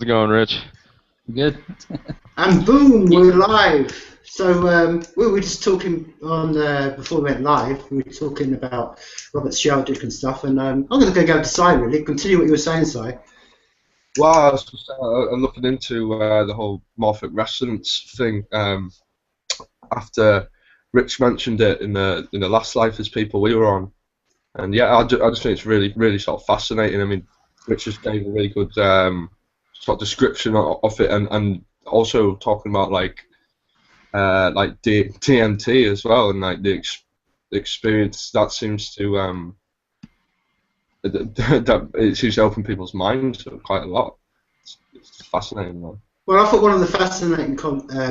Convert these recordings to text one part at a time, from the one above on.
it going, Rich? Good. And boom, we're live. So we were just talking on before we went live. We were talking about Robert Sheldrake and stuff, and I'm going to go to Si really. Continue what you were saying, Si. Well, I was just, I'm looking into the whole morphic resonance thing after Rich mentioned it in the last Life as People we were on, and yeah, I just think it's really sort of fascinating. I mean, Rich just gave a really good sort of description of it, and also talking about TNT as well, and like the experience that seems to that it seems to open people's minds quite a lot. It's fascinating, man. Well, I thought one of the fascinating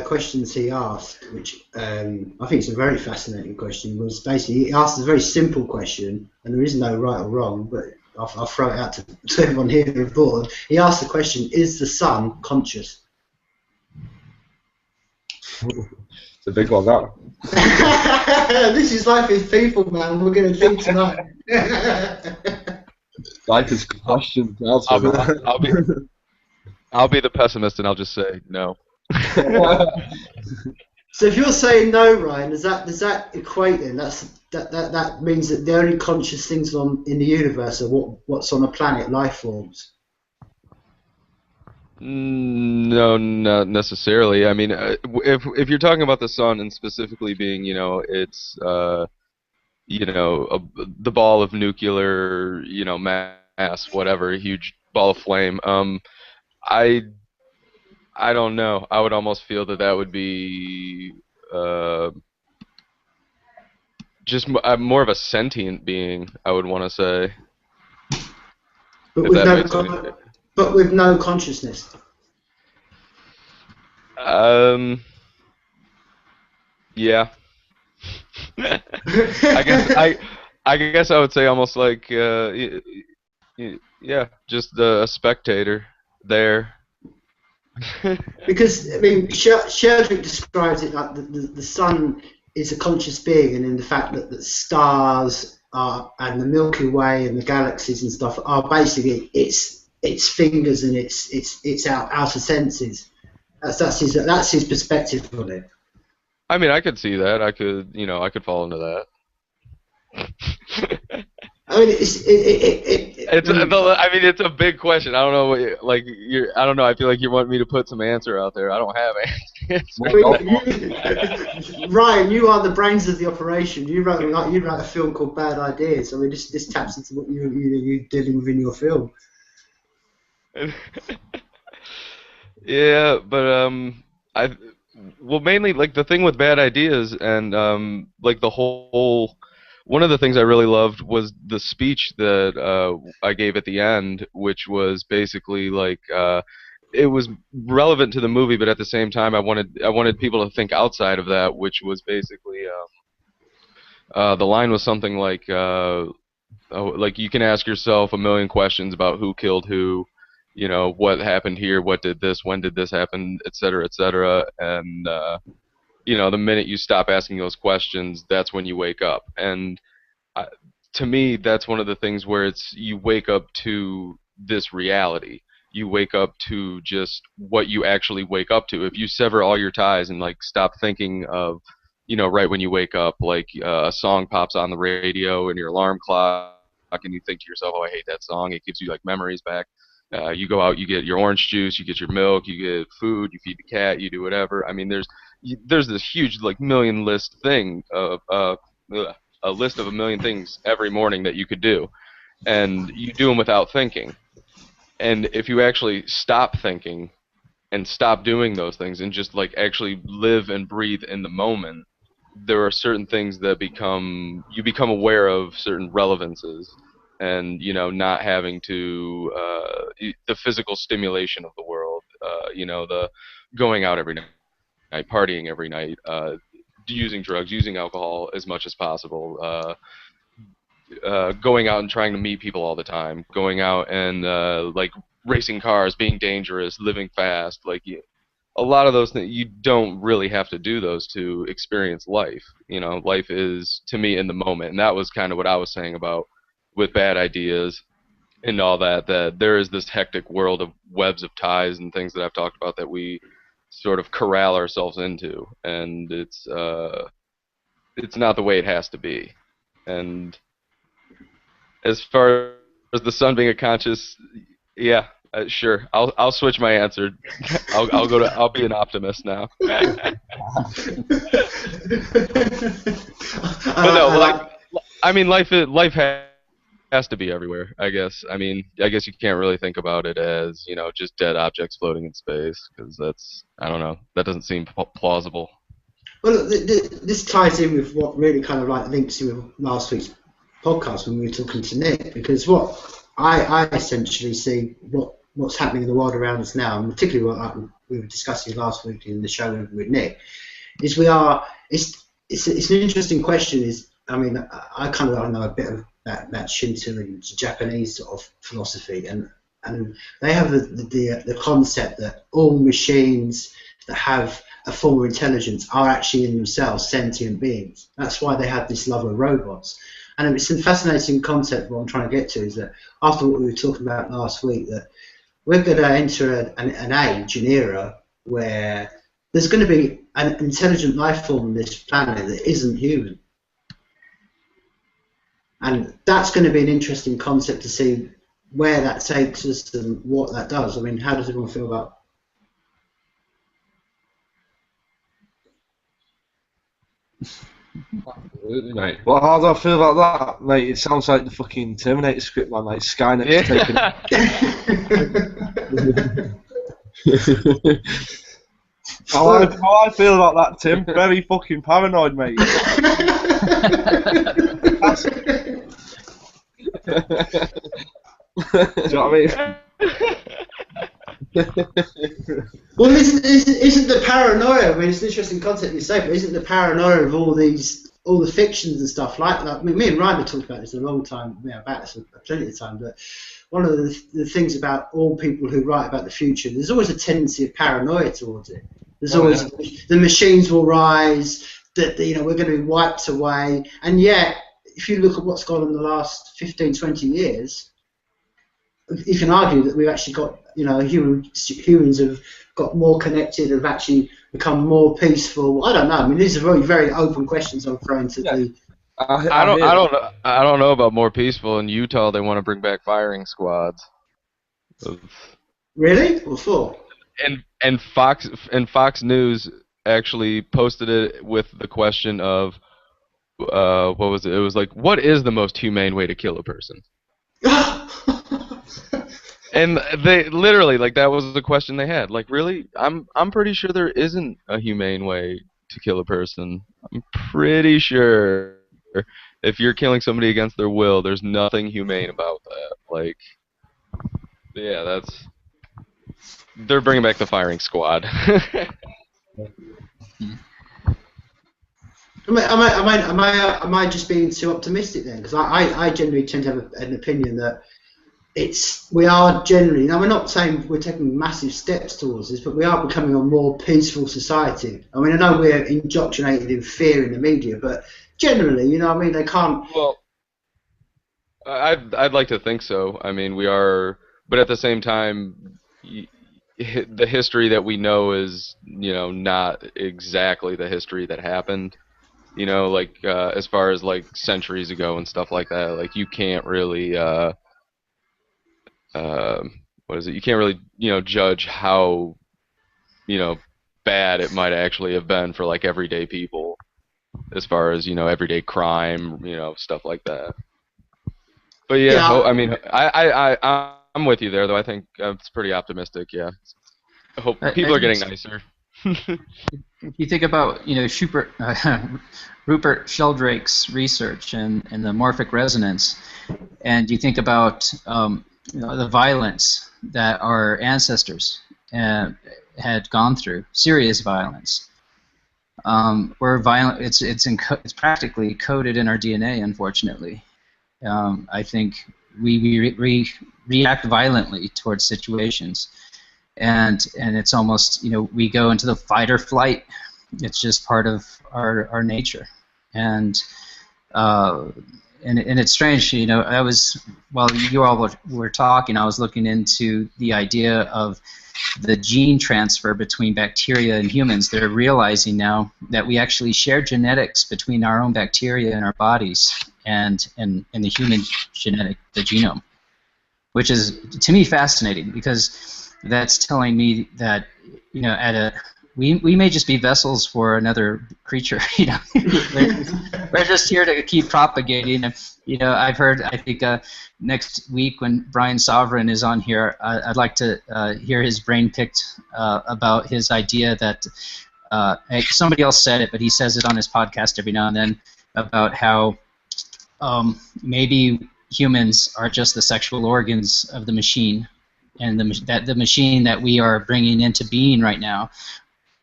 questions he asked, which I think is a very fascinating question, was basically he asked a very simple question, and there is no right or wrong, but I'll throw it out to everyone here aboard. He asked the question: is the sun conscious? It's a big one, that. This is Life is People, man. We're going to think tonight. Life is questions. I'll be the pessimist, and I'll just say no. So if you're saying no, Ryan, does that equate then? That means that the only conscious things in the universe are what's on a planet, life forms. No, not necessarily. I mean, if you're talking about the sun and specifically being, it's the ball of nuclear, mass, whatever, a huge ball of flame. I I don't know. I would almost feel that would be just more of a sentient being. I would want to say, But if with that no makes any. but with no consciousness. Um. Yeah. I guess I guess I would say almost like yeah, just a spectator there. Because I mean, Sheldrake describes it like the sun is a conscious being, and in the fact that stars are and the Milky Way and the galaxies and stuff are basically its fingers and its outer senses. That's his perspective on it. I mean, I could see that. I could fall into that. I mean, I mean, it's a big question. I don't know I don't know. I feel like you want me to put some answer out there. I don't have answers. Ryan, you are the brains of the operation. You wrote a film called Bad Ideas. I mean, this taps into what you're dealing with in your film. Yeah, but I well mainly like the thing with bad ideas and like the whole one of the things I really loved was the speech that I gave at the end, which was basically like it was relevant to the movie, but at the same time I wanted people to think outside of that, which was basically the line was something like you can ask yourself a million questions about who killed who, what happened here, what did this, when did this happen, et cetera, and the minute you stop asking those questions, that's when you wake up. And I, to me, that's one of the things where it's you wake up to this reality. You wake up to just what you actually wake up to. If you sever all your ties and like stop thinking of, right when you wake up, like a song pops on the radio and your alarm clock, and you think to yourself, "Oh, I hate that song." It gives you like memories back. You go out, you get your orange juice, you get your milk, you get food, you feed the cat, you do whatever. I mean, there's this huge like million list thing of a list of a million things every morning that you could do, and you do them without thinking. And if you actually stop thinking and stop doing those things and just like actually live and breathe in the moment, there are certain things that you become aware of certain relevances, and not having to the physical stimulation of the world, the going out every night, partying every night, using drugs, using alcohol as much as possible, going out and trying to meet people all the time, going out and like racing cars, being dangerous, living fast, a lot of those things you don't really have to do those to experience life. Life is to me in the moment, and that was kind of what I was saying about with bad ideas and all that, that there is this hectic world of webs of ties and things that I've talked about that we sort of corral ourselves into, and it's not the way it has to be. And as far as the sun being a conscious, yeah, sure, I'll switch my answer. I'll be an optimist now. But no, like, I mean, life has to be everywhere, I guess. I mean, I guess you can't really think about it as, you know, just dead objects floating in space, because that's, I don't know, that doesn't seem plausible. Well, this ties in with what really kind of like links in with last week's podcast when we were talking to Nick, because what I essentially see what's happening in the world around us now, and particularly what we were discussing last week in the show with Nick, is it's an interesting question. Is, I mean, I kind of know a bit of that Shinto and Japanese sort of philosophy, and they have the concept that all machines that have a form of intelligence are actually in themselves sentient beings. That's why they have this love of robots. And it's a fascinating concept. What I'm trying to get to is that after what we were talking about last week, that we're going to enter an age, an era, where there's going to be an intelligent life form on this planet that isn't human. And that's going to be an interesting concept to see where that takes us and what that does. I mean, how does everyone feel about? Absolutely, mate. Well, how do I feel about that, mate? It sounds like the fucking Terminator script, man. Like Skynet's taking. How I feel about that, Tim? Very fucking paranoid, mate. Do you know what I mean? Well, isn't the paranoia? I mean, it's an interesting concept you say, but isn't the paranoia of all the fictions and stuff like that? I mean, me and Ryan have talked about this a long time, about this plenty of time. But one of the things about all people who write about the future, there's always a tendency of paranoia towards it. There's always the machines will rise, that we're going to be wiped away, and yet if you look at what's gone on in the last 15, 20 years. You can argue that we've actually got, humans have got more connected, have actually become more peaceful. I don't know. I mean, these are very, very open questions I'm throwing to the. I don't know about more peaceful. In Utah, they want to bring back firing squads. Really? What for? And Fox News actually posted it with the question of, what was it? It was like, what is the most humane way to kill a person? And they literally, like, that was the question they had. Like, really? I'm pretty sure there isn't a humane way to kill a person. I'm pretty sure if you're killing somebody against their will, there's nothing humane about that. Like, yeah, they're bringing back the firing squad. Am I just being too optimistic then? Because I generally tend to have an opinion that we are generally, now we're not saying we're taking massive steps towards this, but we are becoming a more peaceful society. I mean, I know we're indoctrinated in fear in the media, but generally, they can't. Well, I'd like to think so. I mean, we are, but at the same time, the history that we know is, not exactly the history that happened. Like as far as like centuries ago and stuff like that. Like you can't really. What is it? You can't really, judge how, bad it might actually have been for like everyday people, as far as everyday crime, stuff like that. But yeah, I mean, I'm with you there, though. I think it's pretty optimistic. Yeah, I hope people are getting nicer. You think about Rupert Sheldrake's research and the morphic resonance, and you think about the violence that our ancestors had gone through, serious violence. Where violent, it's practically coded in our DNA, unfortunately. I think we react violently towards situations, and it's almost we go into the fight or flight. It's just part of our nature, and and it's strange, you know. While you all were talking, I was looking into the idea of the gene transfer between bacteria and humans. They're realizing now that we actually share genetics between our own bacteria in our bodies and the human the genome, which is to me fascinating, because that's telling me that, you know, we may just be vessels for another creature. You know, we're just here to keep propagating. And, you know, I think next week when Brian Sovereign is on here, I'd like to hear his brain picked about his idea that somebody else said it, but he says it on his podcast every now and then, about how maybe humans are just the sexual organs of the machine, and the machine that we are bringing into being right now.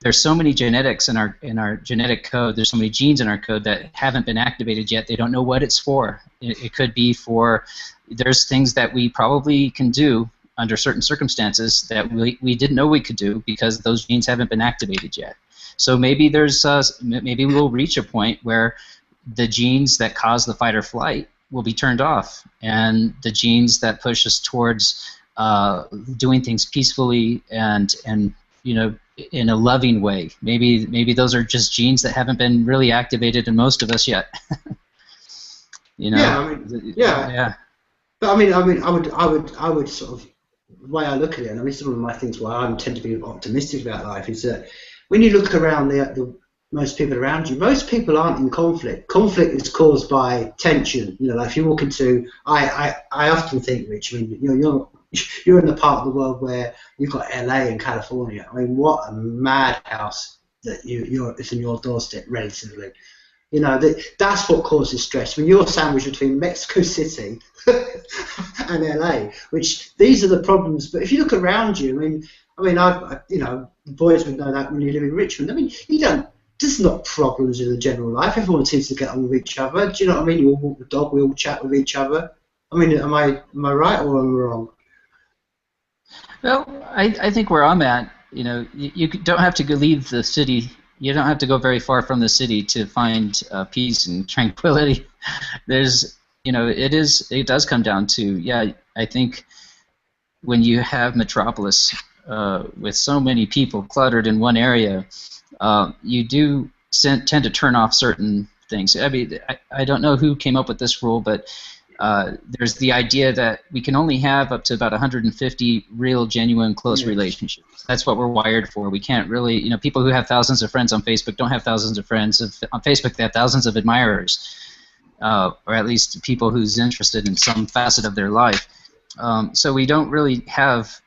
There's so many genetics in our genetic code. There's so many genes in our code that haven't been activated yet. They don't know what it's for. It could be for, there's things that we probably can do under certain circumstances that we didn't know we could do because those genes haven't been activated yet. So maybe maybe we'll reach a point where the genes that cause the fight or flight will be turned off, and the genes that push us towards doing things peacefully and you know, in a loving way. Maybe those are just genes that haven't been really activated in most of us yet. You know. Yeah, I mean, yeah. But I mean, I would sort of, the way I look at it, and I mean, some of my things why I tend to be optimistic about life is that when you look around the most people around you, most people aren't in conflict. Conflict is caused by tension. You know, like if you walk into, I often think, Rich, I mean, you know, you're in the part of the world where you've got LA and California. I mean, what a madhouse that it's in your doorstep, relatively. You know, that's what causes stress. When you're sandwiched between Mexico City and LA, which these are the problems. But if you look around you, I mean, you know, the boys would know that when you live in Richmond. I mean, there's not problems in the general life. Everyone seems to get on with each other. Do you know what I mean? You all walk the dog, we all chat with each other. I mean, am I right or am I wrong? Well, I think where I'm at, you know, you don't have to leave the city. You don't have to go very far from the city to find peace and tranquility. There's, you know, it does come down to, yeah, I think when you have metropolis with so many people cluttered in one area, you do tend to turn off certain things. I mean, I don't know who came up with this rule, but there's the idea that we can only have up to about 150 real, genuine, close relationships. That's what we're wired for. We can't really, you know, people who have thousands of friends on Facebook don't have thousands of friends. On Facebook, they have thousands of admirers, or at least people who's interested in some facet of their life. So we don't really have,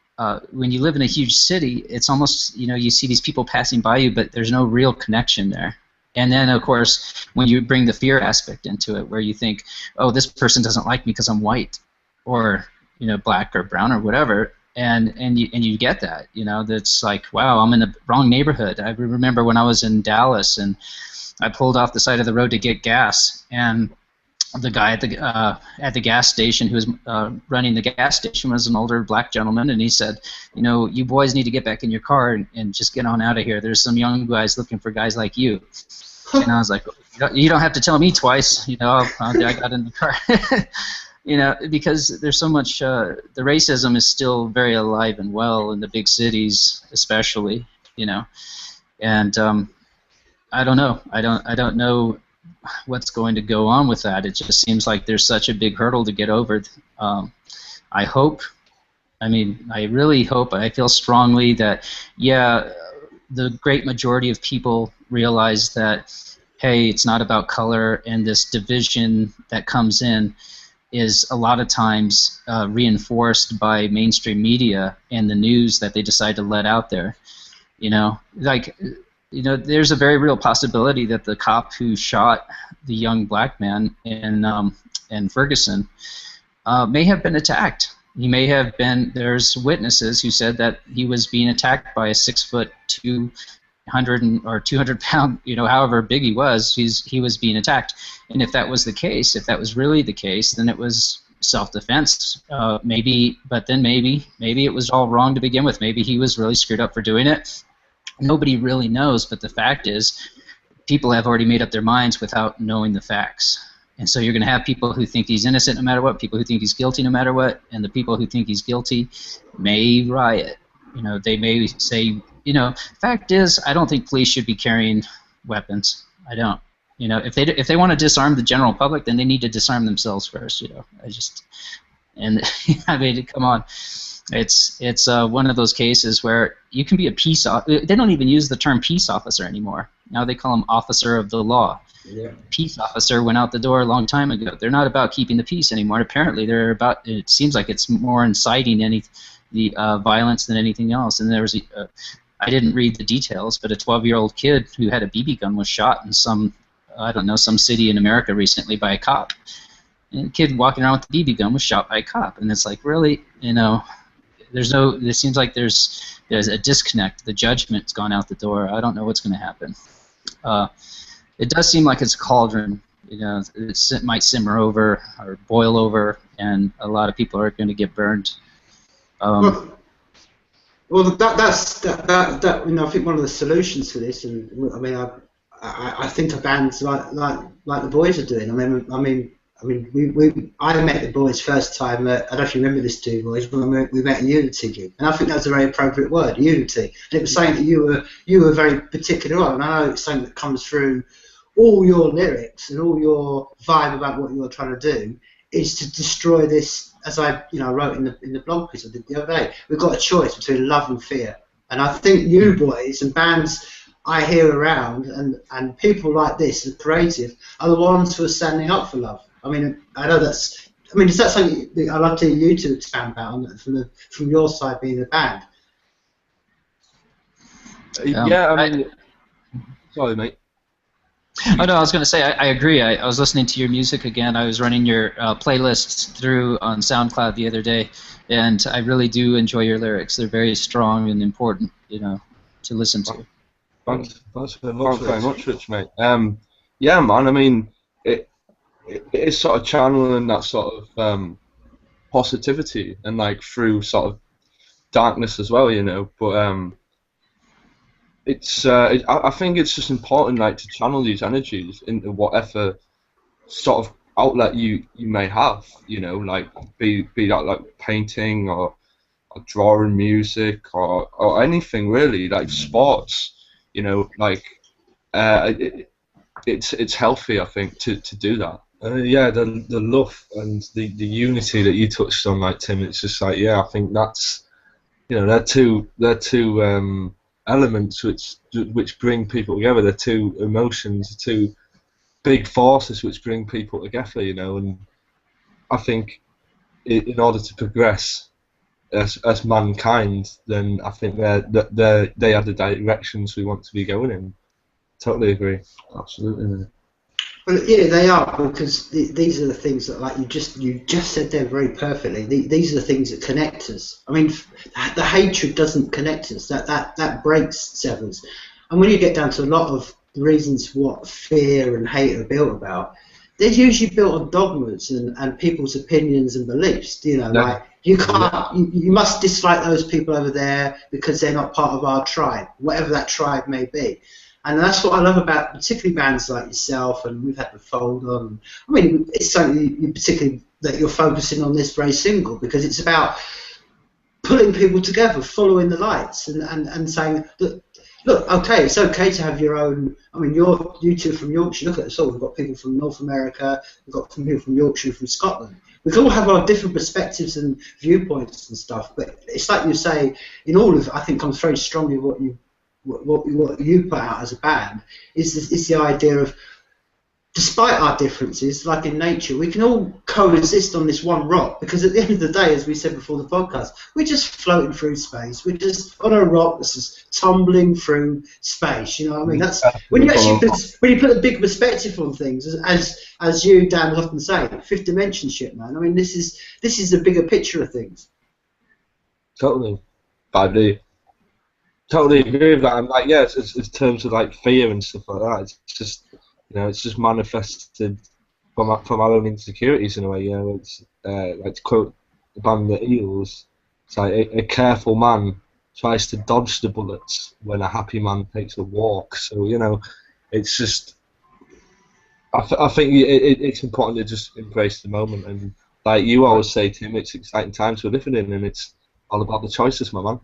when you live in a huge city, it's almost, you know, you see these people passing by you, but there's no real connection there. And then, of course, when you bring the fear aspect into it, where you think, oh, this person doesn't like me because I'm white, or, you know, black or brown or whatever, and you get that, you know, that's like, wow, I'm in the wrong neighborhood. I remember when I was in Dallas, and I pulled off the side of the road to get gas, and the guy at the gas station who was running the gas station was an older black gentleman, and he said, you know, you boys need to get back in your car and just get on out of here. There's some young guys looking for guys like you. And I was like, you don't have to tell me twice. You know, I got in the car. You know, because there's so much, the racism is still very alive and well in the big cities, especially. You know, and I don't know. I don't know what's going to go on with that. It just seems like there's such a big hurdle to get over. I hope. I mean, I really hope. I feel strongly that, yeah, the great majority of people realize that, hey, it's not about color, and this division that comes in is a lot of times reinforced by mainstream media and the news that they decide to let out there. You know, like, you know, there's a very real possibility that the cop who shot the young black man in Ferguson may have been attacked. He may have been. There's witnesses who said that he was being attacked by a 6'2", 200 pound, you know, however big he was, he was being attacked. And if that was the case, if that was really the case, then it was self-defense. Maybe, but then maybe it was all wrong to begin with. Maybe he was really screwed up for doing it. Nobody really knows, but the fact is, people have already made up their minds without knowing the facts. And so you're going to have people who think he's innocent no matter what, people who think he's guilty no matter what, and the people who think he's guilty may riot. They may say, fact is, I don't think police should be carrying weapons. I don't. If they want to disarm the general public, then they need to disarm themselves first. I mean, come on. It's one of those cases where you can be a peace officer. They don't even use the term peace officer anymore. Now they call them officer of the law. Yeah. Peace officer went out the door a long time ago. They're not about keeping the peace anymore. Apparently, they're about. It seems like it's more inciting the violence than anything else. And there was I didn't read the details, but a 12-year-old kid who had a BB gun was shot in some city in America recently by a cop. And a kid walking around with a BB gun was shot by a cop, and it's like, really, it seems like there's a disconnect. The judgment's gone out the door. I don't know what's going to happen. It does seem like it's a cauldron. It might simmer over or boil over, and a lot of people are going to get burned. Well, that's I think one of the solutions to this, and I mean, I think of bands like the boys are doing. I met the boys first time. I don't know if you remember this too, boys. When we met in Unity gig, and I think that's a very appropriate word, unity. And it was saying that you were very particular on, and I know it's something that comes through all your lyrics and all your vibe about what you're trying to do is to destroy this. As I wrote in the blog piece I did the other day, we've got a choice between love and fear, and I think you boys and bands I hear around and people like this, the creative, are the ones who are standing up for love. I mean, I know that's. I mean, is that something I'd love to hear you to expand about from your side, being a band? Yeah, I mean, sorry, mate. Oh no, I was going to say I agree. I was listening to your music again. I was running your playlists through on SoundCloud the other day, and I really do enjoy your lyrics. They're very strong and important, to listen to. Thanks very much, Rich, mate. Yeah, man. I mean, it is sort of channeling that sort of positivity and like through sort of darkness as well, But I think it's just important, like, to channel these energies into whatever sort of outlet you may have, like be that like painting or drawing, music or anything really, like sports, it's healthy, I think, to do that. Yeah, the love and the unity that you touched on, like, Tim, it's just like, yeah, I think that's, they're two elements which bring people together. They're two emotions, two big forces which bring people together, and I think in order to progress as mankind, then I think they are the directions we want to be going in. Totally agree. Absolutely. Well, yeah, they are, because these are the things that, like you just said there very perfectly. These are the things that connect us. I mean, the hatred doesn't connect us. That breaks, severs. And when you get down to a lot of the reasons what fear and hate are built about, they're usually built on dogmas and people's opinions and beliefs. Like you can't, you must dislike those people over there because they're not part of our tribe, whatever that tribe may be. And that's what I love about particularly bands like yourself, and we've had the Fold on. I mean, it's something you particularly that you're focusing on this very single, because it's about pulling people together, following the lights, and saying that, look, okay, it's okay to have your own. I mean, you two from Yorkshire. Look at us all. We've got people from North America. We've got people from Yorkshire, from Scotland. We can all have our different perspectives and viewpoints and stuff. But it's like you say, in all of, I think, comes very strongly what you put out as a band is the idea of, despite our differences, like in nature, we can all coexist on this one rock, because at the end of the day, as we said before the podcast, we're just floating through space. We're just on a rock that's just tumbling through space. You know what I mean? That's when you actually when you put a big perspective on things, as you, Dan, often say, fifth dimension shit, man. I mean, this is a bigger picture of things. Totally. I do. Totally agree with that. And like, yeah, it's in terms of like fear and stuff like that. It's just, it's just manifested from our own insecurities in a way. It's like, to quote the band The Eels, it's like a careful man tries to dodge the bullets when a happy man takes a walk. So it's just, I think it's important to just embrace the moment, and like you always say, Tim, it's exciting times we're living in, and it's all about the choices, my man.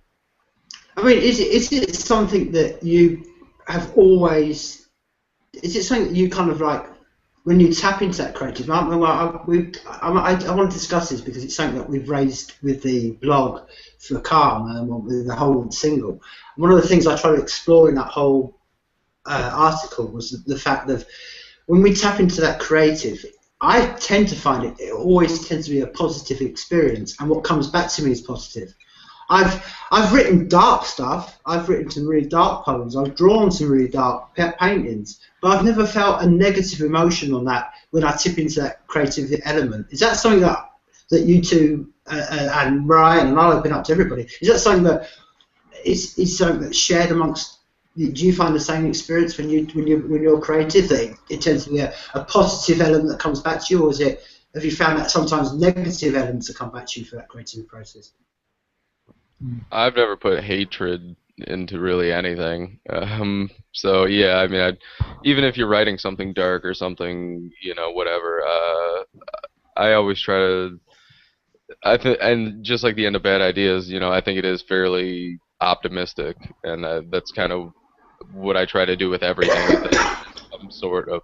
I mean, is it something that you have always? Is it something that you kind of like when you tap into that creative? I want to discuss this because it's something that we've raised with the blog for Calm, with the whole single. One of the things I try to explore in that whole article was the fact that when we tap into that creative, I tend to find it always tends to be a positive experience, and what comes back to me is positive. I've written dark stuff. I've written some really dark poems. I've drawn some really dark paintings, but I've never felt a negative emotion on that when I tip into that creative element. Is that something that you two and Ryan and I'll open up to everybody? Is that something that is something that's shared amongst? Do you find the same experience when you're creative? That it tends to be a positive element that comes back to you, or have you found that sometimes negative elements that come back to you for that creative process? I've never put hatred into really anything. So yeah, I mean, even if you're writing something dark or something, whatever, I always try to. And just like the end of Bad Ideas, I think it is fairly optimistic, and that's kind of what I try to do with everything. I think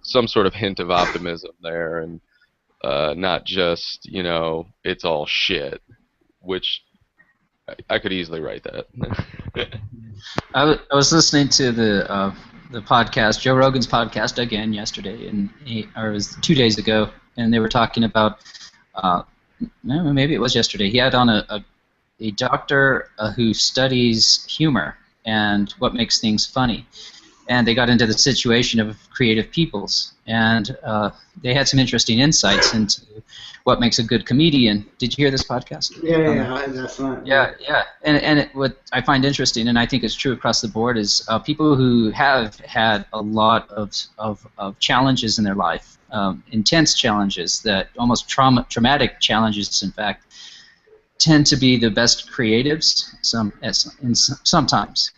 some sort of hint of optimism there, and not just it's all shit, which. I could easily write that. I was listening to the podcast, Joe Rogan's podcast again yesterday, or it was 2 days ago, and they were talking about maybe it was yesterday. He had on a doctor who studies humor and what makes things funny, and they got into the situation of creative peoples, and they had some interesting insights into what makes a good comedian. Did you hear this podcast? Yeah, that's right. Yeah. And what I find interesting, and I think it's true across the board, is people who have had a lot of challenges in their life, intense challenges, that almost traumatic challenges, in fact, tend to be the best creatives. Sometimes,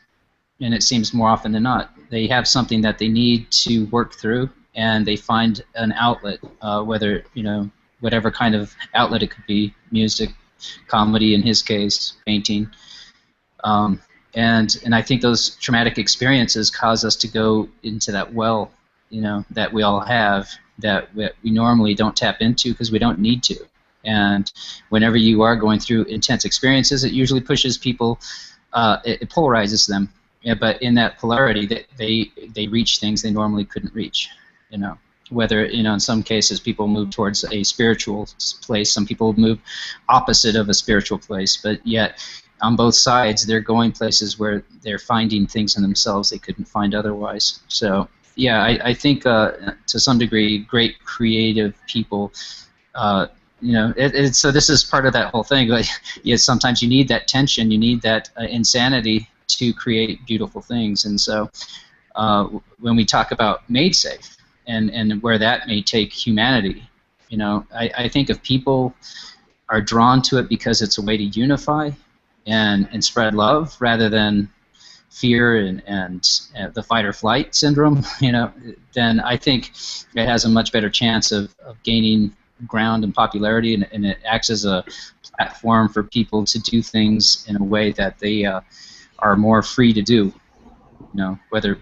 and it seems more often than not, they have something that they need to work through, and they find an outlet, whether whatever kind of outlet it could be, music, comedy in his case, painting. And I think those traumatic experiences cause us to go into that well, that we all have, that we normally don't tap into because we don't need to. And whenever you are going through intense experiences, it usually pushes people, it polarizes them. Yeah, but in that polarity, they reach things they normally couldn't reach, Whether, in some cases people move towards a spiritual place, some people move opposite of a spiritual place, but yet on both sides they're going places where they're finding things in themselves they couldn't find otherwise. So yeah, I think to some degree great creative people, so this is part of that whole thing. Like, sometimes you need that tension, you need that insanity to create beautiful things. And so when we talk about MaidSafe, and where that may take humanity, I think if people are drawn to it because it's a way to unify and spread love rather than fear and the fight or flight syndrome, then I think it has a much better chance of gaining ground and popularity, and it acts as a platform for people to do things in a way that they are more free to do. Whether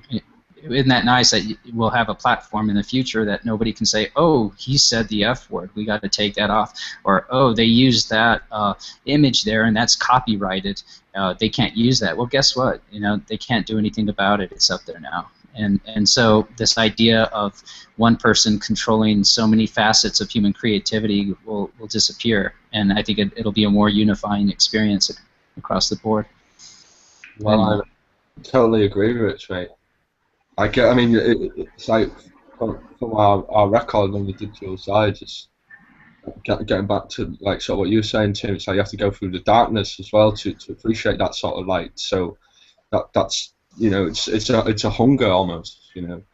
isn't that nice that we'll have a platform in the future that nobody can say, oh, he said the F word, we got to take that off, or oh, they used that image there and that's copyrighted, they can't use that. Well, guess what? They can't do anything about it. It's up there now. And so this idea of one person controlling so many facets of human creativity will disappear, and I think it'll be a more unifying experience across the board. Well, I totally agree, Rich, mate. I mean, it's like from our record on the digital side, just getting back to like sort of what you were saying, Tim. It's like you have to go through the darkness as well to appreciate that sort of light. So that's it's a hunger almost, in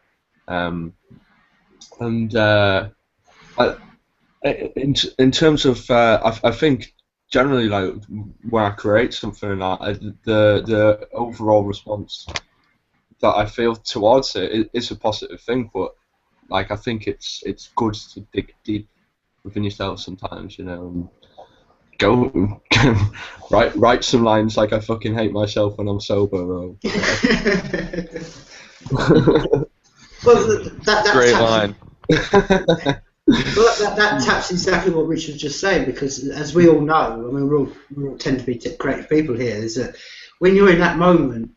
terms of I think generally like when I create something like the overall response that I feel towards it is a positive thing, but like I think it's good to dig deep within yourself sometimes, you know, and go write some lines like I fucking hate myself when I'm sober. Or Well, that Great taps, line. well, that taps exactly what Richard was just saying, because as we all know, I mean, we all tend to be creative people here, is that when you're in that moment,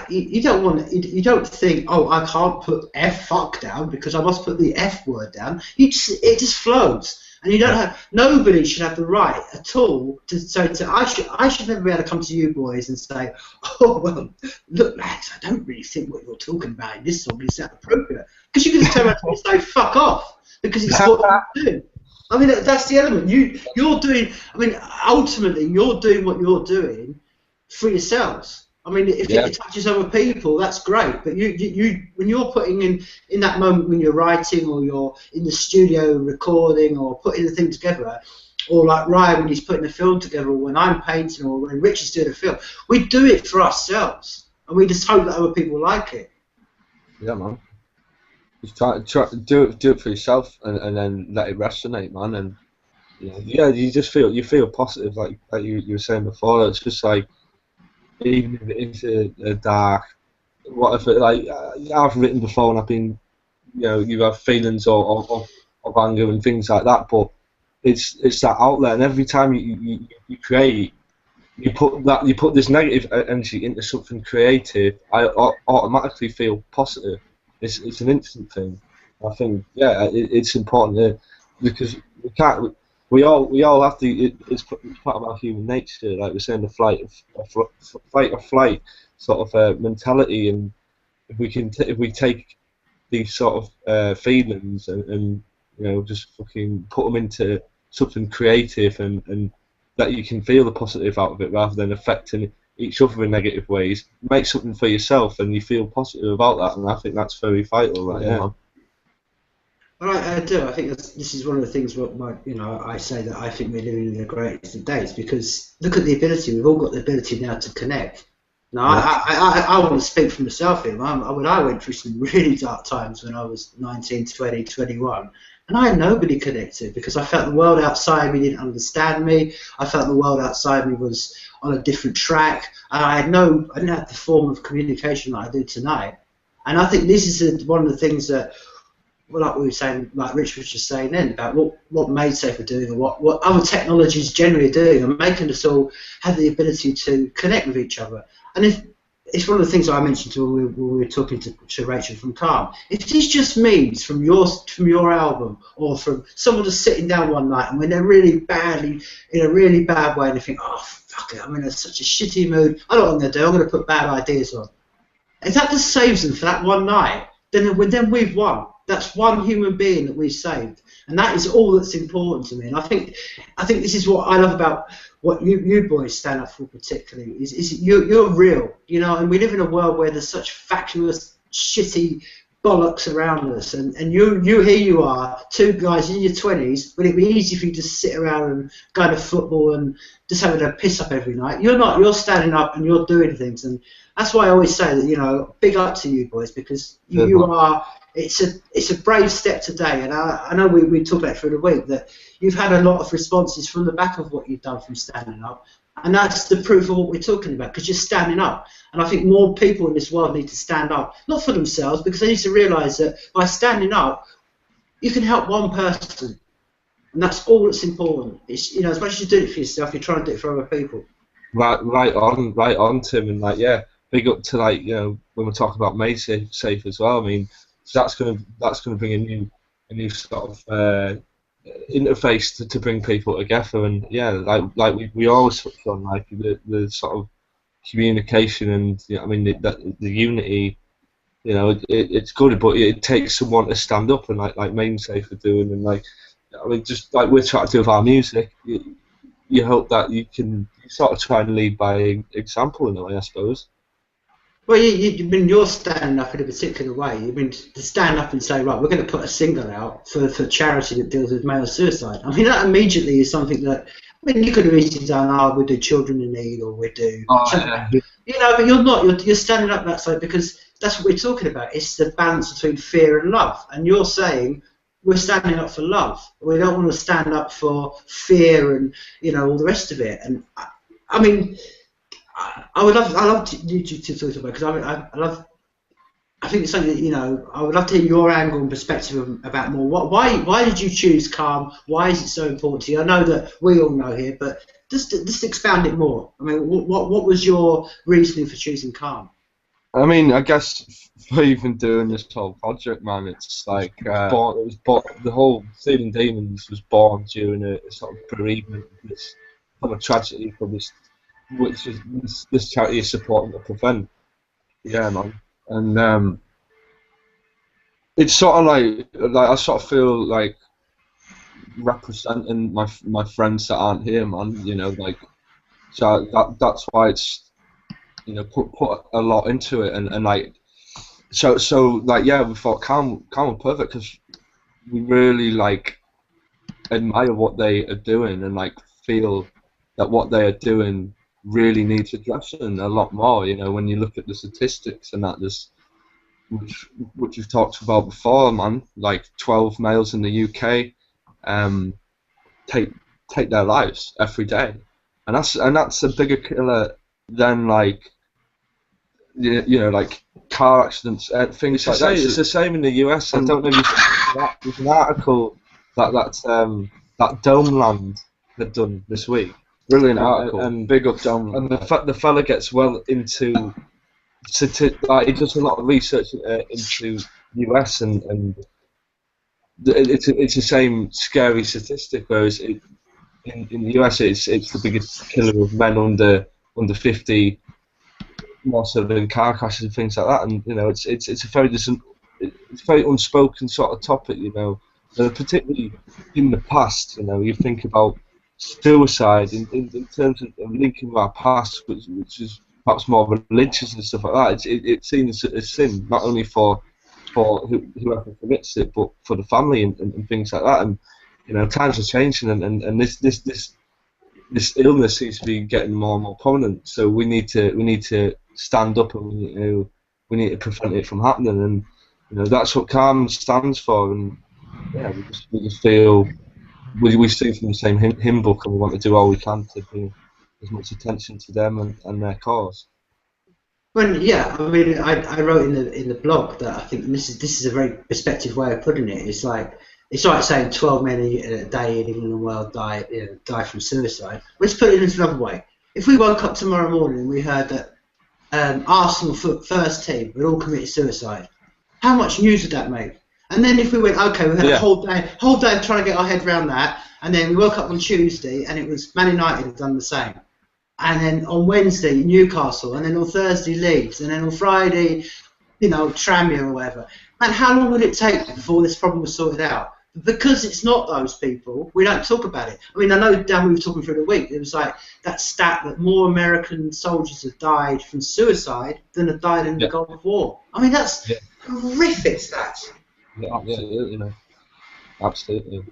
you don't think, oh, I can't put fuck down because I must put the F word down. It just flows. And you don't have, nobody should have the right at all I should never be able to come to you boys and say, oh, well, look, lads, I don't really think what you're talking about in this song is that appropriate. Because you can just turn around and say, fuck off, because it's what you do. I mean, that's the element. You're doing, I mean, ultimately, you're doing what you're doing for yourselves. I mean, if it touches other people, that's great. But you when you're putting in that moment when you're writing or you're in the studio recording or putting the thing together, or like Ryan when he's putting a film together, or when I'm painting, or when Rich is doing a film, we do it for ourselves, and we just hope that other people like it. Yeah, man. Just try do it for yourself, and then let it resonate, man. And you just feel positive, like you were saying before. It's just like, even if it is a dark, whatever, like I've written before and I've been, you have feelings of anger and things like that, but it's that outlet, and every time you create, you put this negative energy into something creative, I automatically feel positive. It's an instant thing. I think it's important because we all have to. It's part of our human nature, like we're saying, the fight or flight sort of mentality. And if we take these sort of feelings and just fucking put them into something creative and that you can feel the positive out of it rather than affecting each other in negative ways, make something for yourself and you feel positive about that. And I think that's very vital, right? Yeah. Well, I do. I think this is one of the things I say that I think we're living in the greatest of days, because look at the ability. We've all got the ability now to connect. Now, I want to speak for myself here. I went through some really dark times when I was 19, 20, 21, and I had nobody connected because I felt the world outside me didn't understand me. I felt the world outside me was on a different track. I didn't have the form of communication that I do tonight. And I think this is one of the things that, well, like we were saying, like Rich was just saying then, about what MaidSafe are doing and what other technologies generally are doing, and making us all have the ability to connect with each other. And if it's one of the things that I mentioned when we were talking to Rachel from Calm. If it's just memes from your album, or from someone just sitting down one night and when they're really badly, in a really bad way, and they think, oh, fuck it, I'm in such a shitty mood, I know what I'm going to do, I'm going to put bad ideas on. If that just saves them for that one night, then we've won. That's one human being that we've saved, and that is all that's important to me. And I think this is what I love about what you boys stand up for, particularly, is you're real, and we live in a world where there's such fatuous, shitty bollocks around us, and you here you are, two guys in your 20s. Would it be easy for you to sit around and go to football and just having a piss up every night? You're not. You're standing up and you're doing things, and that's why I always say that, big up to you boys, because you are. It's a brave step today, and I know we talked about it through the week that you've had a lot of responses from the back of what you've done from standing up, and that's the proof of what we're talking about, because you're standing up. And I think more people in this world need to stand up, not for themselves, because they need to realise that by standing up, you can help one person, and that's all that's important. It's as much as you do it for yourself, you're trying to do it for other people. Right on, Tim, and big up to when we're talking about MaidSafe as well. I mean. So that's gonna bring a new sort of interface to bring people together, and we always touch on the sort of communication and the unity. It's good, but it takes someone to stand up and like MaidSafe are doing, and just like we're trying to do with our music. You hope that you can sort of try and lead by example in a way, I suppose. Well, you're standing up in a particular way. To stand up and say, right, we're going to put a single out for charity that deals with male suicide. I mean, that immediately is something that, you could have easily done, we do children in need, or we do... but you're not. You're standing up that side because that's what we're talking about. It's the balance between fear and love. And you're saying we're standing up for love. We don't want to stand up for fear and all the rest of it. And I mean, I love you to talk about, because I think it's something that, I would love to hear your angle and perspective about more. Why did you choose calm? Why is it so important to you? I know that we all know here, but just expound it more. I mean, what was your reasoning for choosing calm? I mean, I guess for even doing this whole project, man, it's like the whole Feeding Demons was born during a sort of bereavement, from a tragedy from this, which is this charity is supporting to prevent. Yeah, man. And it's sort of like I sort of feel like representing my friends that aren't here, man. So that's why it's put a lot into it, and like so yeah, we thought calm and perfect because we really like admire what they are doing and like feel that what they are doing really needs addressing a lot more. When you look at the statistics and that, there's which you've talked about before, man. Like 12 males in the UK take their lives every day, and that's a bigger killer than like like car accidents, things like that. It's the same in the US. I don't know if you saw that. There's an article that Domeland had done this week. Brilliant article. And big up Domeland. And the fella gets well into he does a lot of research into US, and it's the same scary statistic. Whereas in the US, it's the biggest killer of men under 50, more so than car crashes and things like that. And it's a very unspoken sort of topic. Particularly in the past. You think about suicide in terms of linking with our past, which is perhaps more religious and stuff like that. It's seen as a sin, not only for whoever commits it, but for the family and things like that. And times are changing, and this illness seems to be getting more and more prominent. So we need to stand up, and we need to prevent it from happening. And that's what calm stands for. And yeah, we just feel we see from the same hymn book, and we want to do all we can to bring as much attention to them and their cause. Well, yeah, I mean, I wrote in the blog that I think this is a very perspective way of putting it. It's like saying 12 men a day in England and world die from suicide. Let's put it in another way. If we woke up tomorrow morning and we heard that Arsenal first team would all commit suicide, how much news would that make? And then if we went, okay, we had a whole day trying to get our head around that, and then we woke up on Tuesday and it was Man United had done the same. And then on Wednesday, Newcastle, and then on Thursday, Leeds, and then on Friday, Tranmere or whatever. And how long would it take before this problem was sorted out? Because it's not those people, we don't talk about it. I mean, I know, Dan, we were talking through the week, it was like that stat that more American soldiers have died from suicide than have died in the Gulf War. I mean, that's horrific stats. Yeah, absolutely, absolutely.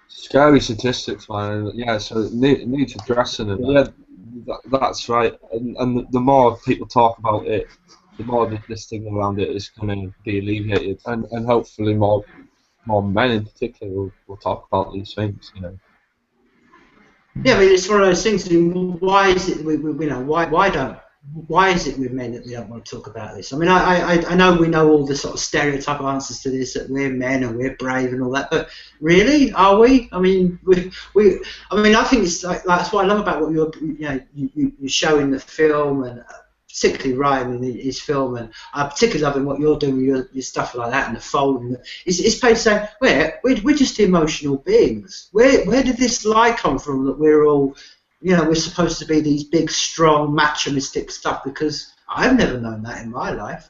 Scary statistics, man. Yeah, so it needs addressing. And that's right. And the more people talk about it, the more this thing around it is going to be alleviated, and hopefully more men in particular will talk about these things. Yeah, I mean, it's one of those things. Why is it why is it with men that we don't want to talk about this? I mean, I know we know all the sort of stereotype answers to this, that we're men and we're brave and all that, but really, are we? I mean, I think it's like that's what I love about what you show in the film, and particularly Ryan in his film, and I particularly love what you're doing with your stuff like that and the fold. And it's paid to say we're just emotional beings. Where did this lie come from that we're all we're supposed to be these big, strong, machoistic stuff? Because I've never known that in my life.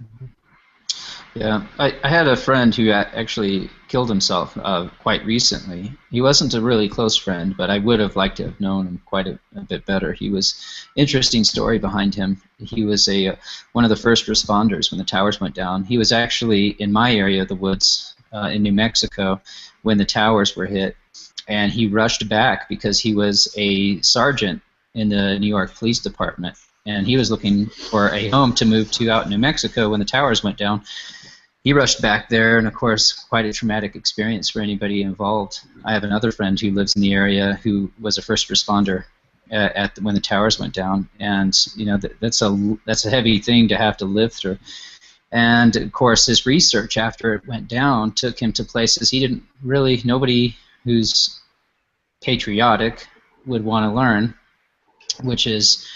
Yeah, I had a friend who actually killed himself quite recently. He wasn't a really close friend, but I would have liked to have known him quite a bit better. He was interesting story behind him. He was one of the first responders when the towers went down. He was actually in my area of the woods in New Mexico when the towers were hit, and he rushed back because he was a sergeant in the New York Police Department, and he was looking for a home to move to out in New Mexico when the towers went down. He rushed back there, and of course, quite a traumatic experience for anybody involved. I have another friend who lives in the area who was a first responder when the towers went down, and that's a heavy thing to have to live through. And of course, his research after it went down took him to places he didn't really. Nobody who's patriotic would want to learn, which is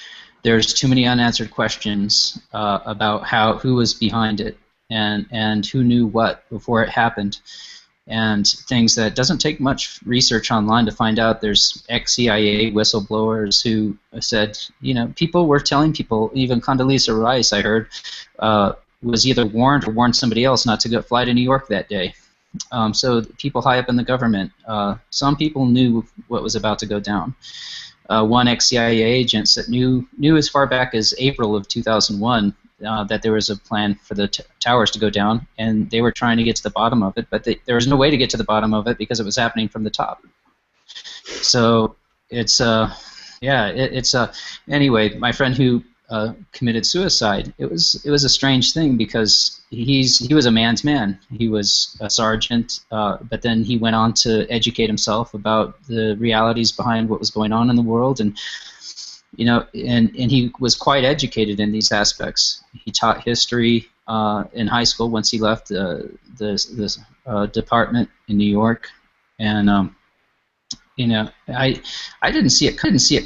there's too many unanswered questions about who was behind it and who knew what before it happened, and things that doesn't take much research online to find out. There's ex-CIA whistleblowers who said, people were telling people, even Condoleezza Rice, I heard, was either warned or warned somebody else not to fly to New York that day. So people high up in the government, some people knew what was about to go down. One ex-CIA agent said knew as far back as April of 2001 that there was a plan for the towers to go down, and they were trying to get to the bottom of it, but there was no way to get to the bottom of it because it was happening from the top. So it's anyway, my friend who committed suicide, it was a strange thing because he was a man's man. He was a sergeant, but then he went on to educate himself about the realities behind what was going on in the world, and and he was quite educated in these aspects. He taught history in high school once he left the department in New York, and I didn't see it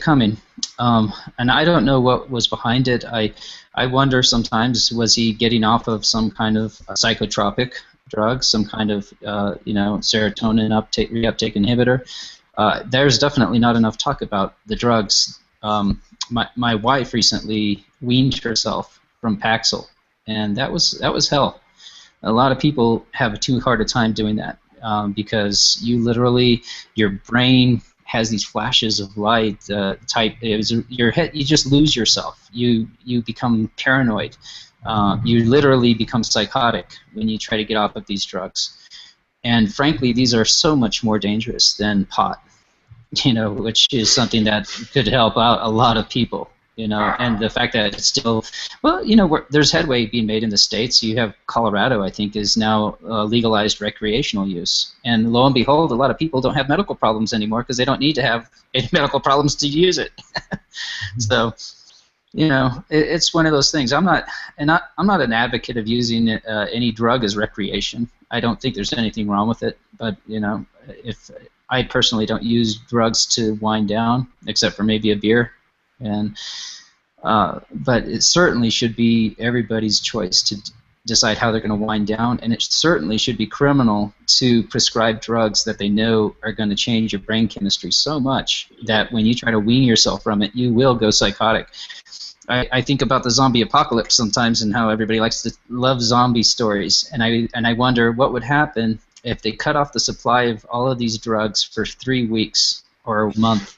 coming, and I don't know what was behind it. I wonder sometimes, was he getting off of some kind of psychotropic drug, some kind of serotonin reuptake inhibitor? There's definitely not enough talk about the drugs. My wife recently weaned herself from Paxil, and that was hell. A lot of people have too hard a time doing that. Because your brain has these flashes of light. Your head, you just lose yourself. You become paranoid. You literally become psychotic when you try to get off of these drugs. And frankly, these are so much more dangerous than pot. Which is something that could help out a lot of people. And the fact that it's still, there's headway being made in the States. You have Colorado, I think, is now legalized recreational use. And lo and behold, a lot of people don't have medical problems anymore because they don't need to have any medical problems to use it. So, it's one of those things. I'm not an advocate of using any drug as recreation. I don't think there's anything wrong with it. But, if I personally don't use drugs to wind down, except for maybe a beer. But it certainly should be everybody's choice to decide how they're going to wind down, and it certainly should be criminal to prescribe drugs that they know are going to change your brain chemistry so much that when you try to wean yourself from it, you will go psychotic. I think about the zombie apocalypse sometimes and how everybody likes to love zombie stories, and I wonder what would happen if they cut off the supply of all of these drugs for 3 weeks or a month.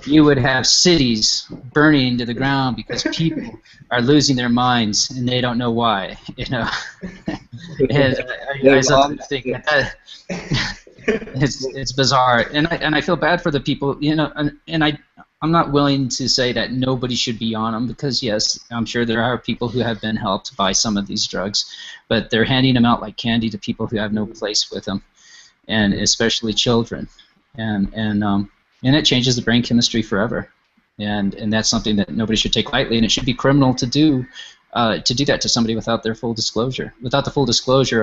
You would have cities burning to the ground because people are losing their minds and they don't know why. And I sometimes think that it's bizarre, and I feel bad for the people. And I'm not willing to say that nobody should be on them because yes, I'm sure there are people who have been helped by some of these drugs, but they're handing them out like candy to people who have no place with them, and especially children. And it changes the brain chemistry forever, and that's something that nobody should take lightly, and it should be criminal to do that to somebody without the full disclosure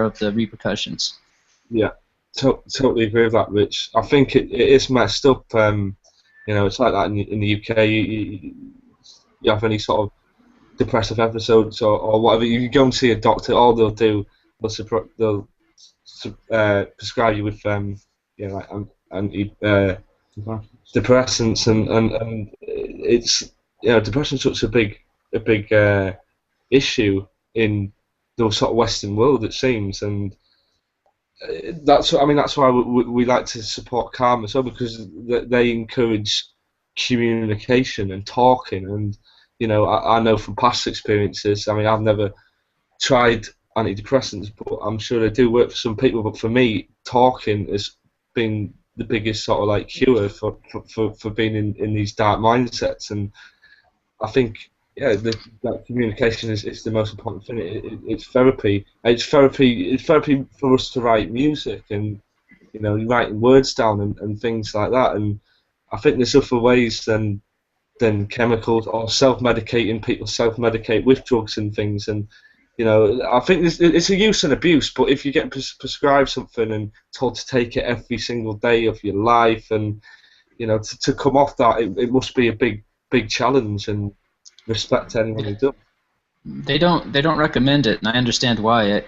of the repercussions. Yeah, totally agree with that, Rich. I think it is messed up. It's like that in the UK. You have any sort of depressive episodes or whatever, you go and see a doctor. All they'll do, they'll prescribe you with antidepressants, and it's depression's such a big issue in the sort of Western world, it seems, and that's why we like to support Calm as well, because they encourage communication and talking, and I know from past experiences. I've never tried antidepressants, but I'm sure they do work for some people. But for me, talking has been the biggest sort of like cure for being in these dark mindsets. And I think, yeah, that communication is the most important thing. It's therapy. It's therapy. It's therapy for us to write music and, you know, writing words down and things like that. And I think there's other ways than chemicals or self-medicating. People self-medicate with drugs and things. And, you know, I think it's a use and abuse. But if you get prescribed something and told to take it every single day of your life, and, you know, to come off that, it must be a big challenge. And respect to anyone who does. They don't recommend it, and I understand why.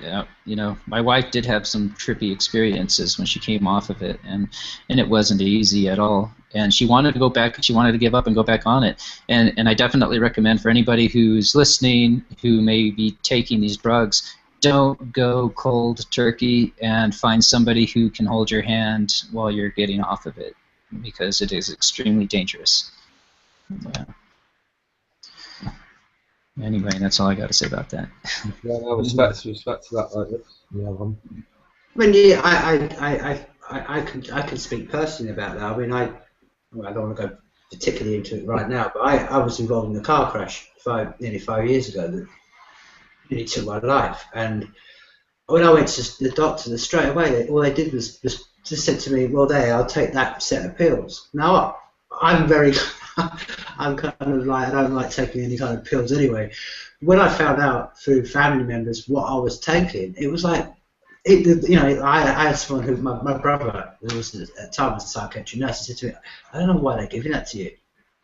You know, my wife did have some trippy experiences when she came off of it, and it wasn't easy at all. And she wanted to go back. She wanted to give up and go back on it. And I definitely recommend for anybody who's listening who may be taking these drugs, don't go cold turkey, and find somebody who can hold your hand while you're getting off of it, because it is extremely dangerous. Yeah. Anyway, that's all I got to say about that. Yeah, no, respect to that. Like, yeah, I mean, yeah, I can speak personally about that. I mean, I don't want to go particularly into it right now, but I was involved in a car crash nearly 5 years ago that nearly took my life. And when I went to the doctor, straight away, all they did was just said to me, "Well, there, I'll take that set of pills." Now, I'm kind of like, I don't like taking any kind of pills anyway. When I found out through family members what I was taking, it was like, you know, I had someone who, my brother, who was at the time was a psychiatric nurse, he said to me, "I don't know why they're giving that to you.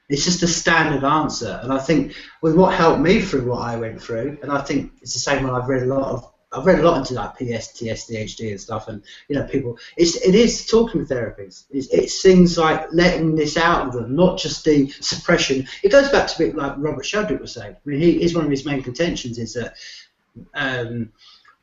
It's just a standard answer." And I think with what helped me through what I went through, and I think it's the same when I've read a lot into like PTSD and stuff, and you know, people, it is talking therapies. It's things like letting this out of them, not just the suppression. It goes back to a bit like Robert Sheldrake was saying. I mean, he's one of his main contentions is that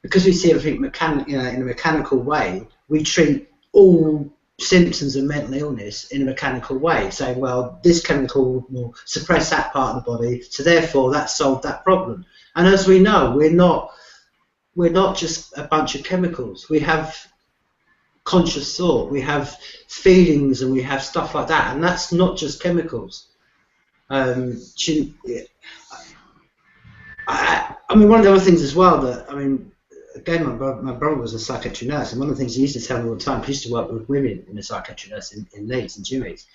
because we see everything in a mechanical way, we treat all symptoms of mental illness in a mechanical way, saying, well, this chemical will suppress that part of the body, so therefore that solved that problem. And as we know, we're not just a bunch of chemicals. We have conscious thought, we have feelings, and we have stuff like that, and that's not just chemicals. I mean, one of the other things as well that, I mean, again, my brother was a psychiatric nurse, and one of the things he used to tell me all the time, he used to work with women in a psychiatric nurse in Leeds, in Jimmy's,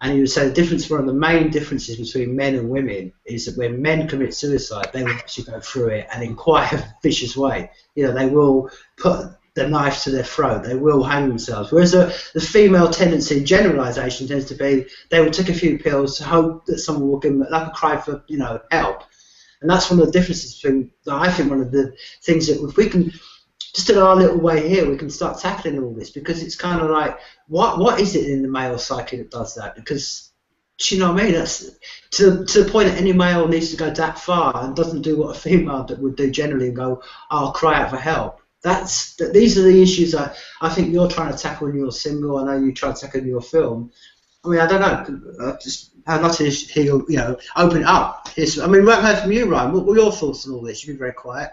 and he would say one of the main differences between men and women is that when men commit suicide, they will actually go through it and in quite a vicious way. You know, they will put the knife to their throat, they will hang themselves. Whereas the female tendency in generalisation tends to be they will take a few pills to hope that someone will give them like a cry for, you know, help. And that's one of the differences between, I think, one of the things that if we can, just in our little way here, we can start tackling all this, because it's kind of like, what is it in the male psyche that does that? Because, do you know what I mean? That's to the point that any male needs to go that far and doesn't do what a female would do generally and go, I'll cry out for help. These are the issues that I think you're trying to tackle in your single. I know you try to tackle in your film. I mean, I don't know. I'd like to hear you know, open it up. I mean, we haven't heard from you, Ryan. What were your thoughts on all this? You've been very quiet.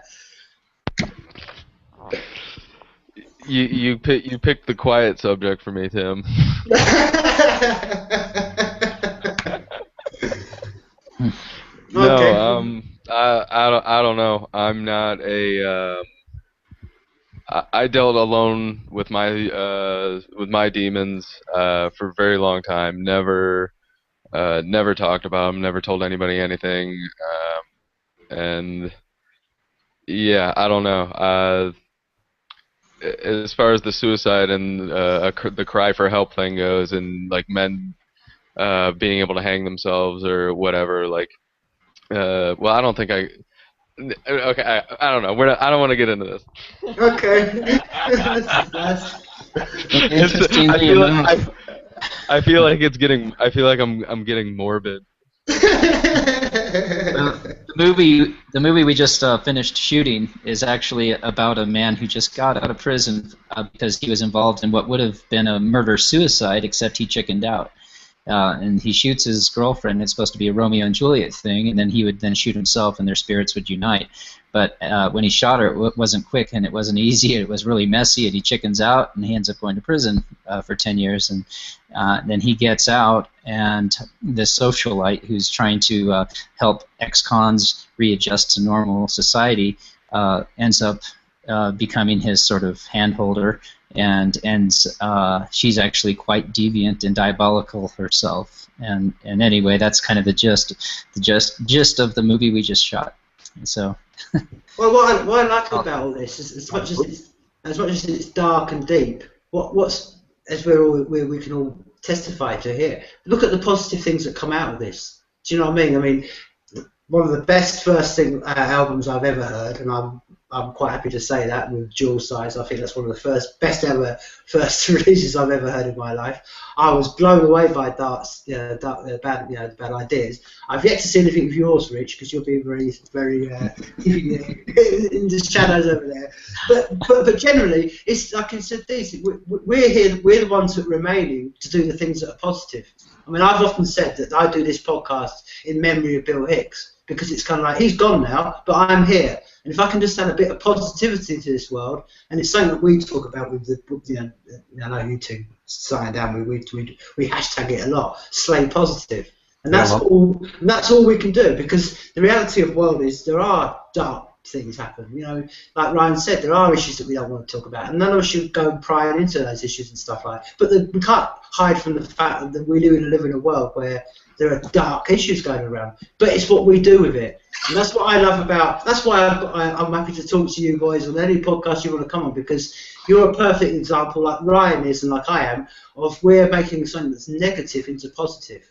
You picked the quiet subject for me, Tim. No, Okay. I don't know. I'm not a. I dealt alone with my demons for a very long time. Never talked about them. Never told anybody anything. And yeah, I don't know. As far as the suicide and the cry for help thing goes, and like men being able to hang themselves or whatever, like, well, I don't think okay, I don't know. I don't want to get into this. Okay. Interestingly enough, I feel like it's getting. I feel like I'm getting morbid. the movie we just finished shooting is actually about a man who just got out of prison because he was involved in what would have been a murder-suicide, except he chickened out. and he shoots his girlfriend. It's supposed to be a Romeo and Juliet thing, and then he would then shoot himself, and their spirits would unite. But when he shot her, it wasn't quick, and it wasn't easy. It was really messy, and he chickens out, and he ends up going to prison for 10 years. And then he gets out, and this socialite who's trying to help ex-cons readjust to normal society ends up becoming his sort of handholder, and she's actually quite deviant and diabolical herself. And anyway, that's kind of the gist of the movie we just shot. And so. Well, what I like about all this is as much as it's dark and deep, what's as we can all testify to here. Look at the positive things that come out of this. Do you know what I mean? I mean, one of the best albums I've ever heard, and I'm quite happy to say that with Dual Size. I think that's one of the best ever releases I've ever heard in my life. I was blown away by bad ideas. I've yet to see anything of yours, Rich, because you're being very in the shadows over there. But generally, it's like I said, we're here. We're the ones that are remaining to do the things that are positive. I mean, I've often said that I do this podcast in memory of Bill Hicks, because it's kind of like, he's gone now, but I'm here. And if I can just add a bit of positivity to this world, and it's something that we talk about with the, I know you two sign down, we hashtag it a lot, slay positive. And that's all we can do, because the reality of the world is there are dark things happen. You know, like Ryan said, there are issues that we don't want to talk about, and none of us should go prying into those issues and stuff like that. But we can't hide from the fact that we live in a world where there are dark issues going around, but it's what we do with it, and that's what I love about. That's why I'm happy to talk to you boys on any podcast you want to come on, because you're a perfect example, like Ryan is and like I am, of we're making something that's negative into positive.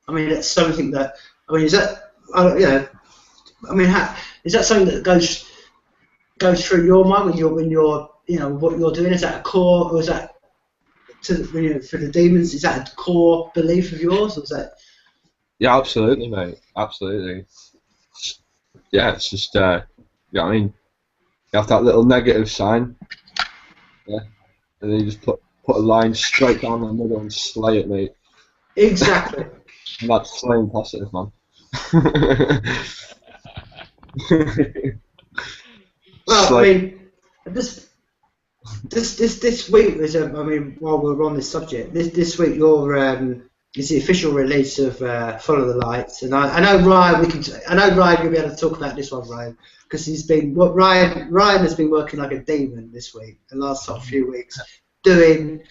I mean, it's something that, I mean, is that, you know, I mean, is that something that goes through your mind when you're you know, what you're doing? Is that a core, or is that for the demons? Is that a core belief of yours, or is that? Yeah, absolutely, mate. Absolutely. Yeah, it's just, you know what I mean? You have that little negative sign, yeah, and then you just put a line straight down the middle and slay it, mate. Exactly. And that's slaying positive, man. Well, Slay. I mean, this week is, I mean, while we're on this subject, this week is the official release of Follow the Lights, and I know Ryan. I know Ryan, you'll be able to talk about this one, Ryan, because Ryan has been working like a demon this week, the last few weeks, doing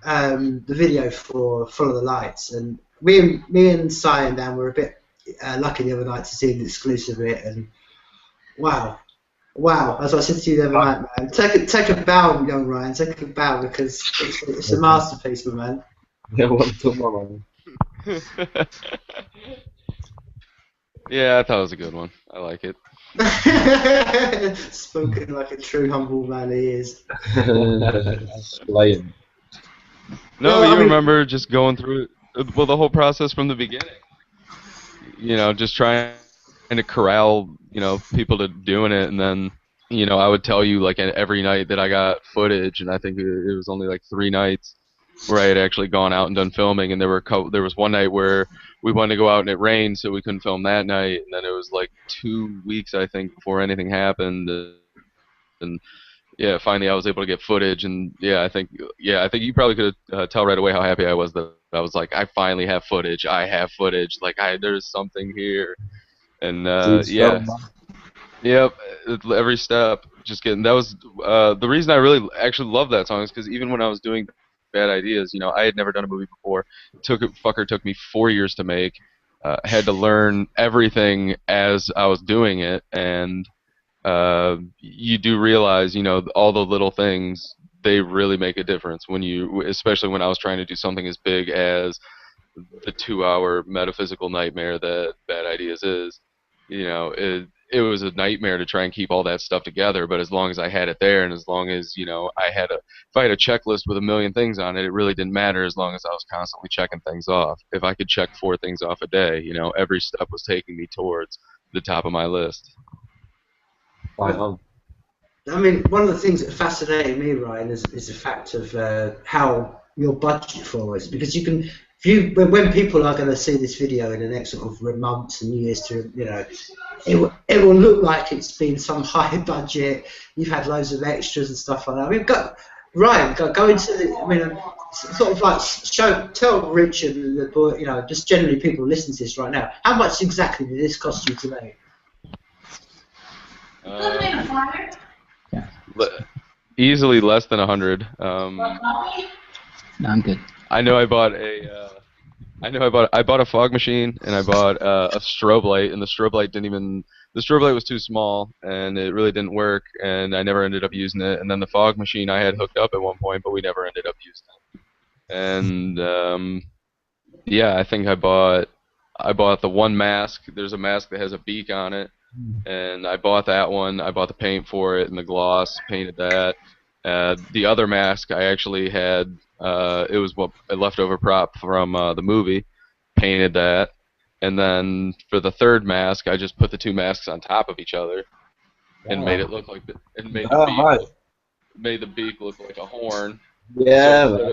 the video for Follow the Lights, and me and Si and Dan were a bit lucky the other night to see an exclusive of it, and wow, as I said to you the other night, man, take a bow, young Ryan, take a bow, because it's a masterpiece, my man. Yeah, well done, my man. Yeah, I thought it was a good one. I like it. Spoken like a true humble man he is. Slaying. No, Well, but I you mean- remember just going through well, the whole process from the beginning. You know, just trying to corral, you know, people to doing it, and then, you know, I would tell you like every night that I got footage, and I think it was only like 3 nights where I had actually gone out and done filming, and there was one night where we wanted to go out and it rained, so we couldn't film that night, and then it was like 2 weeks, I think, before anything happened, and yeah, finally I was able to get footage, and I think you probably could tell right away how happy I was that I was like, I finally have footage. I have footage. Like, there's something here, and yep, every step, just getting. That was the reason I really actually love that song, is because even when I was doing Bad Ideas, you know, I had never done a movie before. Took me 4 years to make. Had to learn everything as I was doing it, and you do realize, you know, all the little things, they really make a difference especially when I was trying to do something as big as the 2-hour metaphysical nightmare that Bad Ideas is. You know, it was a nightmare to try and keep all that stuff together, but as long as I had it there, and as long as, you know, if I had a checklist with 1,000,000 things on it, it really didn't matter, as long as I was constantly checking things off. If I could check 4 things off a day, you know, every step was taking me towards the top of my list. Right on. I mean, one of the things that fascinated me, Ryan, is the fact of how your budget for is, because you can when people are going to see this video in the next sort of months and years, it will look like it's been some high budget. You've had loads of extras and stuff like that. I mean, Ryan, go into the. I mean, sort of like tell Richard and the boy, just generally people listening to this right now, how much exactly did this cost you to make? Easily less than 100. No, I'm good. I know I bought a fog machine, and I bought a strobe light, and the strobe light was too small, and it really didn't work, and I never ended up using it. And then the fog machine I had hooked up at one point, but we never ended up using it. And yeah, I think I bought the one mask. There's a mask that has a beak on it, and I bought that one. I bought the paint for it and the gloss, painted that. The other mask I actually had. It was a leftover prop from the movie. Painted that, and then for the third mask, I just put the two masks on top of each other, and made it look like made the beak look like a horn. Yeah.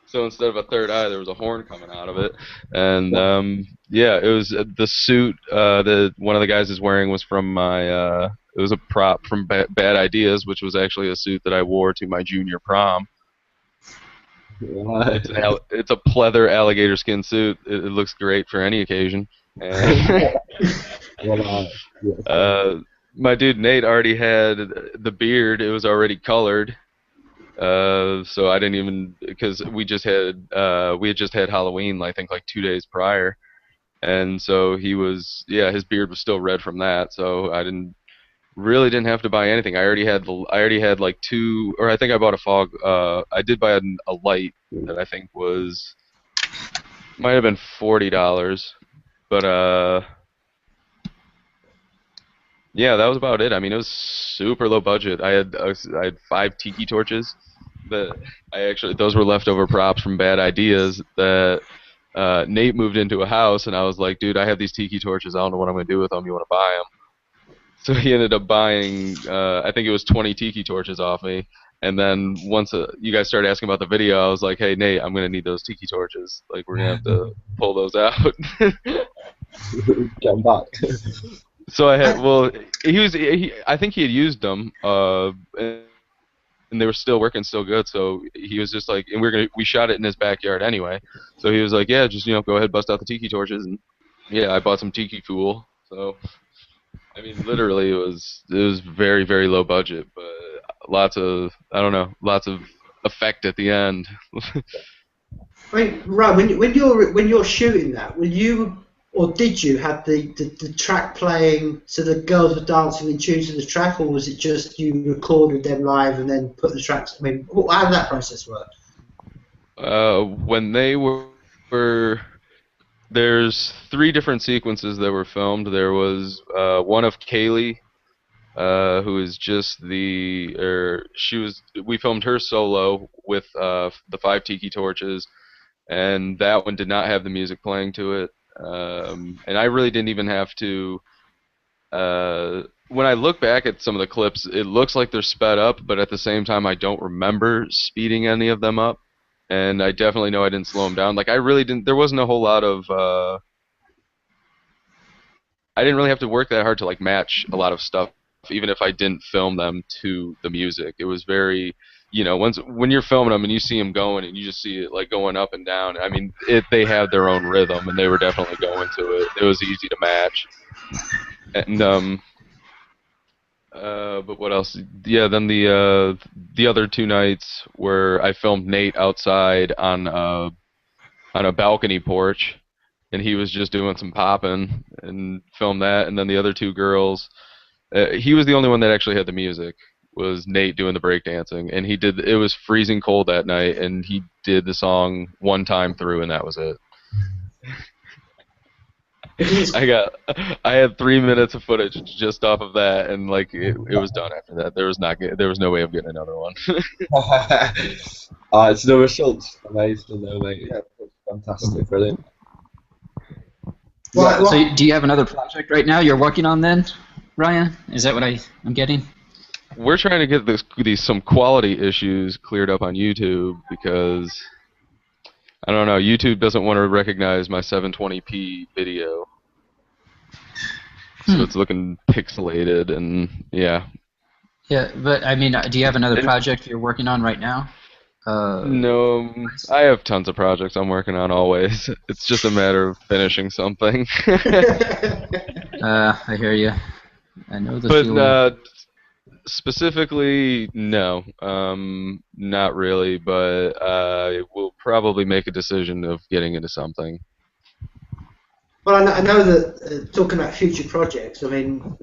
So instead of a third eye, there was a horn coming out of it, and yeah, it was the suit that one of the guys is wearing was from my. It was a prop from Bad Ideas, which was actually a suit that I wore to my junior prom. It's a pleather alligator skin suit. It looks great for any occasion. And my dude Nate already had the beard. It was already colored. So I didn't even, because we had just had Halloween, I think, like 2 days prior, and so his beard was still red from that. So I really didn't have to buy anything. I already had like two, or I think I bought a fog. I did buy a light that I think might have been $40, but yeah, that was about it. I mean, it was super low budget. I had 5 tiki torches that those were leftover props from Bad Ideas that Nate moved into a house, and I was like, dude, I have these tiki torches. I don't know what I'm gonna do with them. You want to buy them? So he ended up buying, I think it was 20 tiki torches off me. And then once you guys started asking about the video, I was like, hey, Nate, I'm going to need those tiki torches. Like, we're going to have to pull those out. Get 'em back. So I had, I think he had used them, and they were still working still good. So he was just like, and we shot it in his backyard anyway. So he was like, yeah, just, go ahead, bust out the tiki torches. And yeah, I bought some tiki fool. So. I mean, literally, it was very, very low budget, but lots of effect at the end. Right, when you're shooting that, will you or did you have the track playing so the girls were dancing in tune to the track, or was it just you recorded them live and then put the tracks? I mean, how did that process work? When they were there's 3 different sequences that were filmed. There was one of Kaylee, who is just we filmed her solo with the 5 tiki torches, and that one did not have the music playing to it. And I really didn't even have to. When I look back at some of the clips, it looks like they're sped up, but at the same time, I don't remember speeding any of them up. And I definitely know I didn't slow them down. Like, I really didn't. There wasn't a whole lot of. I didn't really have to work that hard to like match a lot of stuff, even if I didn't film them to the music. It was very, when you're filming them and you see them going and you just see it like going up and down. I mean, they had their own rhythm and they were definitely going to it. It was easy to match. And but what else? Yeah, then the other 2 nights where I filmed Nate outside on a balcony porch, and he was just doing some popping and filmed that. And then the other 2 girls, he was the only one that actually had the music. Was Nate doing the breakdancing, and it was freezing cold that night, and he did the song one time through, and that was it. I had 3 minutes of footage just off of that, and like it was done after that. There was no way of getting another one. It's the results. Amazing, though, mate. Yeah, fantastic, brilliant. So, do you have another project right now you're working on then, Ryan? Is that what I'm getting? We're trying to get some quality issues cleared up on YouTube because I don't know. YouTube doesn't want to recognize my 720p video, so Hmm. it's looking pixelated, and yeah. Yeah, but I mean, do you have another project you're working on right now? No, I have tons of projects I'm working on always. It's just a matter of finishing something. I hear you. I know the But feeling. specifically, no, not really. But I will probably make a decision of getting into something. Well, I know that talking about future projects. I mean,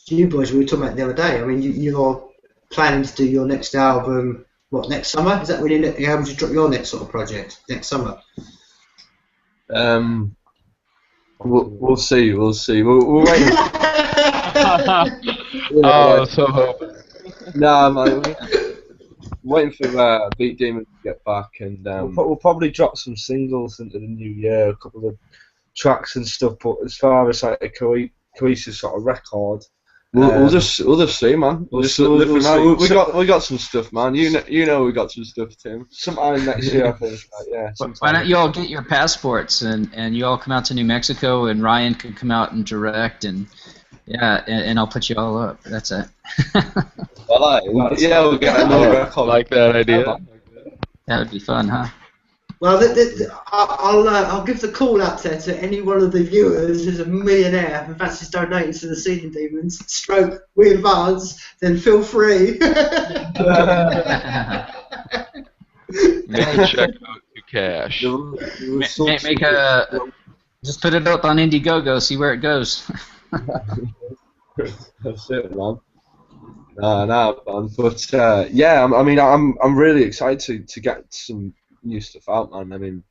you boys we were talking about the other day. I mean, you're planning to do your next album. What, next summer? Is that when you're able to drop your next sort of project next summer? We'll see. We'll see. We're waiting. Oh, so hoping. Nah, man, we're waiting for Beat Demon to get back, and we'll probably drop some singles into the new year, a couple of tracks and stuff. But as far as like a cohesive sort of record, we'll just see, man. We got some stuff, man. You know we got some stuff, Tim. Sometime next year, I think. Yeah. Why don't you all get your passports and you all come out to New Mexico and Ryan can come out and direct and I'll put you all up. That's it. We'll get another record. Like that idea. That would be fun, huh? Well, I'll give the call out there to any one of the viewers who's a millionaire and fancies donating to the Seeding Demons. Stroke, we advance. Then feel free. Make a check out to cash. Make a just put it up on Indiegogo, see where it goes. That's it, man. No, man. But yeah, I mean, I'm really excited to get some new stuff out, man. I mean,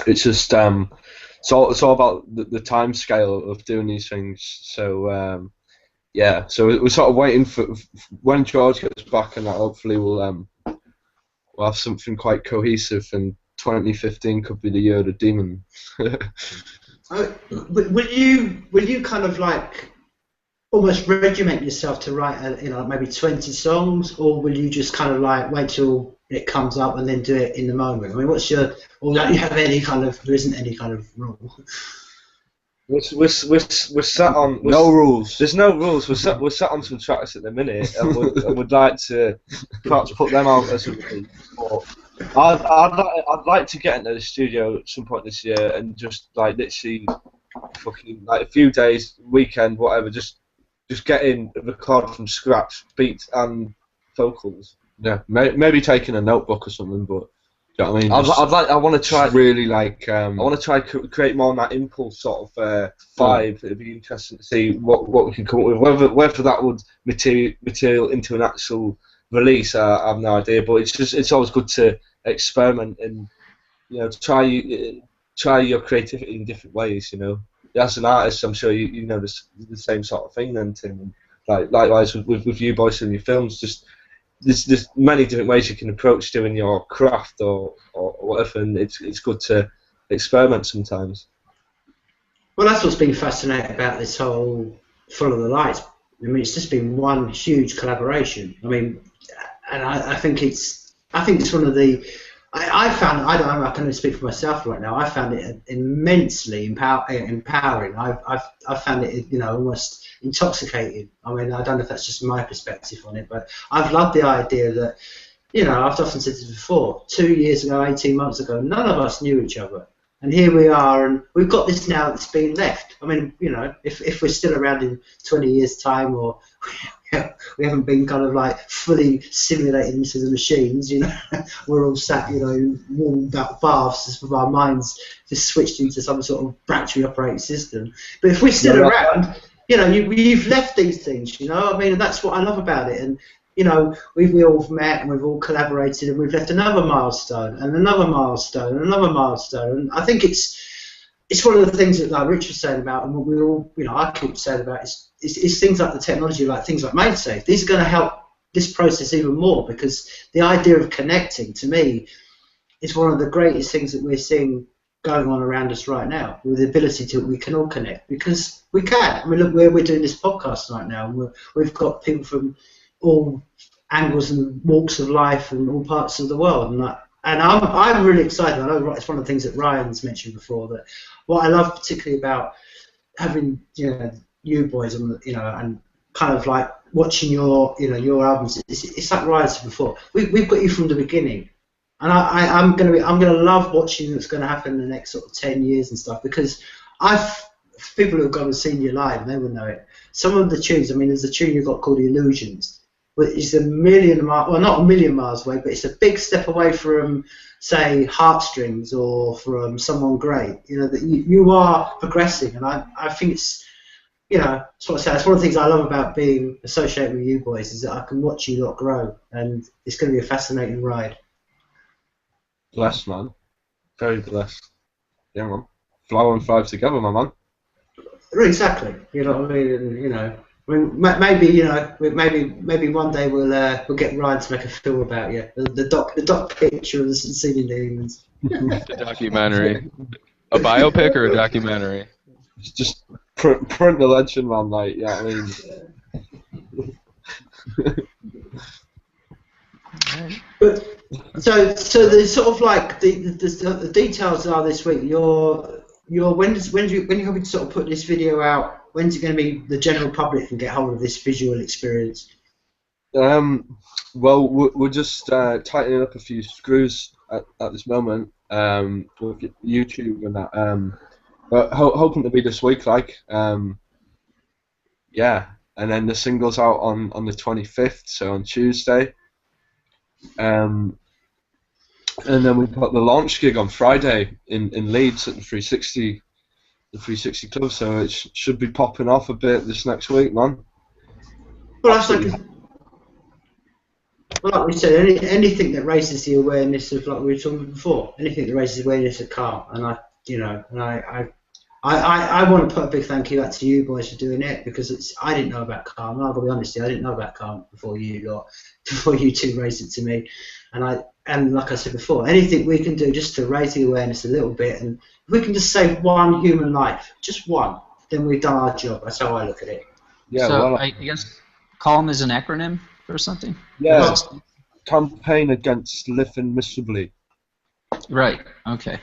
it's just it's all about the time scale of doing these things. So yeah, so we're sort of waiting for when George gets back, and that hopefully we'll have something quite cohesive. And 2015 could be the year of the demon. Will you kind of like almost regiment yourself to write maybe 20 songs, or will you just kind of like wait till it comes up and then do it in the moment? I mean, or don't you have any kind of, there isn't any kind of rule? We're sat on no rules. There's no rules. We're sat on some tracks at the minute, and would like to perhaps put them out as a release. But I'd like to get into the studio at some point this year and just like literally fucking like a few days, weekend, whatever, just get in, record from scratch, beats and vocals. Yeah, maybe taking a notebook or something, but you know what I mean? I want to try really like I want to try create more on that impulse sort of vibe. It'd be interesting to see what we can come up with. Whether that would material into an actual release, I have no idea. But it's always good to experiment and try your creativity in different ways. As an artist, I'm sure you know the same sort of thing then, Tim. And likewise with you boys in your films, just there's many different ways you can approach doing your craft or whatever, and it's good to experiment sometimes. Well, that's what's been fascinating about this whole Follow the Light. I mean, it's just been one huge collaboration. I mean, and I think it's one of the. I found, I can only speak for myself right now. I found it immensely empowering. I found it, almost intoxicating. I mean, I don't know if that's just my perspective on it, but I've loved the idea that, I've often said this before. 2 years ago, 18 months ago, none of us knew each other, and here we are, and we've got this now that's been left. I mean, if we're still around in 20 years' time, or we haven't been kind of like fully simulated into the machines, we're all sat, warmed up baths just with our minds just switched into some sort of battery operated system. But if we're still around, you've left these things, I mean, and that's what I love about it. And we all met and we've all collaborated and we've left another milestone and another milestone and another milestone. And I think it's one of the things that like Rich was saying about, and what we all, I keep saying about is things like the technology, like things like MaidSafe. These are going to help this process even more, because the idea of connecting, to me, is one of the greatest things that we're seeing going on around us right now, with the ability we can all connect, because we can. I mean, look where we're doing this podcast right now. We've got people from all angles and walks of life and all parts of the world, and And I'm really excited. I know it's one of the things that Ryan's mentioned before. That what I love particularly about having you boys on and kind of like watching your albums. It's like Ryan said before. We've got you from the beginning, and I'm gonna love watching what's gonna happen in the next sort of 10 years and stuff, because people who've gone and seen you live, they will know it. Some of the tunes. I mean, there's a tune you've got called Illusions, which is a million miles, well, not a million miles away, but it's a big step away from, say, Heartstrings or from Someone Great. That you are progressing, and I think it's, that's what I say. It's one of the things I love about being associated with you boys, is that I can watch you lot grow, and it's going to be a fascinating ride. Blessed, man. Very blessed. Yeah, man. Flower and thrive together, my man. Exactly. You know what I mean? And, maybe one day we'll get Ryan to make a film about you. The doc picture of the Sicilian Demons. The documentary. A biopic or a documentary? It's just print the legend, man. Like, yeah, I mean. But so the sort of like the details are this week. When you hoping to sort of put this video out? When's it going to be the general public can get hold of this visual experience? Well, we're just tightening up a few screws at this moment with YouTube and that. But hoping to be this week, like, yeah. And then the single's out on the 25th, so on Tuesday. And then we've got the launch gig on Friday in Leeds at the 360 Club, so it should be popping off a bit this next week, man. Well, like we said, anything that raises the awareness of, like we were talking before, anything that raises the awareness of calm, and I want to put a big thank you out to you boys for doing it, because I didn't know about calm, and I've got to be honest with you, I didn't know about calm before you two raised it to me, and like I said before, anything we can do just to raise the awareness a little bit, and if we can just save one human life, just one, then we've done our job. That's how I look at it. Yeah. So I guess CALM is an acronym or something? Yeah. Campaign Against Living Miserably. Right. Okay.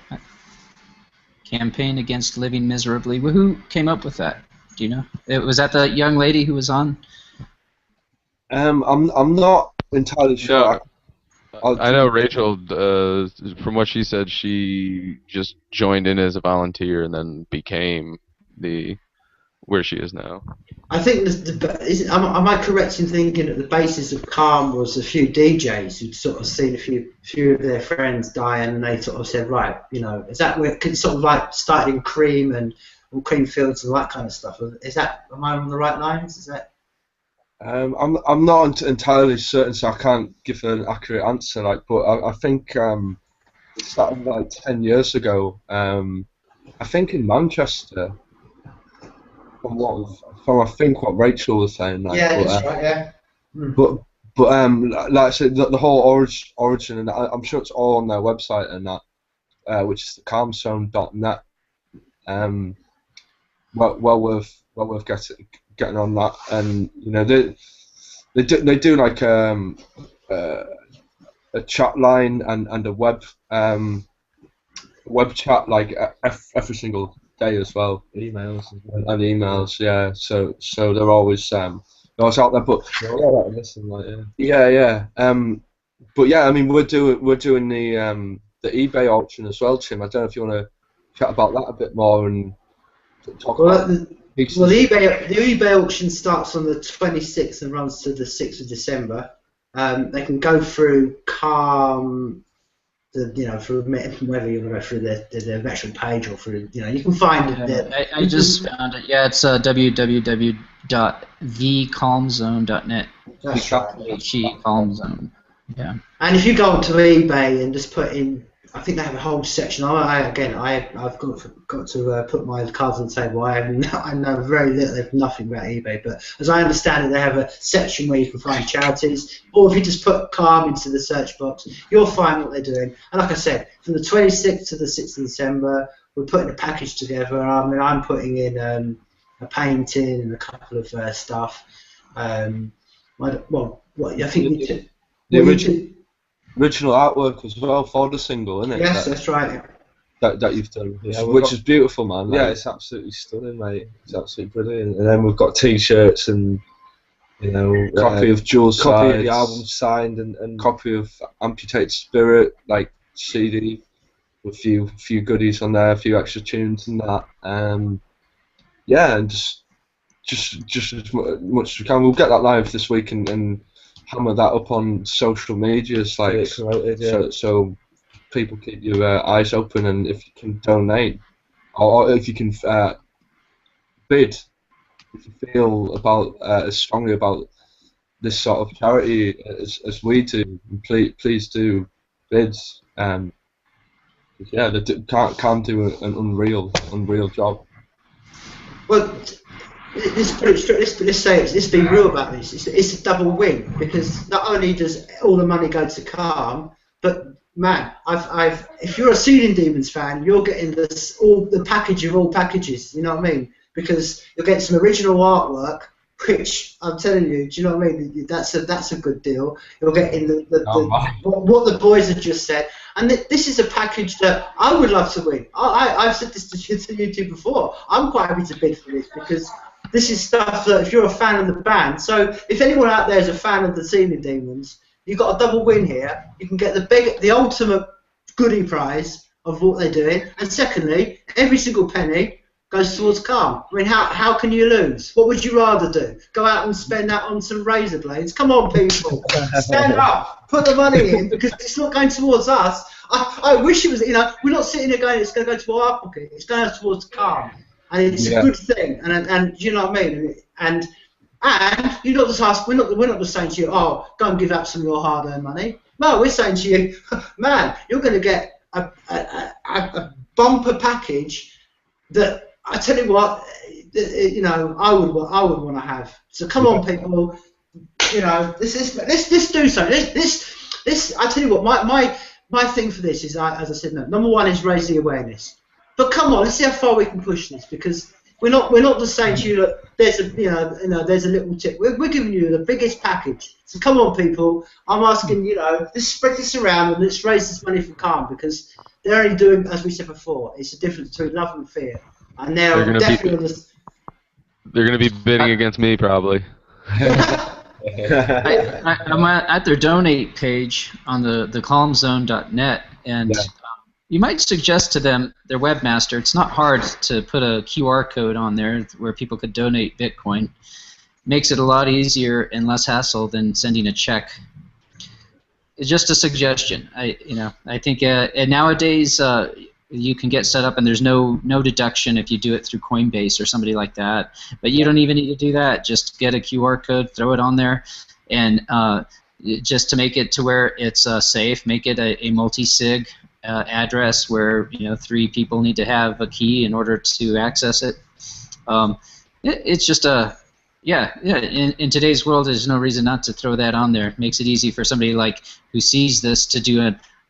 Campaign Against Living Miserably. Who came up with that? Do you know? Was that the young lady who was on? I'm not entirely sure. No. I know Rachel, from what she said, she just joined in as a volunteer and then became where she is now. I think am I correct in thinking that the basis of calm was a few DJs who'd sort of seen a few of their friends die, and they sort of said, right, is that where it sort of like started in Cream and Cream Fields and all that kind of stuff? Am I on the right lines? Is that? I'm not entirely certain, so I can't give an accurate answer. But I think it started like 10 years ago. I think in Manchester. From I think what Rachel was saying. Yeah, that's right. Yeah. But like I said, the whole origin, and I'm sure it's all on their website and that, which is calmzone.net. Well worth getting on that, and they do like a chat line and a web chat like every single day as well. Emails, yeah. So they're always out there. But yeah. But yeah, I mean we're doing the eBay auction as well, Tim. I don't know if you want to chat about that a bit more and talk about. The eBay auction starts on the 26th and runs to the 6th of December. They can go through Calm. Through whether you want to go through the actual page or through, you can find it. I just found it. Yeah, it's www.thecalmzone.net. That's right. Calmzone. Yeah. And if you go onto eBay and just put in, I think they have a whole section. I've got to put my cards on the table. I know very little, nothing about eBay, but as I understand it, they have a section where you can find charities, or if you just put Calm into the search box, you'll find what they're doing. And like I said, from the 26th to the 6th of December, we're putting a package together. I mean, I'm putting in a painting and a couple of stuff. I think we did. original artwork as well for the single, isn't it? Yes, that's right. That you've done, Yeah, which is beautiful, man. Yeah, Like, it's absolutely stunning, mate. It's absolutely brilliant. And then we've got T-shirts and copy of Jules' copy of Sides, the album signed and copy of Amputated Spirit, like CD, with a few goodies on there, a few extra tunes and that. Yeah, and just as much as we can. We'll get that live this week and hammer that up on social medias, like get it promoted, yeah. so people keep your eyes open, and if you can donate, or if you can bid, if you feel about as strongly about this sort of charity as we do, please do bids. Yeah, they can't do an unreal job. Well, let's say let's be real about this. It's a double win, because not only does all the money go to Calm, but man, if you're a Ceiling Demons fan, you're getting all the package of all packages. You know what I mean? Because you'll get some original artwork, which I'm telling you, do you know what I mean? That's a good deal. You're getting what the boys have just said, and this is a package that I would love to win. I've said this to you two before. I'm quite happy to bid for this, because this is stuff that if you're a fan of the band, so if anyone out there is a fan of the Ceiling Demons, you've got a double win here. You can get the ultimate goodie prize of what they're doing, and secondly, every single penny goes towards Calm. I mean, how can you lose? What would you rather do? Go out and spend that on some razor blades? Come on, people, stand up, put the money in, because it's not going towards us. I wish it was. We're not sitting there going, it's going to go to our pocket. It's going towards Calm, and it's a good thing. And you know what I mean? And you're not just asking. We're not just saying to you, oh, go and give up some of your hard-earned money. No, we're saying to you, man, you're going to get a bumper package that, I tell you what, I would want to have. So come on, people, let's do something. I tell you what, my thing for this is, as I said, number one is raise the awareness. But come on, let's see how far we can push this, because we're not just saying to you that there's a little tip. We're giving you the biggest package. So come on, people. I'm asking, let's spread this around and let's raise this money for Calm, because they're only doing, as we said before, it's the difference between love and fear. And they're definitely They're going to be bidding against me, probably. I'm at their donate page on the calmzone.net, and you might suggest to them, their webmaster, it's not hard to put a QR code on there where people could donate Bitcoin. Makes it a lot easier and less hassle than sending a check. It's just a suggestion. I think nowadays you can get set up and there's no deduction if you do it through Coinbase or somebody like that. But you don't even need to do that. Just get a QR code, throw it on there, and just to make it to where it's safe, make it a multi-sig address where 3 people need to have a key in order to access it. It's just in today's world, there's no reason not to throw that on there. It makes it easy for somebody who sees this to do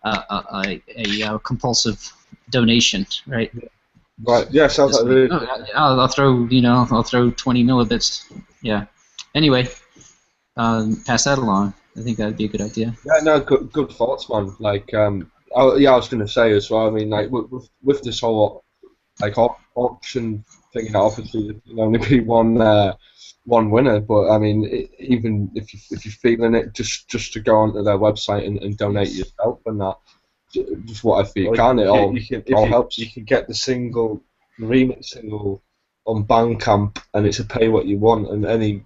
a compulsive donation, right? Right. Yeah. Sounds like really. I'll throw 20 millibits. Yeah. Anyway, pass that along. I think that'd be a good idea. Yeah. No. Good thoughts, man. I was going to say as well. I mean, with this whole auction thing, obviously there can only be one winner. But I mean, even if you're feeling it, just to go onto their website and donate yourself and that. Just what I feel. It all helps. You can get the remix single on Bandcamp, and it's a pay what you want, and any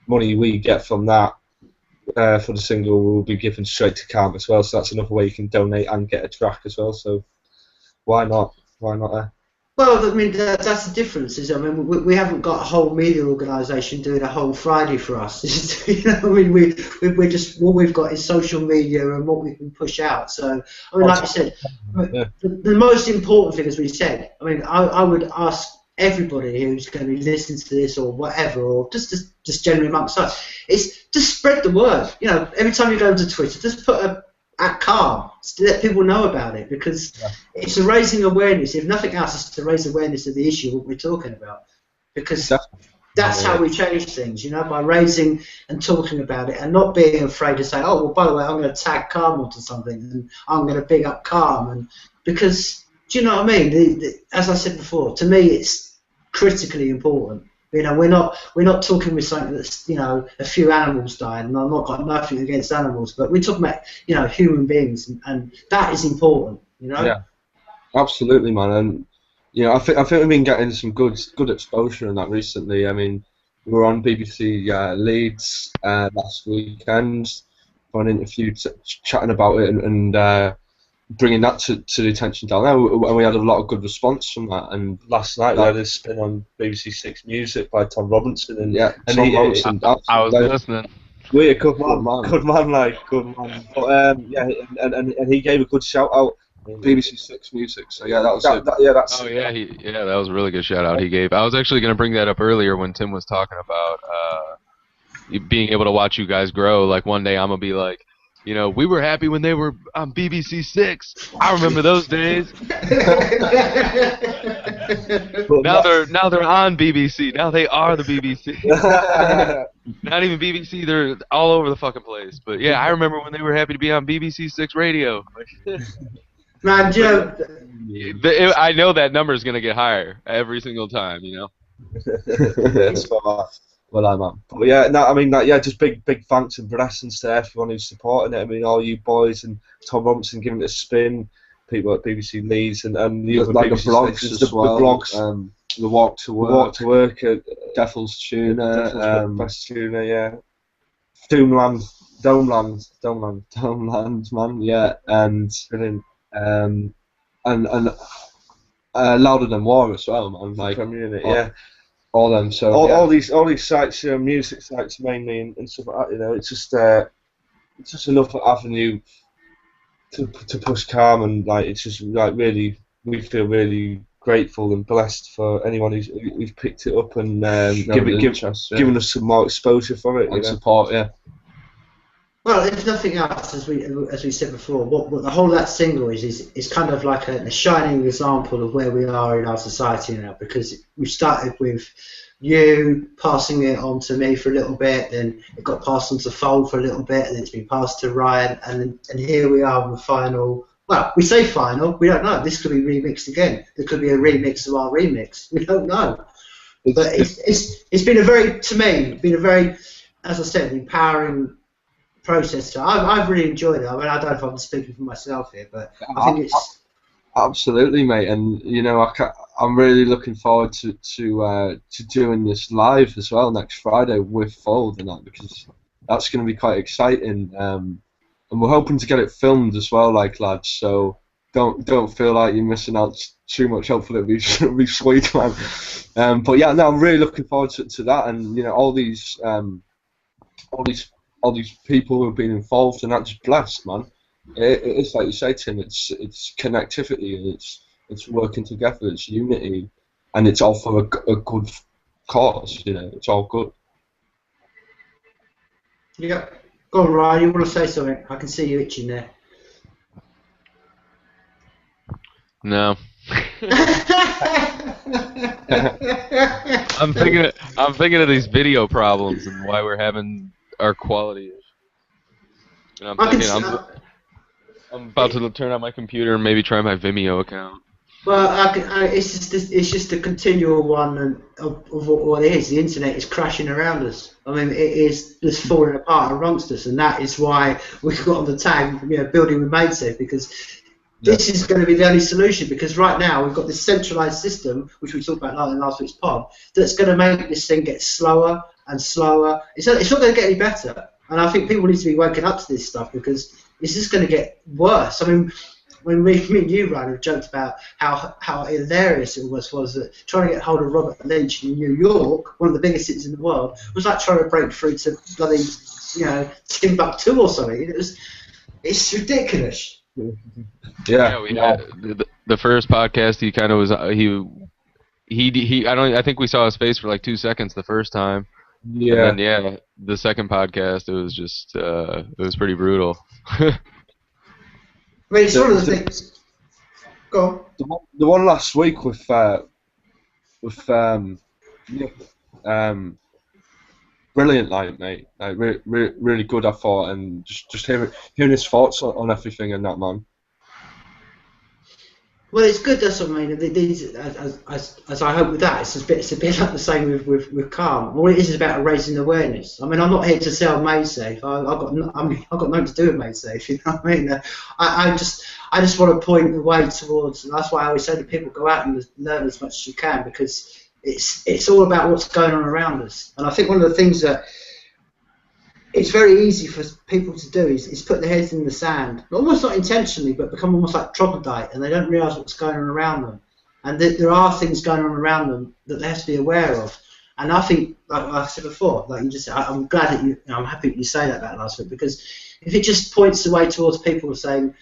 money we get from that for the single will be given straight to Calm as well. So that's another way you can donate and get a track as well. So why not? Why not? Well, I mean, that's the difference. We haven't got a whole media organisation doing a whole Friday for us. We're just, what we've got is social media and what we can push out. So, I mean, like you said, the most important thing, as we said, I mean, I would ask everybody who's going to be listening to this or whatever, or just generally amongst us, is just spread the word. Every time you go into Twitter, just put at Calm to let people know about it, because it's a raising awareness. If nothing else, it's to raise awareness of the issue what we're talking about. Because That's how we change things, by raising and talking about it and not being afraid to say, oh, well, by the way, I'm going to tag Calm onto something and I'm going to big up Calm. And because, do you know what I mean? As I said before, to me, it's critically important. We're not talking with something that's, a few animals died, and I've not got nothing against animals, but we're talking about, human beings, and that is important, Yeah, absolutely, man. And I think we've been getting some good exposure in that recently. I mean, we were on BBC Leeds last weekend for an interview, chatting about it and bringing that to the attention down there, and we had a lot of good response from that. And last night they had a spin on BBC Six Music by Tom Robinson, and Tom Robinson, I was listening. We're good man, good man. But and he gave a good shout out. BBC Six Music, so yeah, that was it. That was a really good shout out he gave. I was actually going to bring that up earlier when Tim was talking about being able to watch you guys grow. Like one day I'm gonna be like, we were happy when they were on BBC Six. I remember those days. now they're on BBC. Now they are the BBC. Not even BBC. They're all over the fucking place. But yeah, I remember when they were happy to be on BBC Six radio. Man, I know that number is gonna get higher every single time. Well, I'm on. But yeah, no, I mean, just big thanks and blessings to everyone who's supporting it. I mean, all you boys and Tom Robinson giving it a spin, people at BBC Leeds and the other like BBC blogs stations, as well. The blogs, the Walk to Work, Devil's Tuner, Best Tuner, yeah. Domeland, man, yeah, and Louder Than War as well, man. Like, Community, yeah. All them, so all these sites, music sites mainly, and stuff like that. It's just another avenue to push Calm, and like it's just like really, we feel really grateful and blessed for anyone who's picked it up and giving us some more exposure for it and support. Yeah. Well, if nothing else, as we said before, what the whole of that single is kind of like a shining example of where we are in our society now, because we started with you passing it on to me for a little bit, then it got passed on to Fold for a little bit, and then it's been passed to Ryan, and here we are with the final. Well, we say final, we don't know. This could be remixed again. There could be a remix of our remix. We don't know. But it's been a very, as I said, empowering process. So I've really enjoyed it. I mean, I don't know if I'm speaking for myself here, but I think it's absolutely, mate. And I'm really looking forward to doing this live as well next Friday with Fold and that, because that's going to be quite exciting. And we're hoping to get it filmed as well, like lads. So don't feel like you're missing out too much. Hopefully it'll be sweet, man. But yeah, no, I'm really looking forward to that, and all these people who have been involved, and that's just blessed, man. It's like you say, Tim. It's connectivity, and it's working together. It's unity, and it's all for a good cause. It's all good. Yeah. Go on, Ryan. You want to say something? I can see you itching there. No. I'm thinking of these video problems and why we're having our quality issues. And I'm about to turn on my computer and maybe try my Vimeo account. Well, it's just a continual one of what it is. The internet is crashing around us. I mean, it is just falling apart amongst us, and that is why we got on the tag, building with MaidSafe, because this is going to be the only solution. Because right now we've got this centralised system, which we talked about in last week's pod, that's going to make this thing get slower and slower. It's not going to get any better, and I think people need to be waking up to this stuff, because it's just going to get worse. I mean, when me and you, Ryan, have joked about how hilarious it was that trying to get hold of Robert Lynch in New York, one of the biggest cities in the world, was like trying to break through to bloody, Timbuktu or something. It's ridiculous. Yeah, we had the first podcast. He kind of was I think we saw his face for like 2 seconds the first time. Yeah. And then, the second podcast, it was just it was pretty brutal. I mean, it's one of the things. Go on. The one last week with brilliant, like, mate. Like, really good, I thought, and just hearing his thoughts on everything and that, man. Well, it's good. That's what I mean. These, as I hope with that, it's a bit like the same with Calm. All it is about raising awareness. I mean, I'm not here to sell MaidSafe. I've got nothing to do with MaidSafe. You know what I mean? I just want to point the way towards. And that's why I always say to people, go out and learn as much as you can, because it's all about what's going on around us. And I think one of the things that it's very easy for people to do is put their heads in the sand, almost not intentionally, but become almost like troglodyte, and they don't realise what's going on around them. And there are things going on around them that they have to be aware of. And I think, like I said before, like you just, I'm glad that I'm happy that you say that about last week, because if it just points the way towards people saying,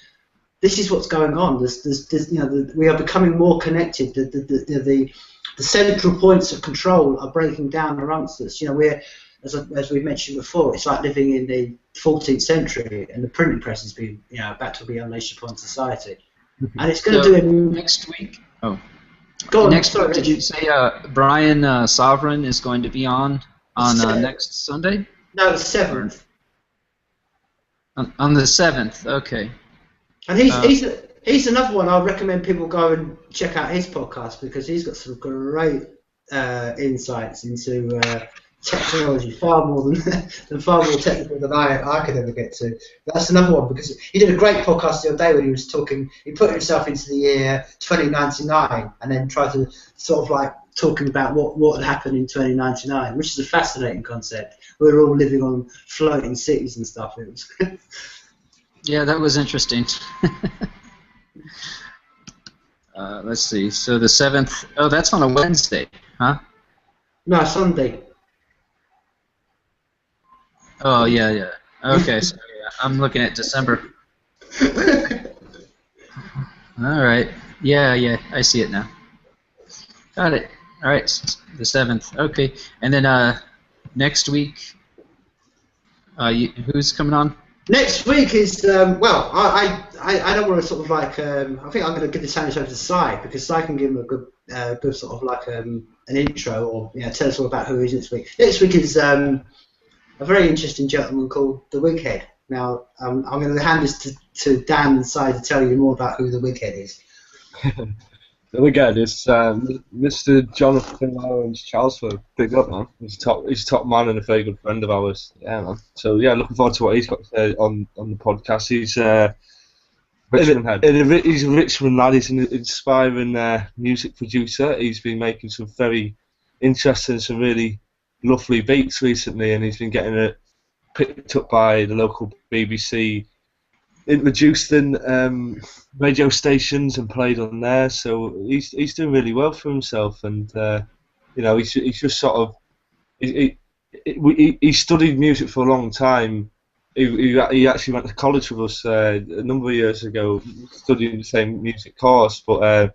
this is what's going on. We are becoming more connected. The central points of control are breaking down amongst us. We're as we mentioned before, it's like living in the 14th century, and the printing press is being, about to be unleashed upon society, and it's going to do it next week. Oh, go on. Next week, did you say Brian Sovereign is going to be on next Sunday? No, the 7th. On the 7th, okay. And he's another one. I'd recommend people go and check out his podcast, because he's got some great insights into technology, far more technical than I could ever get to. That's another one, because he did a great podcast the other day when he was talking. He put himself into the year 2099 and then tried to sort of like talking about what had happened in 2099, which is a fascinating concept. We were all living on floating cities and stuff. It was yeah, that was interesting. Let's see. So the 7th. Oh, that's on a Wednesday, huh? No, Sunday. Oh, yeah. Okay, so yeah, I'm looking at December. All right. Yeah, I see it now. Got it. All right, the 7th. Okay, and then next week, who's coming on? Next week is, I don't want to sort of like, I think I'm going to give this sandwich over to Si, because Si can give him a good sort of like an intro, or tell us all about who he is next week. Next week is a very interesting gentleman called the Wighead. Now, I'm going to hand this to Dan and Si to tell you more about who the Wighead is. The Wighead is Mr. Jonathan Lawrence Charlesford. Big up, man. He's a top man and a very good friend of ours. Yeah, man. So, yeah, looking forward to what he's got to say on the podcast. He's he's a Richmond lad. He's an inspiring music producer. He's been making some very interesting, some really lovely beats recently, and he's been getting it picked up by the local BBC, introduced in radio stations and played on there. So he's doing really well for himself, and he's just sort of he studied music for a long time. He actually went to college with us a number of years ago, studying the same music course. But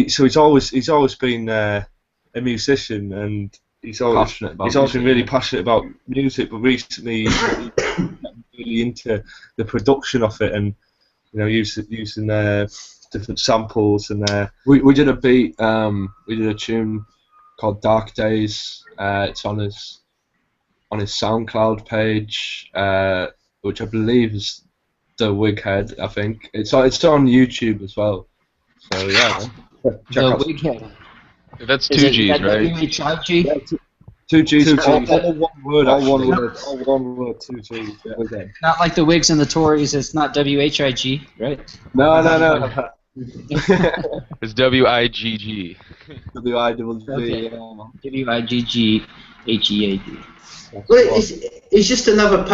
so he's always been a musician, and he's always been really passionate about music. But recently, he's really into the production of it, and using different samples. And we did a beat. We did a tune called Dark Days. It's on his SoundCloud page, which I believe is the Wighead. I think it's on YouTube as well. So yeah, check out. Wighead. That's two G's, right? WHIG? Yeah, two G's. All one word. All one word. 2 G's. Yeah. Okay. Not like the Whigs and the Tories. It's not WHIG, right? No. It's WIGG. WIGG. WIGGHEAD. Well, it's just another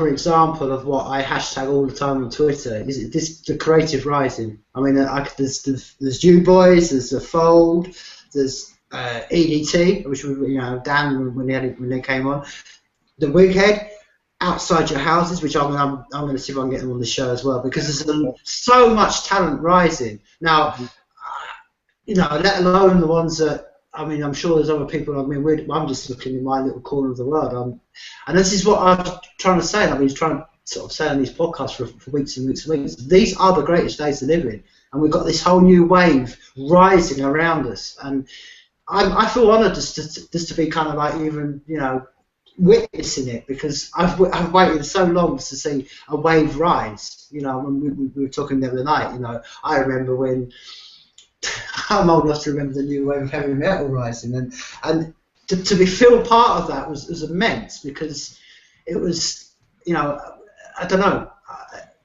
example of what I hashtag all the time on Twitter. Is the creative rising? I mean, there's you boys, there's the Fold, there's EDT, which Dan when they came on, the Wighead, outside your houses, which I'm going to see if I can get them on the show as well, because there's so much talent rising now. Let alone the ones that. I mean, I'm sure there's other people. I mean, I'm just looking in my little corner of the world. And this is what I'm trying to say. I've been trying to sort of say on these podcasts for weeks and weeks and weeks. These are the greatest days to live in, and we've got this whole new wave rising around us. And I feel honoured just to be kind of like even witnessing it, because I've waited so long to see a wave rise. When we were talking the other night, I remember when I'm old enough to remember the new wave of heavy metal rising, and to be feel part of that was immense, because it was I don't know,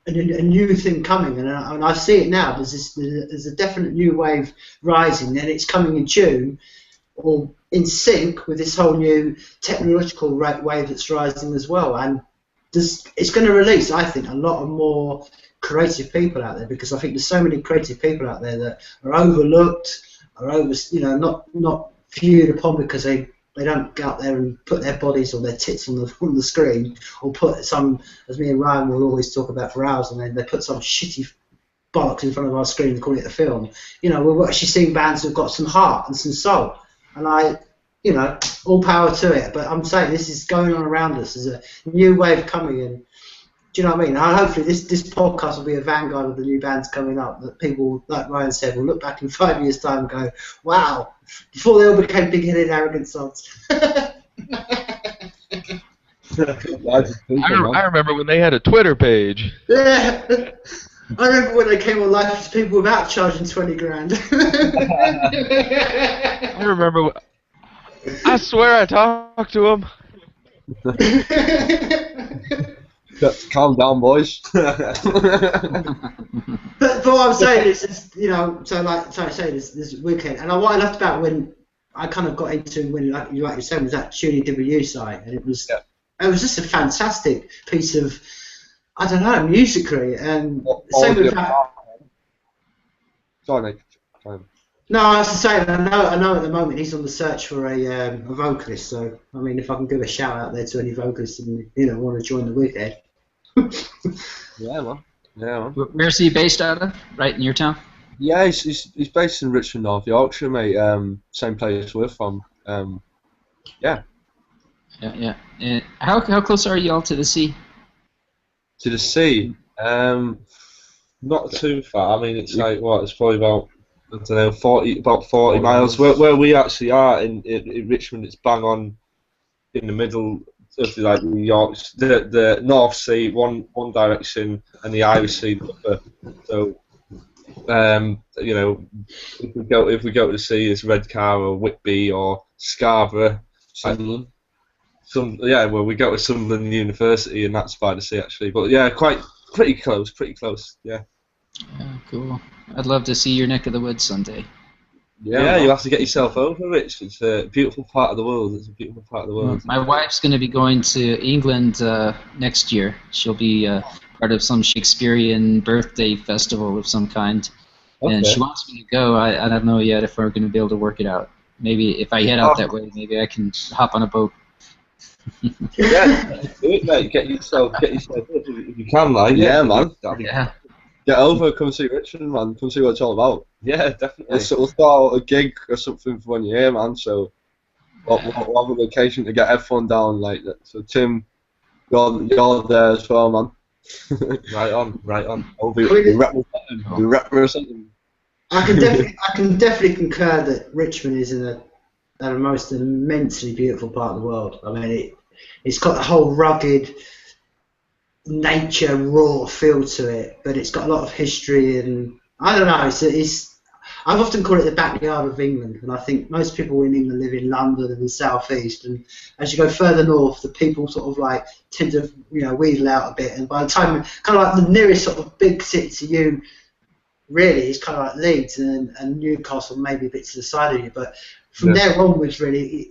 a new thing coming, and I see it now. There's a definite new wave rising, and it's coming in tune or in sync with this whole new technological wave that's rising as well. And it's going to release, I think, a lot of more creative people out there, because I think there's so many creative people out there that are overlooked, are not viewed upon, because they don't go out there and put their bodies or their tits on the screen, or put some, as me and Ryan will always talk about for hours, and then they put some shitty bollocks in front of our screen and call it a film. We're actually seeing bands who've got some heart and some soul, and all power to it. But I'm saying this is going on around us. There's a new wave coming in. Do you know what I mean? Hopefully this podcast will be a vanguard of the new bands coming up, that people, like Ryan said, will look back in 5 years' time and go, wow, before they all became big-headed, arrogant sods. I remember when they had a Twitter page. Yeah. I remember when they came on live to people without charging 20 grand. I remember. I swear I talked to him. Calm down, boys. But what I'm saying is so I say this weekend, and what I loved about when I kind of got into, when like you're saying, was that tuning début site, and it was just a fantastic piece of, I don't know, musically, and same with that. Sorry, Nick. No, I was saying, I know at the moment he's on the search for a vocalist. So I mean, if I can give a shout out there to any vocalists and want to join the weekend. Yeah, man. Where's he based out of? Right in your town? Yeah, he's based in Richmond, North Yorkshire, mate. Same place we're from. Yeah. Yeah. And how close are you all to the sea? To the sea? Not too far. I mean, it's like it's probably about, I don't know, 40 miles. Where we actually are in Richmond, it's bang on in the middle of the Yorkshire, the North Sea, one direction, and the Irish Sea the other. So, if we go to the sea, it's Redcar or Whitby or Scarborough. Sunderland. Well, we go to Sunderland University, and that's by the sea actually. But yeah, pretty close. Yeah. Yeah, cool. I'd love to see your neck of the woods someday. Yeah, you have to get yourself over, Rich. It's a beautiful part of the world. My wife's going to be going to England next year. She'll be part of some Shakespearean birthday festival of some kind. Okay. And she wants me to go. I don't know yet if we're going to be able to work it out. Maybe if I head out that way, maybe I can hop on a boat. Yeah, do it, mate. Get yourself if you can, like. Yeah, man. Yeah. Get over, come see Richmond, man. Come see what it's all about. Yeah, definitely. We'll start a gig or something for when you're here, man. So we'll have a location to get everyone down like that. So Tim, you're there as well, man. Right on. We'll be representing. I can definitely concur that Richmond is in a most immensely beautiful part of the world. I mean, it's got the whole rugged, nature, raw feel to it, but it's got a lot of history, and I don't know. I've often called it the backyard of England, and I think most people in England live in London and the South East, and as you go further north, the people sort of like tend to wheedle out a bit, and by the time kind of like the nearest sort of big city to you really is kind of like Leeds and Newcastle, maybe a bit to the side of you, but from there onwards, really,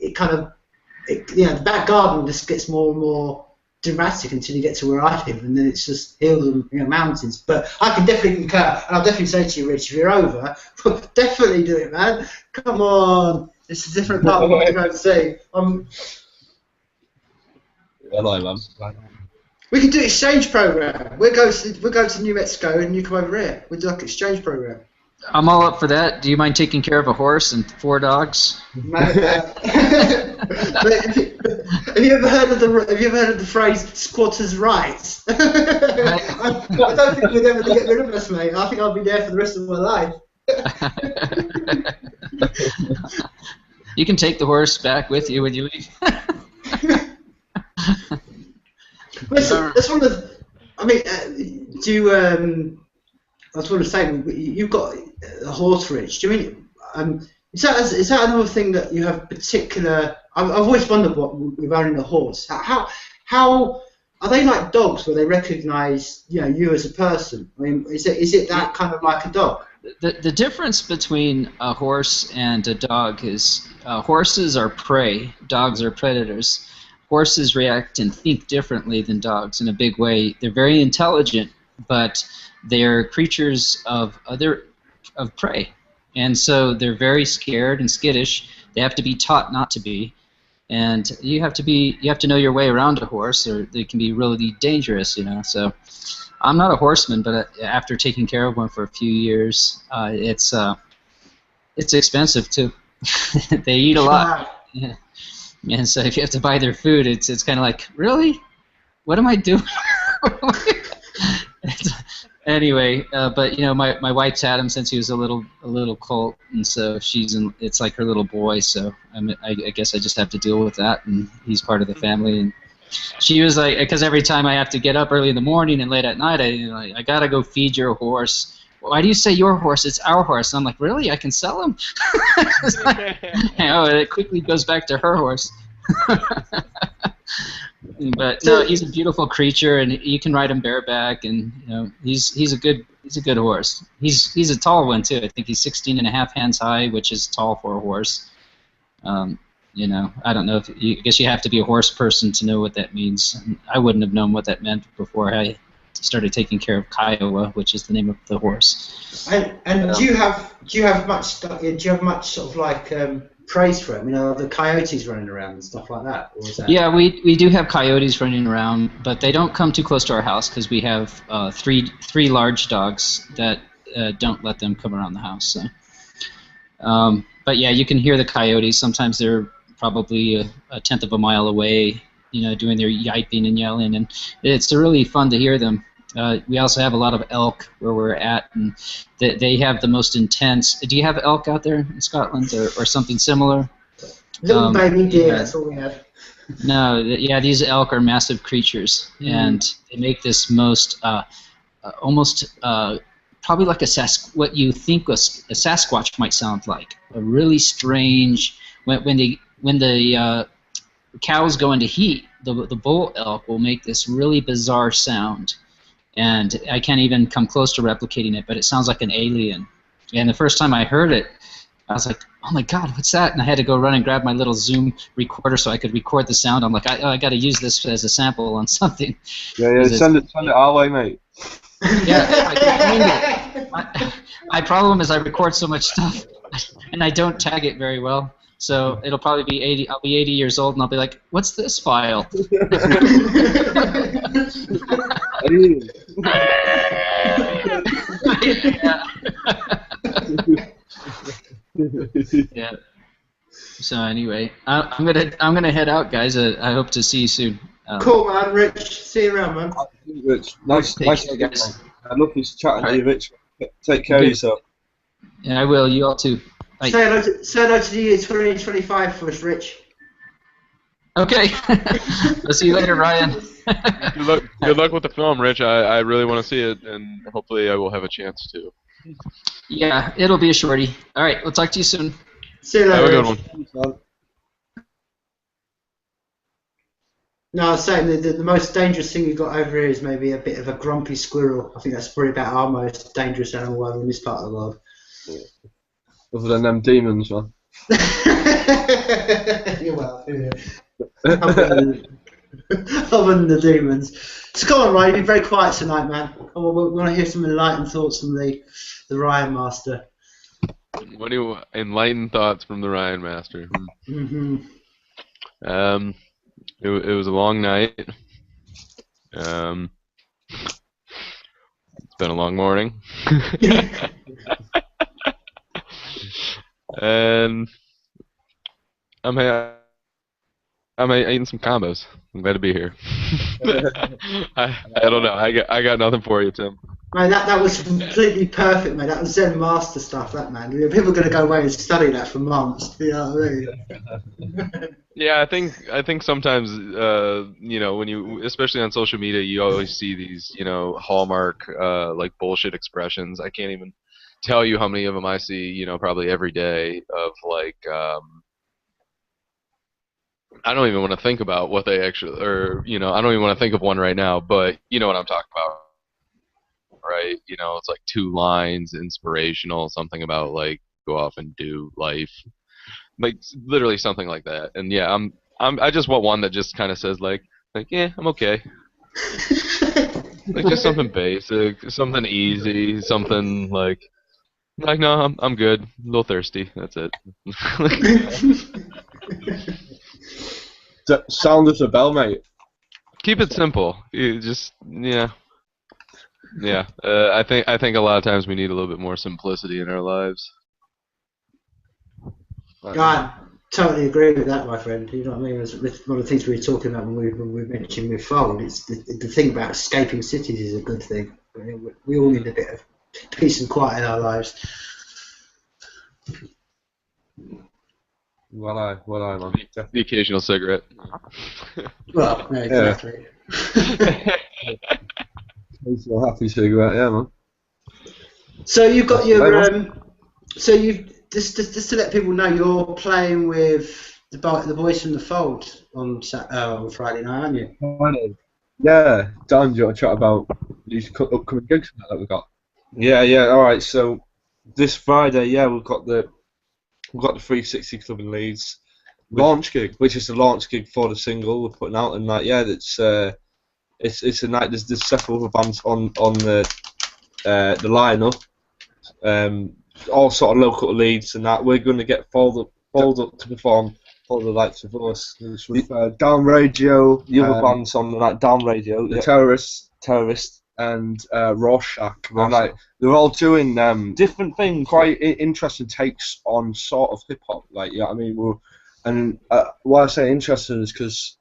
the back garden just gets more and more dramatic until you get to where I live, and then it's just hills and mountains. But I can definitely concur, and I'll definitely say to you, Rich, if you're over, definitely do it, man. Come on, it's a different part of what you're going to see. Hello, man. We can do exchange program. We'll go to New Mexico, and you come over here. We'll do like exchange program. I'm all up for that. Do you mind taking care of a horse and 4 dogs? Have you ever heard of the phrase "squatters' rights"? I don't think we'd ever get rid of us, mate. I think I'll be there for the rest of my life. You can take the horse back with you when you leave. Well, that's one of the. I mean, do you, I was going to say you've got a horse, Rich. Do you mean is that another thing that you have particular? I've always wondered what with owning a horse. How are they like dogs where they recognise you as a person? I mean, is it that kind of like a dog? The difference between a horse and a dog is horses are prey, dogs are predators. Horses react and think differently than dogs in a big way. They're very intelligent, but they're creatures of prey, and so they're very scared and skittish. They have to be taught not to be, and you have to know your way around a horse, or they can be really dangerous. So, I'm not a horseman, but after taking care of one for a few years, it's expensive too. They eat a lot. Yeah. And so if you have to buy their food, it's kind of like, really? What am I doing? Anyway, but my wife's had him since he was a little colt, and so it's like her little boy. So I guess I just have to deal with that, and he's part of the family. And she was like, because every time I have to get up early in the morning and late at night, I gotta go feed your horse. Why do you say your horse? It's our horse. And I'm like, really? I can sell him? It quickly goes back to her horse. But no, he's a beautiful creature, and you can ride him bareback, and he's a good horse. He's a tall one too. I think he's 16 and a half hands high, which is tall for a horse. I don't know I guess you have to be a horse person to know what that means. I wouldn't have known what that meant before I started taking care of Kiowa, which is the name of the horse. And do you have much sort of like praise for him? The coyotes running around and stuff like that, or is that? Yeah, we do have coyotes running around, but they don't come too close to our house because we have three large dogs that don't let them come around the house. So, but yeah, you can hear the coyotes. Sometimes they're probably a tenth of a mile away, doing their yiping and yelling, and it's really fun to hear them. We also have a lot of elk where we're at, and they have the most intense. Do you have elk out there in Scotland or something similar? Little baby deer, that's all we have. No, these elk are massive creatures, and they make this most almost probably like what you think a Sasquatch might sound like. A really strange when the cows go into heat, the bull elk will make this really bizarre sound, and I can't even come close to replicating it, but it sounds like an alien. And the first time I heard it, I was like, oh my God, what's that? And I had to go run and grab my little Zoom recorder so I could record the sound. I'm like, I got to use this as a sample on something. Yeah, send it our way, mate. Yeah, I can find it. My problem is I record so much stuff, and I don't tag it very well. So it'll probably be 80. I'll be 80 years old, and I'll be like, "What's this file?" Yeah. So anyway, I'm gonna head out, guys. I hope to see you soon. Cool, man, Rich. See you around, man. Rich, nice to meet you, guys. I'd love to chat to you, Rich. Take care of yourself. Yeah, I will. You all too. Bye. Say hello to the year 2025 for us, Rich. Okay. I'll see you later, Ryan. Good luck with the film, Rich. I really want to see it, and hopefully I will have a chance to. Yeah, it'll be a shorty. All right, we'll talk to you soon. See you later. Have a good one. No, I was saying the most dangerous thing you've got over here is maybe a bit of a grumpy squirrel. I think that's probably about our most dangerous animal over in this part of the world. Yeah. Other than them demons, man. Well, yeah. Other than the demons. So come on, Ryan, you've been very quiet tonight, man. We want to hear some enlightened thoughts from the Ryan Master. What do you enlightened thoughts from the Ryan Master? Mm-hmm. It was a long night. It's been a long morning. And I'm eating some combos. I'm glad to be here. I don't know. I got nothing for you, Tim. Mate, that was completely perfect, mate. That was Zen master stuff, that, man. People are going to go away and study that for months. You know what I mean? Yeah, I think sometimes you know, when you, especially on social media, you always see these, you know, hallmark like bullshit expressions. I can't even tell you how many of them I see, you know, probably every day of like I don't even want to think about what they actually, or you know, I don't even want to think of one right now, but you know what I'm talking about, right? You know, it's like two lines, inspirational, something about like go off and do life, like literally something like that. And yeah, I just want one that just kind of says like yeah, I'm okay, like just something basic, something easy, something like no, I'm good, a little thirsty, that's it. Sound of the bell, mate. Keep it simple. You just yeah. Yeah, I think a lot of times we need a little bit more simplicity in our lives. I totally agree with that, my friend. You know what I mean? It's one of the things we were talking about when we mentioned with Fold. It's the thing about escaping cities is a good thing. We all need a bit of peace and quiet in our lives. Well, man. The occasional cigarette. Well, no, exactly. Happy cigarette, yeah, man. So you've got your so you just to let people know, you're playing with the boys from the Fold on Friday night, aren't you? Friday. Yeah, Dan, do you want to chat about these upcoming gigs that we've got? Yeah. All right. So this Friday, yeah, we've got the 360 Club in Leeds launch gig, which is the launch gig for the single we're putting out, and like, yeah, it's a night. There's several other bands on the lineup, all sort of local to Leeds, and that we're going to get fold up to perform for the likes of us. With Down Radio, the other bands on like Down Radio, the Terrorists, and Rorschach. And like they're all doing different things, quite interesting takes on sort of hip hop. Like, yeah, I mean, why I say interesting is because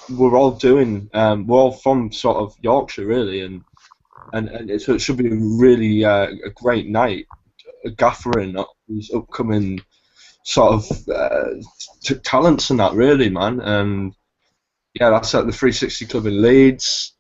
we're all from sort of Yorkshire, really, and so it should be really a great night, gathering these upcoming sort of talents and that, really, man. And yeah, that's at the 360 Club in Leeds.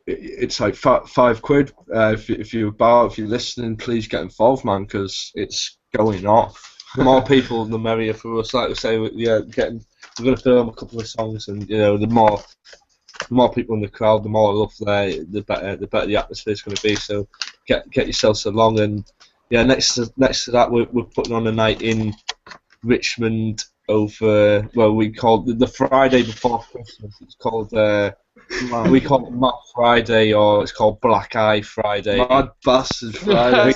It's like £5. If you're listening, please get involved, man, because it's going off. The more people, the merrier for us. Like we say, we're going to film a couple of songs, and you know, the more people in the crowd, the more love there, the better the atmosphere is going to be. So get yourselves along, and yeah, next to that, we're putting on a night in Richmond over, well, we call it the Friday before Christmas. It's called we call it Mad Friday, or it's called Black Eye Friday. Mad Bastard Friday.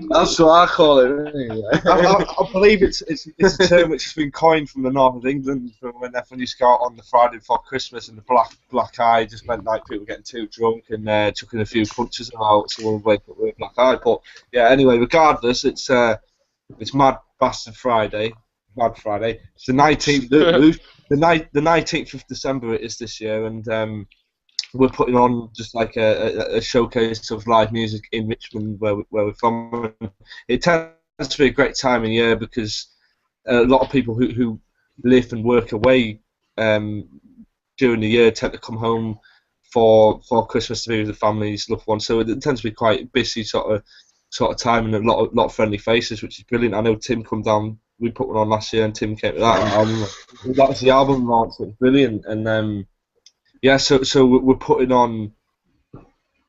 That's what I call it. Anyway. I believe it's a term which has been coined from the north of England, from when everyone used to go out on the Friday before Christmas, and the black eye just meant like people getting too drunk and chucking a few punches about, so we'll wake up with black eye. But yeah, anyway, regardless, it's Mad Bastard Friday. Mad Friday. It's the 19th. The 19th of December it is this year, and we're putting on just like a showcase of live music in Richmond, where we're from. It tends to be a great time of year because a lot of people who live and work away during the year tend to come home for Christmas to be with the families, loved ones. So it tends to be quite a busy sort of time, and a lot of friendly faces, which is brilliant. I know Tim come down. We put one on last year, and Tim came to that. That was the album launch. It was brilliant, and yeah. So we're putting on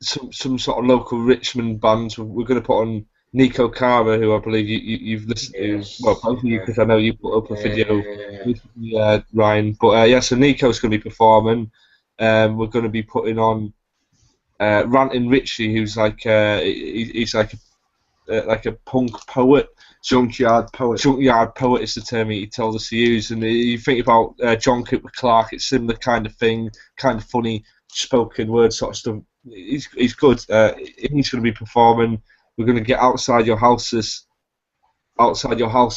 some sort of local Richmond bands. We're going to put on Nico Cara, who I believe you've listened to. Well, both of you, because I know you put up a video with Ryan. But yeah, so Nico's going to be performing. We're going to be putting on Rantin' Richie, who's like he's like a punk poet. Junkyard poet is the term he told us to use, and you think about John Cooper Clarke, it's similar kind of thing, kind of funny spoken word sort of stuff. He's good. He's going to be performing. We're going to get outside your house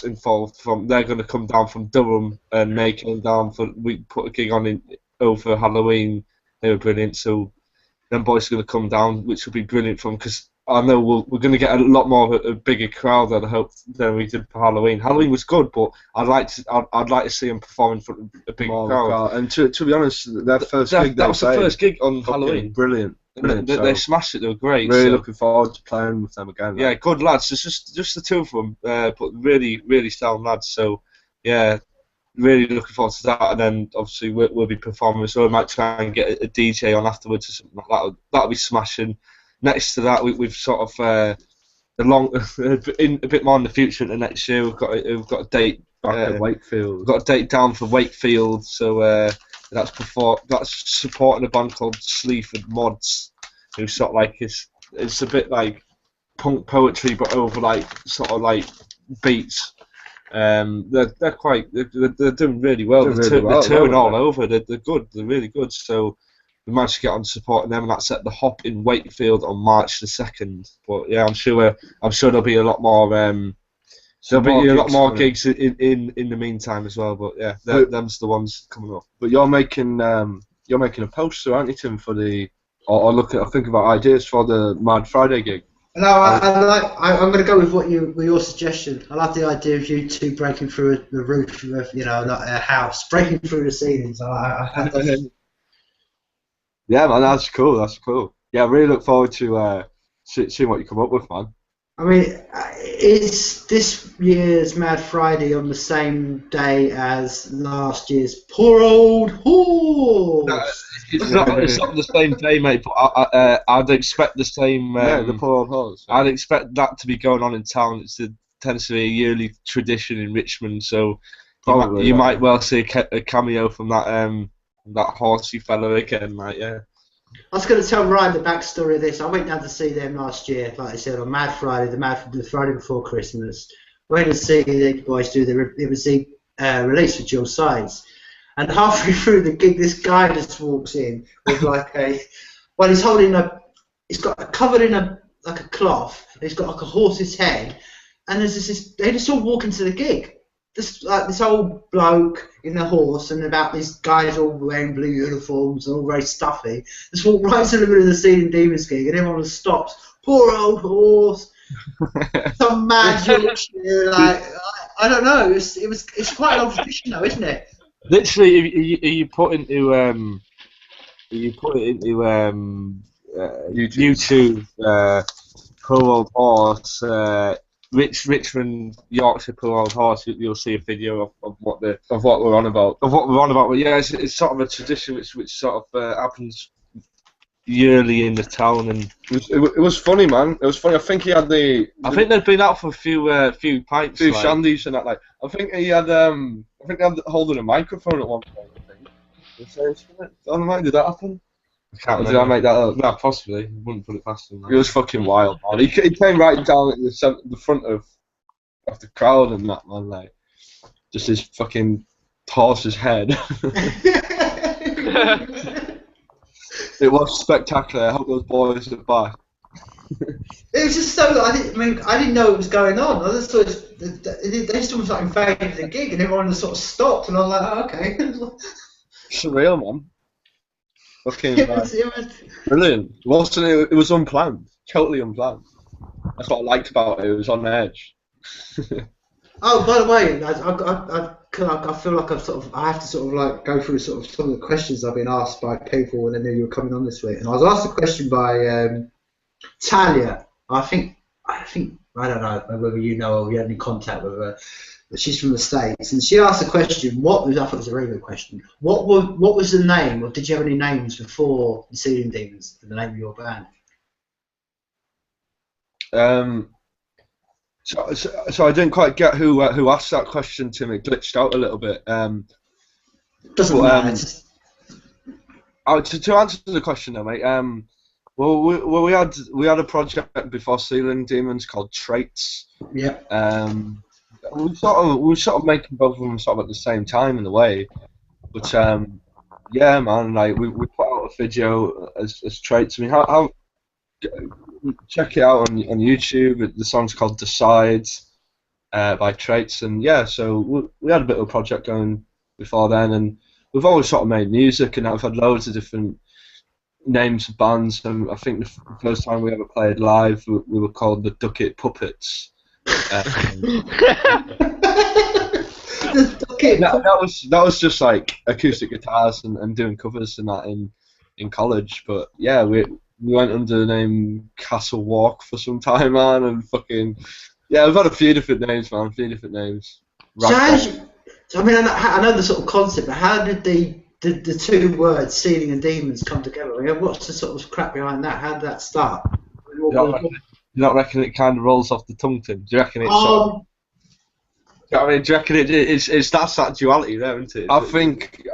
involved. They're going to come down from Durham, and they came down we put a gig on over Halloween. They were brilliant. So them boys are going to come down, which will be brilliant for them, because I know we're going to get a lot more of a bigger crowd than we did for Halloween. Halloween was good, but I'd like to see them perform in front of a big crowd. And to be honest, their first gig that was the first gig on Halloween. Brilliant. They smashed it. They were great. Really looking forward to playing with them again. Yeah, good lads. It's just the two of them, but really, really sound lads. So yeah, really looking forward to that. And then obviously we'll be performing, so we might try and get a DJ on afterwards or something like that. That'll be smashing. Next to that, we've sort of a bit more in the future into next year. We've got a date back at Wakefield. We've got a date down for Wakefield, so that's supporting a band called Sleaford Mods, who sort of like it's a bit like punk poetry, but over like sort of like beats. They're doing really well. They're touring all over. They're good. They're really good. So we managed to get on supporting them, and that's at the Hop in Wakefield on March the 2nd. But yeah, I'm sure there'll be a lot more. There'll be a lot more gigs in the meantime as well. But yeah, them's the ones coming up. But you're making a poster, aren't you, Tim, for or think about ideas for the Mad Friday gig? No, I'm going to go with your suggestion. I like the idea of you two breaking through the roof of a house, breaking through the ceilings. Yeah, man, that's cool. Yeah, I really look forward to seeing what you come up with, man. I mean, is this year's Mad Friday on the same day as last year's Poor Old Horse? No, it's not the same day, mate, but I'd expect the same... the Poor Old Horse. I'd expect that to be going on in town. Tends to be a yearly tradition in Richmond, so you might well see a cameo from that horsey fella again, like, yeah. I was going to tell Ryan the backstory of this. I went down to see them last year, like I said, on Mad Friday, the Friday before Christmas. Went to see the boys do it was the release for Jill Sides. And halfway through the gig, this guy just walks in with he's holding he's got covered in a cloth, and he's got like a horse's head, and they just all walk into the gig. This old bloke in the horse, and about these guys all wearing blue uniforms and all very stuffy, just walk right to the middle of the Seething Demons gig, and everyone just stops. Poor old horse, some mad Yorkshire, I don't know. It's quite an old tradition, though, isn't it? Literally, you put into YouTube, Poor Old Horse. Richmond, Yorkshire, Poor Old Horse. You'll see a video of what we're on about. But yeah, it's sort of a tradition which sort of happens yearly in the town, and it was funny, man. It was funny. I think he had I think they'd been out for a few pints, few shandies and that. Like, I think he had holding a microphone at one point. I think. Did that happen? I can't remember. Did I make that up? No, possibly. Wouldn't put it past him. It was fucking wild, man. He came right down at the front of the crowd and that, man. Like, just his fucking horse's head. It was spectacular. I hope those boys are back. It was just so. I didn't know what was going on. I just thought they just almost like invaded the gig, and everyone just sort of stopped, and I was like, oh, okay. Surreal, man. Fucking it was brilliant. Wasn't it? It was unplanned. Totally unplanned. That's what I liked about it. It was on edge. Oh, by the way, I feel like I have to sort of like go through sort of some of the questions I've been asked by people when they knew you were coming on this week. And I was asked a question by Talia. I don't know whether you know or you had any contact with her, but she's from the States, and she asked a question. I thought it was a very good question. What was the name, or did you have any names before the Seething Demons for the name of your band? So I didn't quite get who asked that question to me. It glitched out a little bit. Doesn't matter. To answer the question though, mate. Well, we had a project before Seething Demons called Traits. Yeah. We were sort of making both of them sort of at the same time in a way, but yeah, man. Like we put out a video as Traits. I mean, how check it out on YouTube. The song's called Decide by Traits, and yeah, so we had a bit of a project going before then, and we've always sort of made music, and I've had loads of different names of bands, and I think the first time we ever played live, we were called the Ducket Puppets. That was just like acoustic guitars and doing covers and that in college. But yeah, we went under the name Castle Walk for some time, man, and fucking yeah, we've had a few different names, man, a few different names. So I mean, I know the sort of concept, but how did the two words, ceiling and demons, come together? I mean, what's the sort of crap behind that? How did that start? You not reckon it kind of rolls off the tongue, Tim? Do you reckon it's I mean, do you reckon it's that duality there, isn't it? I think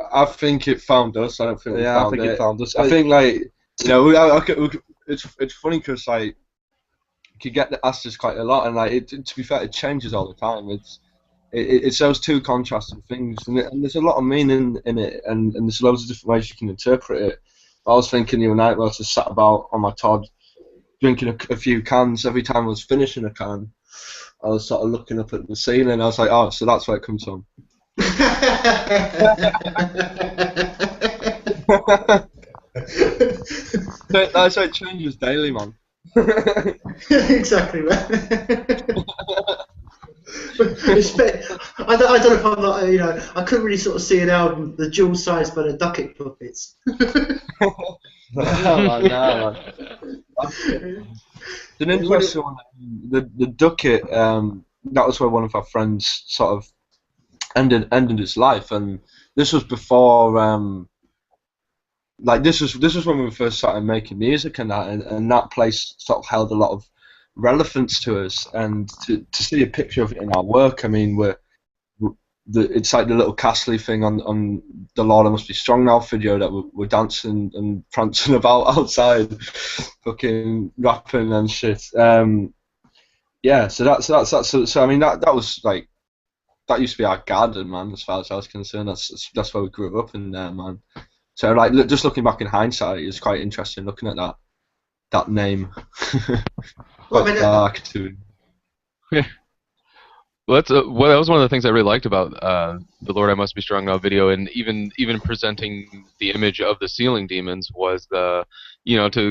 it found us. I don't think it found us. I think, like, you know, it's funny because, like, you could get asked this quite a lot, and like, to be fair, it changes all the time. It's those two contrasting things, and there's a lot of meaning in it, and there's loads of different ways you can interpret it. I was thinking the other night when I was just sat about on my Todd, drinking a few cans. Every time I was finishing a can, I was sort of looking up at the ceiling. I was like, oh, so that's where it comes from. So it changes daily, man. Exactly, man. I don't know if I'm not, you know, I couldn't really sort of see an album, the dual size by the Ducket Puppets. No. It's an interesting one. The Ducket, that was where one of our friends sort of ended his life, and this was before, like this was when we first started making music, and that place sort of held a lot of relevance to us, and to see a picture of it in our work. I mean, it's like the little Castley thing on the Lord I Must Be Strong Now video that we're dancing and prancing about outside, fucking rapping and shit. Yeah, so I mean that was like, that used to be our garden, man, as far as I was concerned. That's where we grew up in there, man. So like, just looking back in hindsight, it's quite interesting looking at that name. Quite dark too. Yeah. Well, that was one of the things I really liked about the Lord I Must Be Strong Now video, and even presenting the image of the ceiling demons was to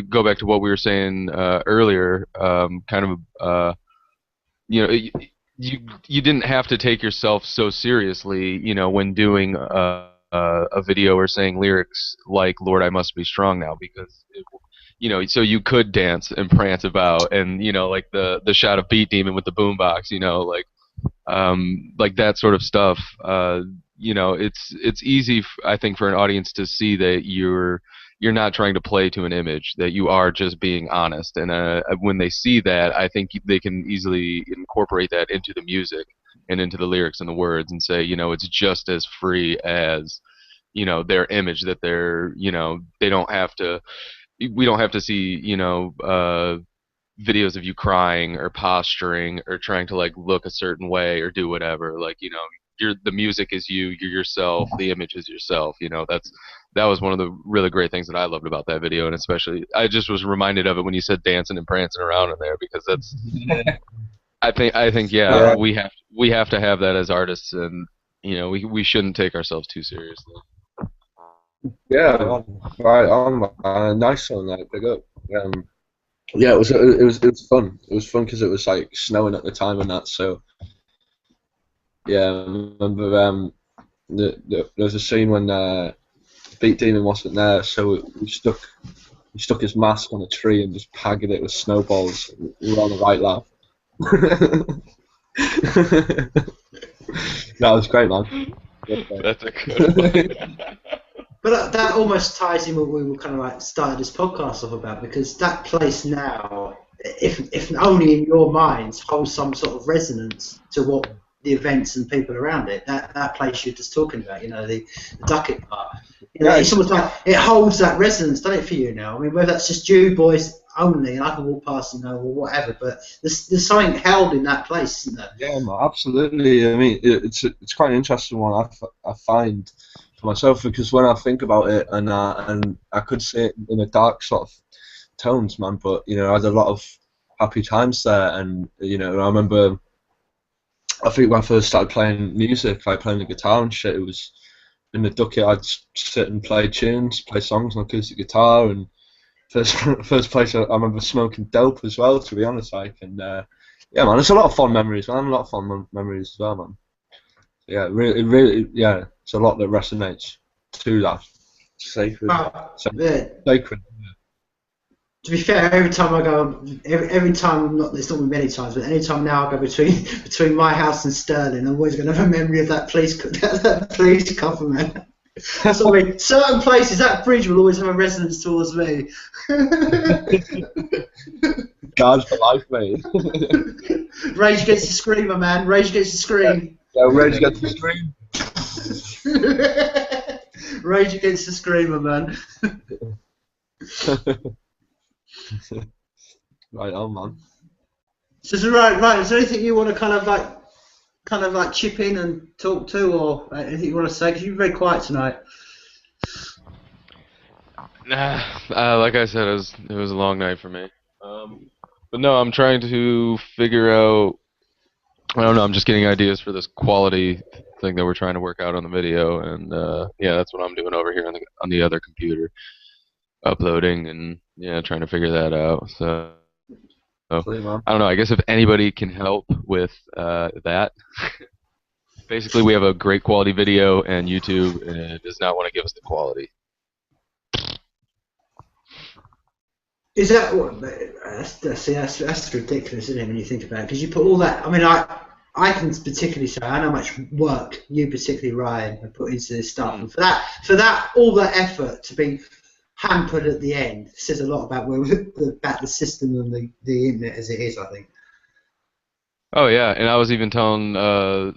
go back to what we were saying earlier, you didn't have to take yourself so seriously, when doing a video or saying lyrics like Lord I Must Be Strong Now, because so you could dance and prance about, and like the shot of Beat Demon with the boombox, like that sort of stuff. It's easy, I think, for an audience to see that you're not trying to play to an image, that you are just being honest, and when they see that, I think they can easily incorporate that into the music and into the lyrics and the words, and say, it's just as free as their image, that they don't have to. We don't have to see, videos of you crying or posturing or trying to like look a certain way or do whatever. Like, the music is you're yourself, the image is yourself. That was one of the really great things that I loved about that video, and especially I just was reminded of it when you said dancing and prancing around in there, because that's I think we have to have that as artists, and we shouldn't take ourselves too seriously. Yeah, right on. Nice one, that big up. Yeah, it was fun. It was fun because it was like snowing at the time and that. So yeah, I remember there was a scene when Beat Demon wasn't there, so we stuck his mask on a tree and just pagged it with snowballs. We were on the right laugh. That was great, man. That's a good one. But that almost ties in what we were kind of like started this podcast off about, because that place now, if only in your minds, holds some sort of resonance to what the events and people around it. That place you're just talking about, the Ducket part. It's almost like it holds that resonance, doesn't it, for you now? I mean, whether that's just you boys only, and I can walk past and know, or whatever, but there's something held in that place, isn't there? Yeah, absolutely. I mean, it's quite an interesting one, I find, for myself, because when I think about it, and I could say it in a dark sort of tones, man, but I had a lot of happy times there, and I remember, I think when I first started playing music, like playing the guitar and shit, it was in the Ducket. I'd sit and play tunes, play songs on acoustic guitar, and first place I remember smoking dope as well, to be honest, like, and yeah, man, it's a lot of fun memories, man, a lot of fun memories as well, man. Yeah, really, yeah, it's a lot that resonates to that sacred, sacred. To be fair, every time I go, every time, it's not many times, but any time now I go between my house and Stirling, I'm always going to have a memory of that police cover, man. So, I mean, certain places, that bridge will always have a resonance towards me. Guards for life, mate. Rage Against the Screamer, man. Rage Against the Scream. Yeah, Rage Against the Scream. Rage Against the Screamer, man. Right on, man. So right. Is there anything you want to kind of like chip in and talk to, or anything you want to say? Because you've been very quiet tonight. Like I said, it was a long night for me. But no, I'm trying to figure out. I don't know. I'm just getting ideas for this quality thing that we're trying to work out on the video, and yeah, that's what I'm doing over here on the other computer, uploading and yeah, trying to figure that out. So I don't know. I guess if anybody can help with that. Basically, we have a great quality video, and YouTube does not want to give us the quality. Is that what? That's ridiculous, isn't it? When you think about it, because you put all that. I mean, I can particularly say I know how much work you, particularly Ryan, have put into this stuff, and for that, all that effort to be hampered at the end says a lot about the system and the internet as it is, I think. Oh yeah, and I was even telling I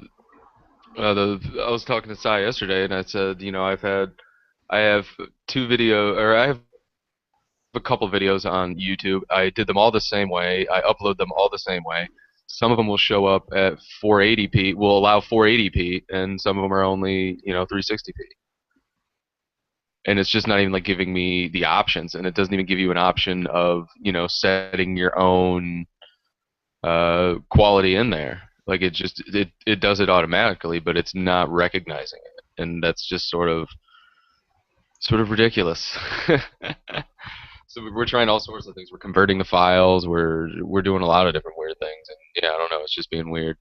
was talking to Sai yesterday, and I said, you know, I have a couple videos on YouTube. I did them all the same way. I upload them all the same way. Some of them will show up at 480p, will allow 480p, and some of them are only, 360p. And it's just not even like giving me the options, and it doesn't even give you an option of, setting your own quality in there. Like it does it automatically, but it's not recognizing it, and that's just sort of ridiculous. So we're trying all sorts of things. We're converting the files. We're doing a lot of different weird things, and yeah, I don't know. It's just being weird.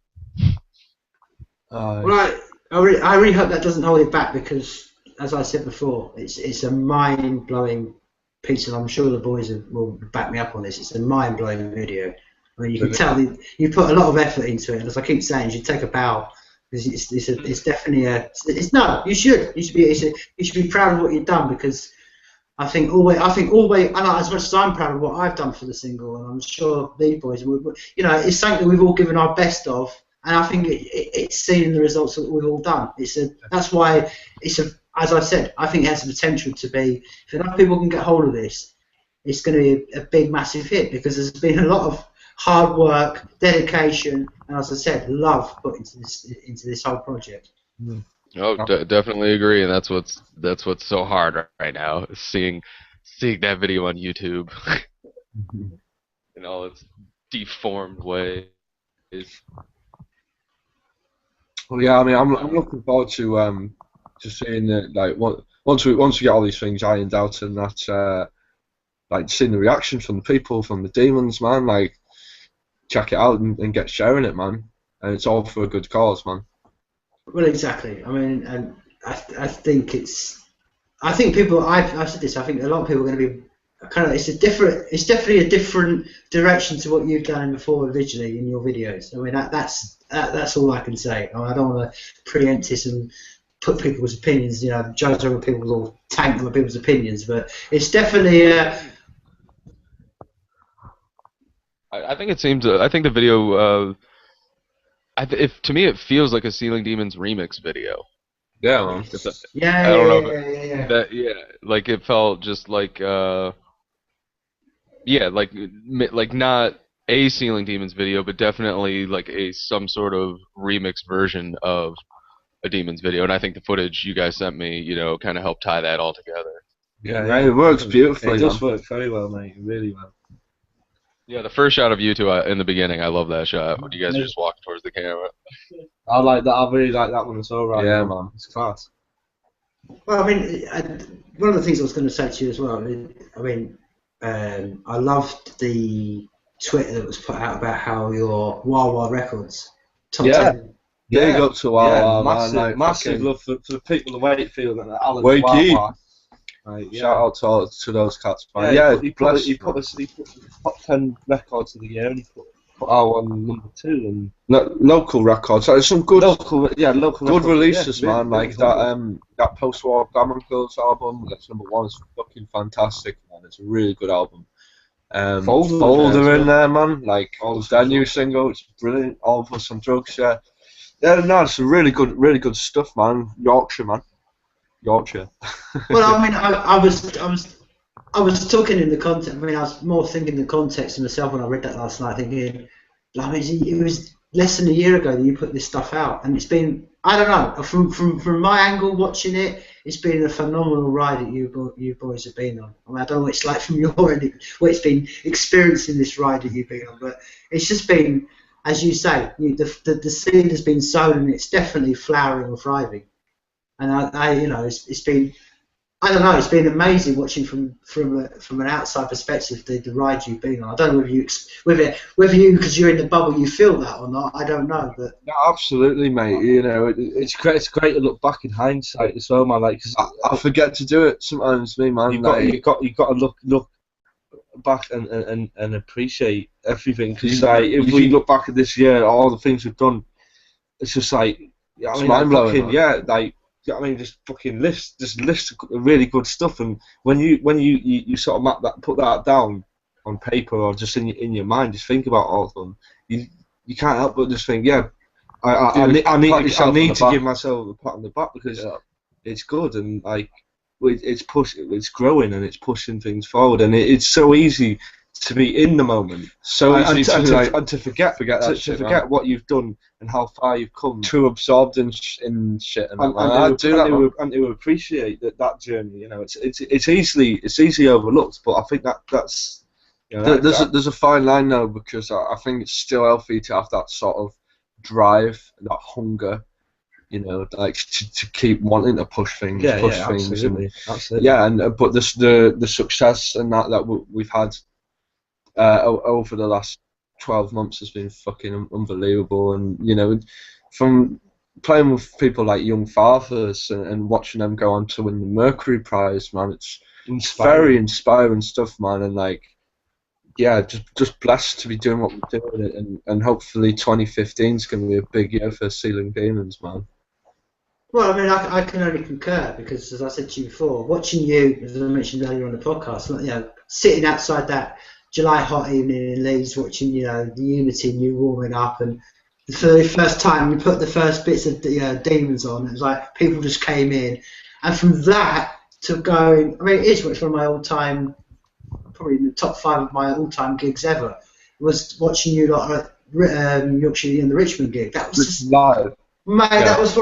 Well, I really hope that doesn't hold it back, because, as I said before, it's a mind-blowing piece, and I'm sure the boys will back me up on this. It's a mind-blowing video. I mean, you can tell you put a lot of effort into it, and as I keep saying, you should take a bow. It's definitely you should be proud of what you've done, because I think always, and as much as I'm proud of what I've done for the single, and I'm sure these boys would, it's something that we've all given our best of, and I think it's seen in the results that we've all done. That's why as I said, I think it has the potential to be, if enough people can get hold of this, it's going to be a big, massive hit, because there's been a lot of hard work, dedication, and, as I said, love put into this whole project. Oh, definitely agree, and that's what's so hard right now, is seeing that video on YouTube in all its deformed ways. Well, yeah, I mean, I'm looking forward to seeing it, like, once we get all these things ironed out, and that's like seeing the reaction from the people, from the demons, man. Like, check it out and get sharing it, man. And it's all for a good cause, man. Well, exactly. I mean, and I think I think people. I've said this. I think a lot of people are going to be kind of. It's definitely a different direction to what you've done before originally in your videos. I mean, that's all I can say. I don't want to preempt this and put people's opinions, judge other people or tank other people's opinions, but it's definitely. I think it seems. I think the video. To me, it feels like a Sealing Demons remix video. Yeah, man. Yeah. Like it felt just like like not a Sealing Demons video, but definitely like some sort of remix version of a Demons video. And I think the footage you guys sent me, kind of helped tie that all together. Yeah, it works beautifully. It does work very well, mate. Really well. Yeah, the first shot of you two in the beginning, I love that shot when you guys are just walking towards the camera. I like that. I really like that one as well, right? Yeah, man, it's class. Well, I mean, one of the things I was going to say to you as well. I mean, I loved the Twitter that was put out about how your Wild Wild Records top Yeah. 10. Yeah, Big up to Wawa, man. massive, Like, massive fucking love for the people of Wakefield and Alan Wakey. Wawa. Right, yeah. Shout out to those cats, man. Yeah, Yeah, he put bless, the top 10 records of the year, and he put our one number 2. And local records. Like, some good, local good records, releases, yeah, man. really, Like really that post-war Glamour Girls album. That's number 1. Is fucking fantastic, man. It's a really good album. Folder in there, man. Like their new single, it's brilliant. All of Us on Drugs, yeah. Yeah, no, it's really good stuff, man. Yorkshire, man. Yorkshire. Well, I mean, I was talking in the context. I mean, I was more thinking the context of myself when I read that last night, thinking, I mean, it was less than a year ago that you put this stuff out, and it's been, I don't know, from my angle watching it, it's been a phenomenal ride that you boys have been on. I mean, I don't know what it's like from your end, what it's been experiencing this ride that you've been on, but it's just been, as you say, the seed has been sown, and it's definitely flowering or thriving. And I you know, it's been, I don't know, it's been amazing watching from an outside perspective the ride you've been on. I don't know whether you because you're in the bubble you feel that or not. I don't know, but No, absolutely, mate. You know, it's great. It's great to look back in hindsight as well, man. Like, 'cause I forget to do it sometimes, me, man. you've got to look back and appreciate everything. Because like, if we look back at this year, all the things we've done, it's just like, yeah, I It's mean, like, mind-blowing, fucking, man. yeah, like. I mean, just fucking list really good stuff, and when you sort of put that down on paper or just in your mind, just think about all of them. You can't help but just think, yeah, I need to give myself a pat on the back because it's good and like it's growing and it's pushing things forward, and it's so easy to be in the moment, So easy to forget what you've done and how far you've come. too absorbed in shit and To appreciate that journey. You know, it's easily overlooked, but I think that's There's a fine line though, because I think it's still healthy to have that sort of drive, that hunger, you know, like to keep wanting to push things, absolutely. Yeah, and but the success and that we've had over the last 12 months has been fucking unbelievable, and you know, from playing with people like Young Fathers and watching them go on to win the Mercury Prize, man, it's very inspiring stuff, man, and like, yeah, just blessed to be doing what we're doing, and hopefully 2015 is going to be a big year for Sealing Demons, man. well, I mean, I can only concur because, as I said to you before, watching you, as I mentioned earlier on the podcast, you know, sitting outside that July hot evening in Leeds, watching, you know, the Unity and you warming up, and for the first time you put the first bits of Demons on, it was like people just came in, and from that to going, I mean, it is one of my all-time, probably in the top 5 of my all-time gigs ever, was watching you lot at Yorkshire and the Richmond gig. That was just live. Mate, yeah. that was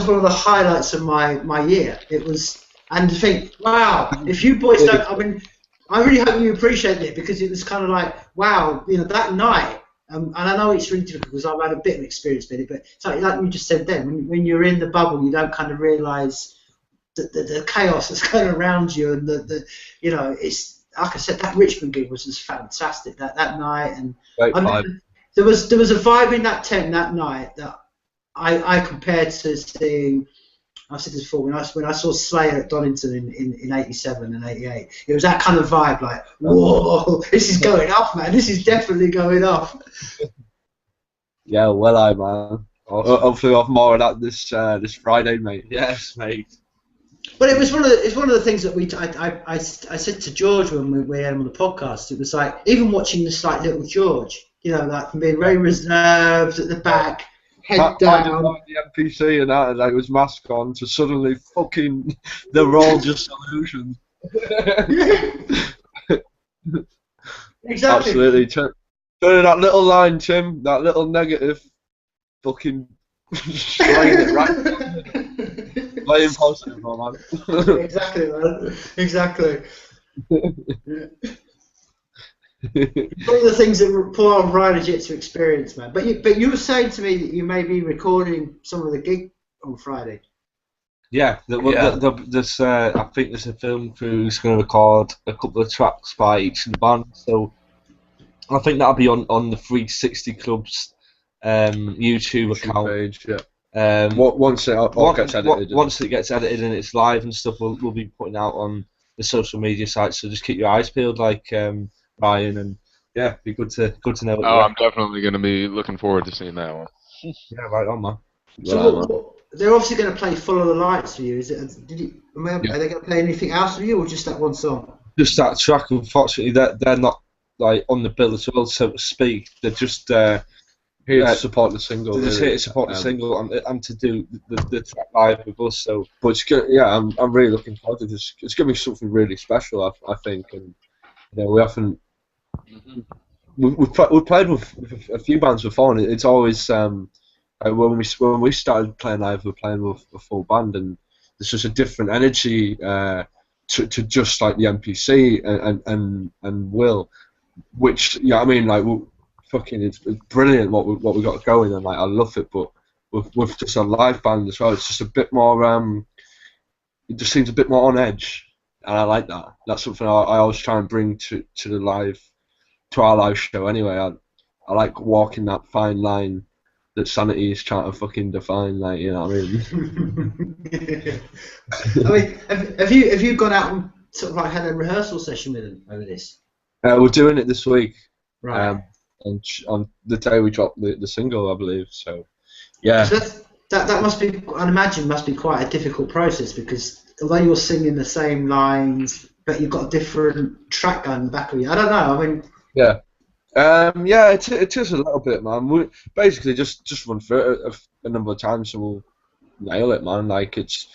one of the highlights of my year. It was, and to think, wow, if you boys don't, I mean, I really hope you appreciate it, because it was kind of like, wow, you know, that night, and I know it's really difficult because I've had a bit of experience with it, but it's like you just said then, when you're in the bubble, you don't kind of realise the chaos that's going around you, and the you know, it's like I said, that Richmond gig was just fantastic that night, and Great vibe. There was a vibe in that tent that night that I compared to seeing, I've said this before, when I saw Slayer at Donington in 87 and 88, it was that kind of vibe, like, whoa, this is going off, man, this is definitely going off. Yeah, well, man. Awesome. Hopefully we'll have more of that this Friday, mate. Yes, mate. But it's one of the things that I said to George when we had him on the podcast. It was like, even watching this, like, little George, you know, like from being very reserved at the back, head down. The NPC and that, like, with mask on, to suddenly fucking, they're all just illusions. Exactly. Absolutely. Turning that little line, Tim, that little negative, fucking slaying it right. Playing positive, man. Exactly, man. Exactly. Yeah. One of the things that poor old Ryan has yet to experience, man. But you were saying to me that you may be recording some of the gig on Friday. Yeah, there's I think there's a film crew who's going to record a couple of tracks by each of the band. So I think that'll be on the 360 Club's YouTube account. Page, yeah. Once it all gets edited. Once it gets edited and it's live and stuff, we'll be putting out on the social media sites. So just keep your eyes peeled, like Ryan, and yeah, be good to know. Oh, I'm definitely going to be looking forward to seeing that one. Yeah, right on, man. So they're obviously going to play "Follow the Lights" for you. Is it? Are they going to play anything else for you, or just that one song? Just that track. Unfortunately, they're not like on the bill at all, so to speak. They're just here to support the single. They're just here to support the single and to do the track live with us. So, but it's good. Yeah, I'm really looking forward to this. It's going to be something really special, I think. And you know, we often we've played with a few bands before, and it's always when we started playing live, we were playing with a full band, and there's just a different energy to just like the MPC and Will, which I mean, like fucking it's brilliant what we got going, and like I love it, but with just a live band as well, it's just a bit more it just seems a bit more on edge, and I like that. That's something I always try and bring to our live show anyway. I like walking that fine line that Sanity is trying to fucking define, like, you know what I mean? I mean, have you gone out and sort of like had a rehearsal session with them over this? We're doing it this week, right? And on the day we dropped the single, I believe. So, yeah. So that must be, I'd imagine, must be quite a difficult process, because although you're singing the same lines, but you've got a different track going in the back of you. I don't know. I mean. Yeah. Yeah, it is a little bit, man. We basically just run through it a number of times and we'll nail it, man. Like it's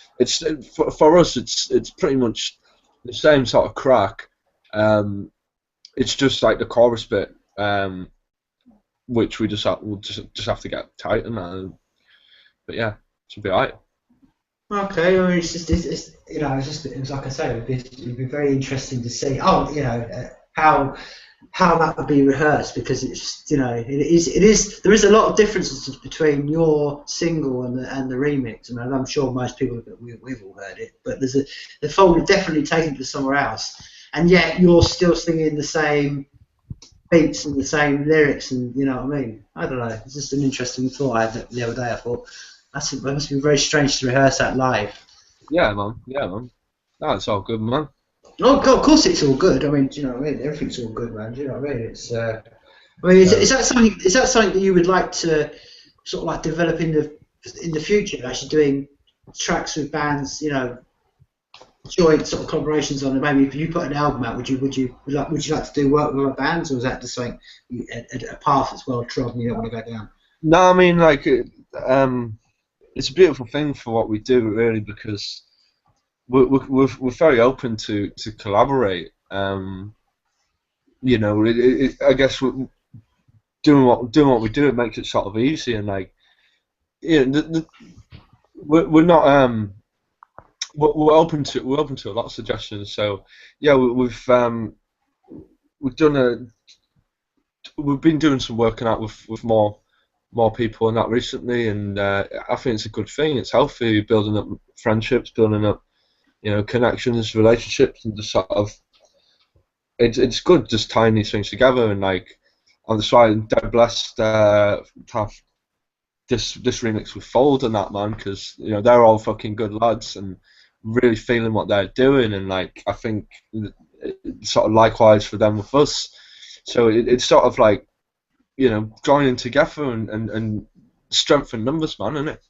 for us, it's pretty much the same sort of crack. It's just like the chorus bit, which we'll just have to get tight on that. But yeah, it should be alright. Okay, I mean, it's you know, it's like I say, it'd be very interesting to see. Oh, you know, how that would be rehearsed, because it's, you know, it is there is a lot of differences between your single and the remix. I mean, I'm sure most people we've all heard it, but the fold definitely taken to somewhere else, and yet you're still singing the same beats and the same lyrics, and you know what I mean. I don't know. It's just an interesting thought I had the other day. I thought that must be very strange to rehearse that live. Yeah, man. No, it's all good, man. Oh, God, of course it's all good. I mean, do you know what I mean? Everything's all good, man. Do you know what I mean? It's. I mean, is that something? Is that something that you would like to sort of like develop in the future? Actually, doing tracks with bands, you know, joint sort of collaborations on it. Maybe if you put an album out, would you like to do work with other bands, or is that just something a path that's well trodden you don't want to go down? No, I mean, like, it's a beautiful thing for what we do, really, because we're very open to collaborate. You know, I guess doing what we do, it makes it sort of easy, and like, you know, we're not we're open to a lot of suggestions. So yeah, we've been doing some working out with more people and that recently, and I think it's a good thing. It's healthy, building up friendships, building up, you know, connections, relationships, and just sort of, it's good just tying these things together. And like, I'm just dead blessed to have this remix with Fold and that, man, because you know they're all fucking good lads and really feeling what they're doing, and like I think sort of likewise for them with us. So it's sort of like, you know, joining together and strength in numbers, man, isn't it?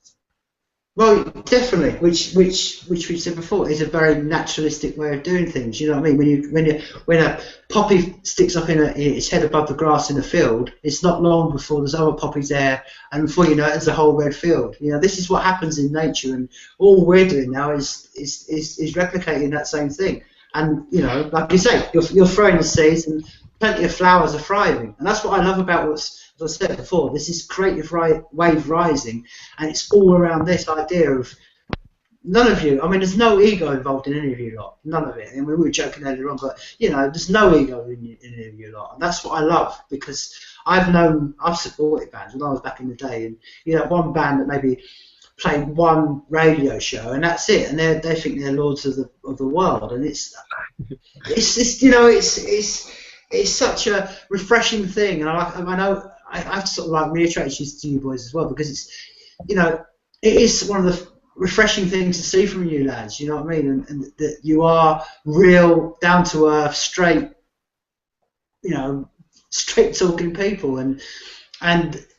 Well, definitely. Which we said before is a very naturalistic way of doing things. You know what I mean? When a poppy sticks up in its head above the grass in a field, it's not long before there's other poppies there, and before you know it, there's a whole red field. You know, this is what happens in nature, and all we're doing now is replicating that same thing. And you know, like you say, you're throwing the seeds, and plenty of flowers are thriving, and that's what I love about as I said before, this is creative wave rising, and it's all around this idea of none of you. I mean, there's no ego involved in any of you lot, none of it. And we were joking earlier on, but you know, there's no ego in any of you lot, and that's what I love, because I've supported bands when I was back in the day, and you know, one band that maybe play one radio show and that's it, and they think they're lords of the world, and it's you know it's such a refreshing thing, and I know I sort of like reiterate this to you boys as well, because it's, you know, it is one of the refreshing things to see from you lads, you know what I mean, and that you are real, down to earth, straight, you know, straight talking people, and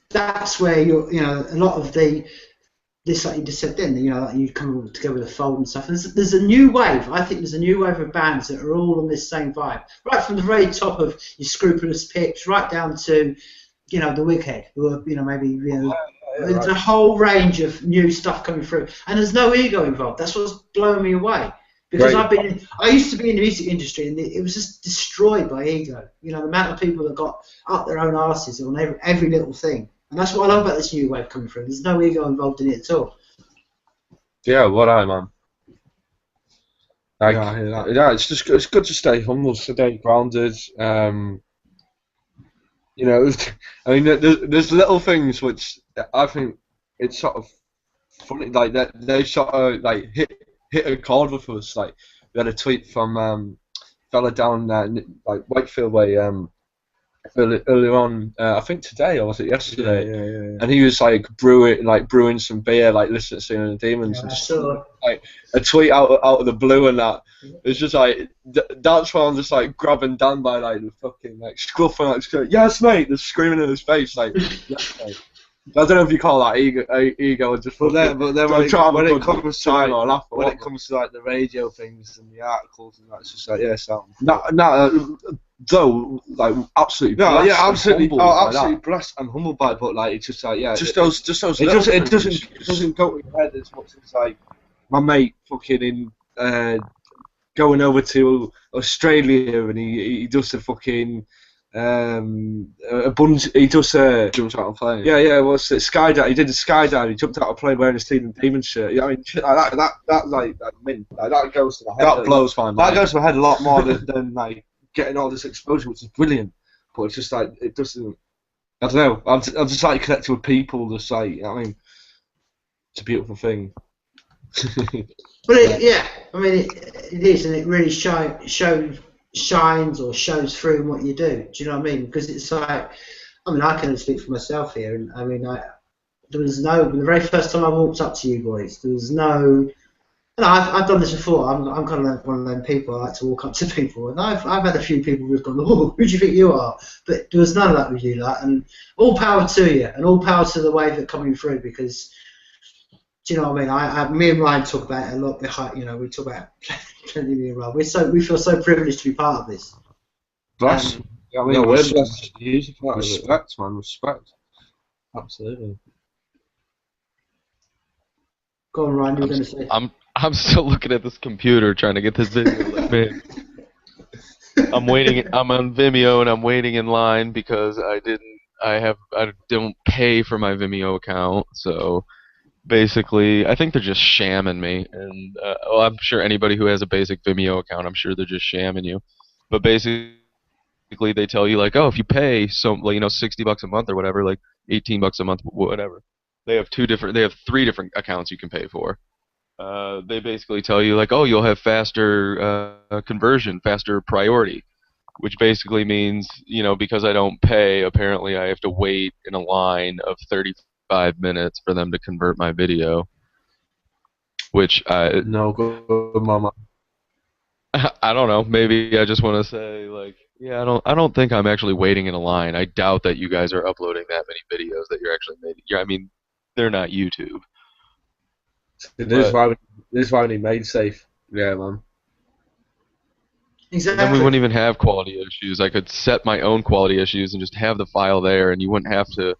that's where you're, you know, a lot of this, like you just said then, you know, like you come all together with a fold and stuff. There's a new wave. I think there's a new wave of bands that are all on this same vibe, right from the very top of your Scroobius Pips, right down to, you know, the Wighead, who are, you know, maybe, you know, there's a whole range of new stuff coming through, and there's no ego involved. That's what's blowing me away, because I used to be in the music industry, and it was just destroyed by ego. You know, the amount of people that got up their own arses on every little thing. And that's what I love about this new wave coming through. There's no ego involved in it at all. Yeah, what I man. Like, Yeah, I hear that. yeah, it's good to stay humble, stay grounded. You know, I mean, there's little things which I think it's sort of funny, like that they sort of like hit a chord with us. Like, we had a tweet from fella down like Wakefield way earlier on, I think today, or was it yesterday? Yeah. And he was like brewing some beer, like listening to Singing the Demons, Yeah, and just, sure. like a tweet out of the blue, and that it's just like that's why I'm just like grabbing Dan by like the fucking like scruffing, like screaming, yes mate, just screaming in his face, like yes mate. I don't know if you call that ego or just. But then when it comes to time or laugh, when it comes to like the radio things and the articles and that, it's just like, yeah, sound. Though, like, absolutely. No, blessed yeah, and absolutely, humbled by absolutely that. blessed and humbled by it, but like it's just like, yeah, Just those. it doesn't go to your head as much as like my mate fucking in going over to Australia, and he does the fucking he does Jumps out of plane. yeah, what's it, skydive? He did the skydive. He jumped out of a plane wearing a Stephen Demon shirt. Yeah, I mean, shit like that goes to my head. That blows my mind. That goes to my head a lot more than like getting all this exposure, which is brilliant. But it's just like it doesn't. I don't know. I'm just like connected with people. Just like, I mean, it's a beautiful thing. But yeah, I mean, it is, and it really shines or shows through in what you do. Do you know what I mean? Because it's like, I mean, I can only speak for myself here, and I mean, there was no, the very first time I walked up to you boys, there was no. You know, I've done this before. I'm kind of like one of them people. I like to walk up to people, and I've had a few people who've gone, "Oh, who do you think you are?" But there was none of that with you, like, and all power to you, and all power to the wave that coming through. Because, do you know what I mean? Me and Ryan talk about it a lot. You know, we talk about plenty. Me and Ryan. We feel so privileged to be part of this. Bless. I mean, No, we're respect, respect, man, respect. absolutely. Go on, Ryan. You were going to say. I'm still looking at this computer trying to get this video let me. I'm waiting. I'm on Vimeo and I'm waiting in line because I don't pay for my Vimeo account. So basically, I think they're just shamming me. And well, I'm sure anybody who has a basic Vimeo account, I'm sure they're just shamming you. But basically, they tell you like, oh, if you pay $60 a month or whatever, like $18 a month, whatever. They have three different accounts you can pay for. They basically tell you like, oh, you'll have faster conversion, faster priority, which basically means, you know, because I don't pay, apparently I have to wait in a line of 35 minutes for them to convert my video, which No good, mama. I don't know. Maybe I just want to say like, yeah, I don't think I'm actually waiting in a line. I doubt that you guys are uploading that many videos that you're actually making. Yeah, I mean, they're not YouTube. This is why we need MaidSafe. Yeah, man. Exactly. Then we wouldn't even have quality issues. I could set my own quality issues and just have the file there, and you wouldn't have to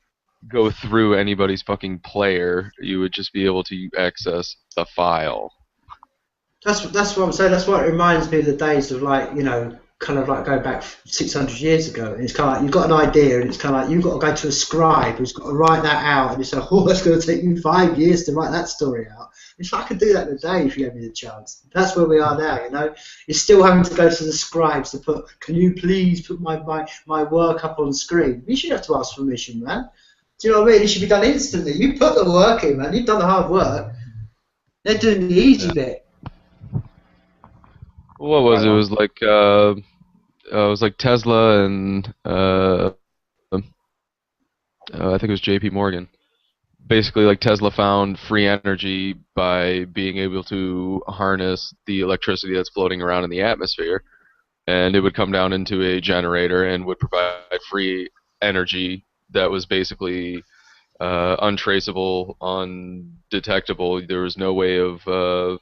go through anybody's fucking player. You would just be able to access the file. That's what I'm saying. That's what it reminds me of the days of, like, you know, kind of like going back 600 years ago. And it's kind of like you've got an idea, and it's kind of like you've got to go to a scribe who's got to write that out, and it's like, oh, that's going to take you 5 years to write that story out. It's like I could do that in a day if you gave me the chance. That's where we are now, you know. You're still having to go to the scribes to put, can you please put my work up on screen? You should have to ask permission, man. Do you know what I mean? It should be done instantly. You put the work in, man. You've done the hard work. They're doing the easy bit. What was it? It was like Tesla and I think it was J.P. Morgan. Basically, like Tesla found free energy by being able to harness the electricity that's floating around in the atmosphere, and it would come down into a generator and would provide free energy that was basically untraceable, undetectable. There was no way of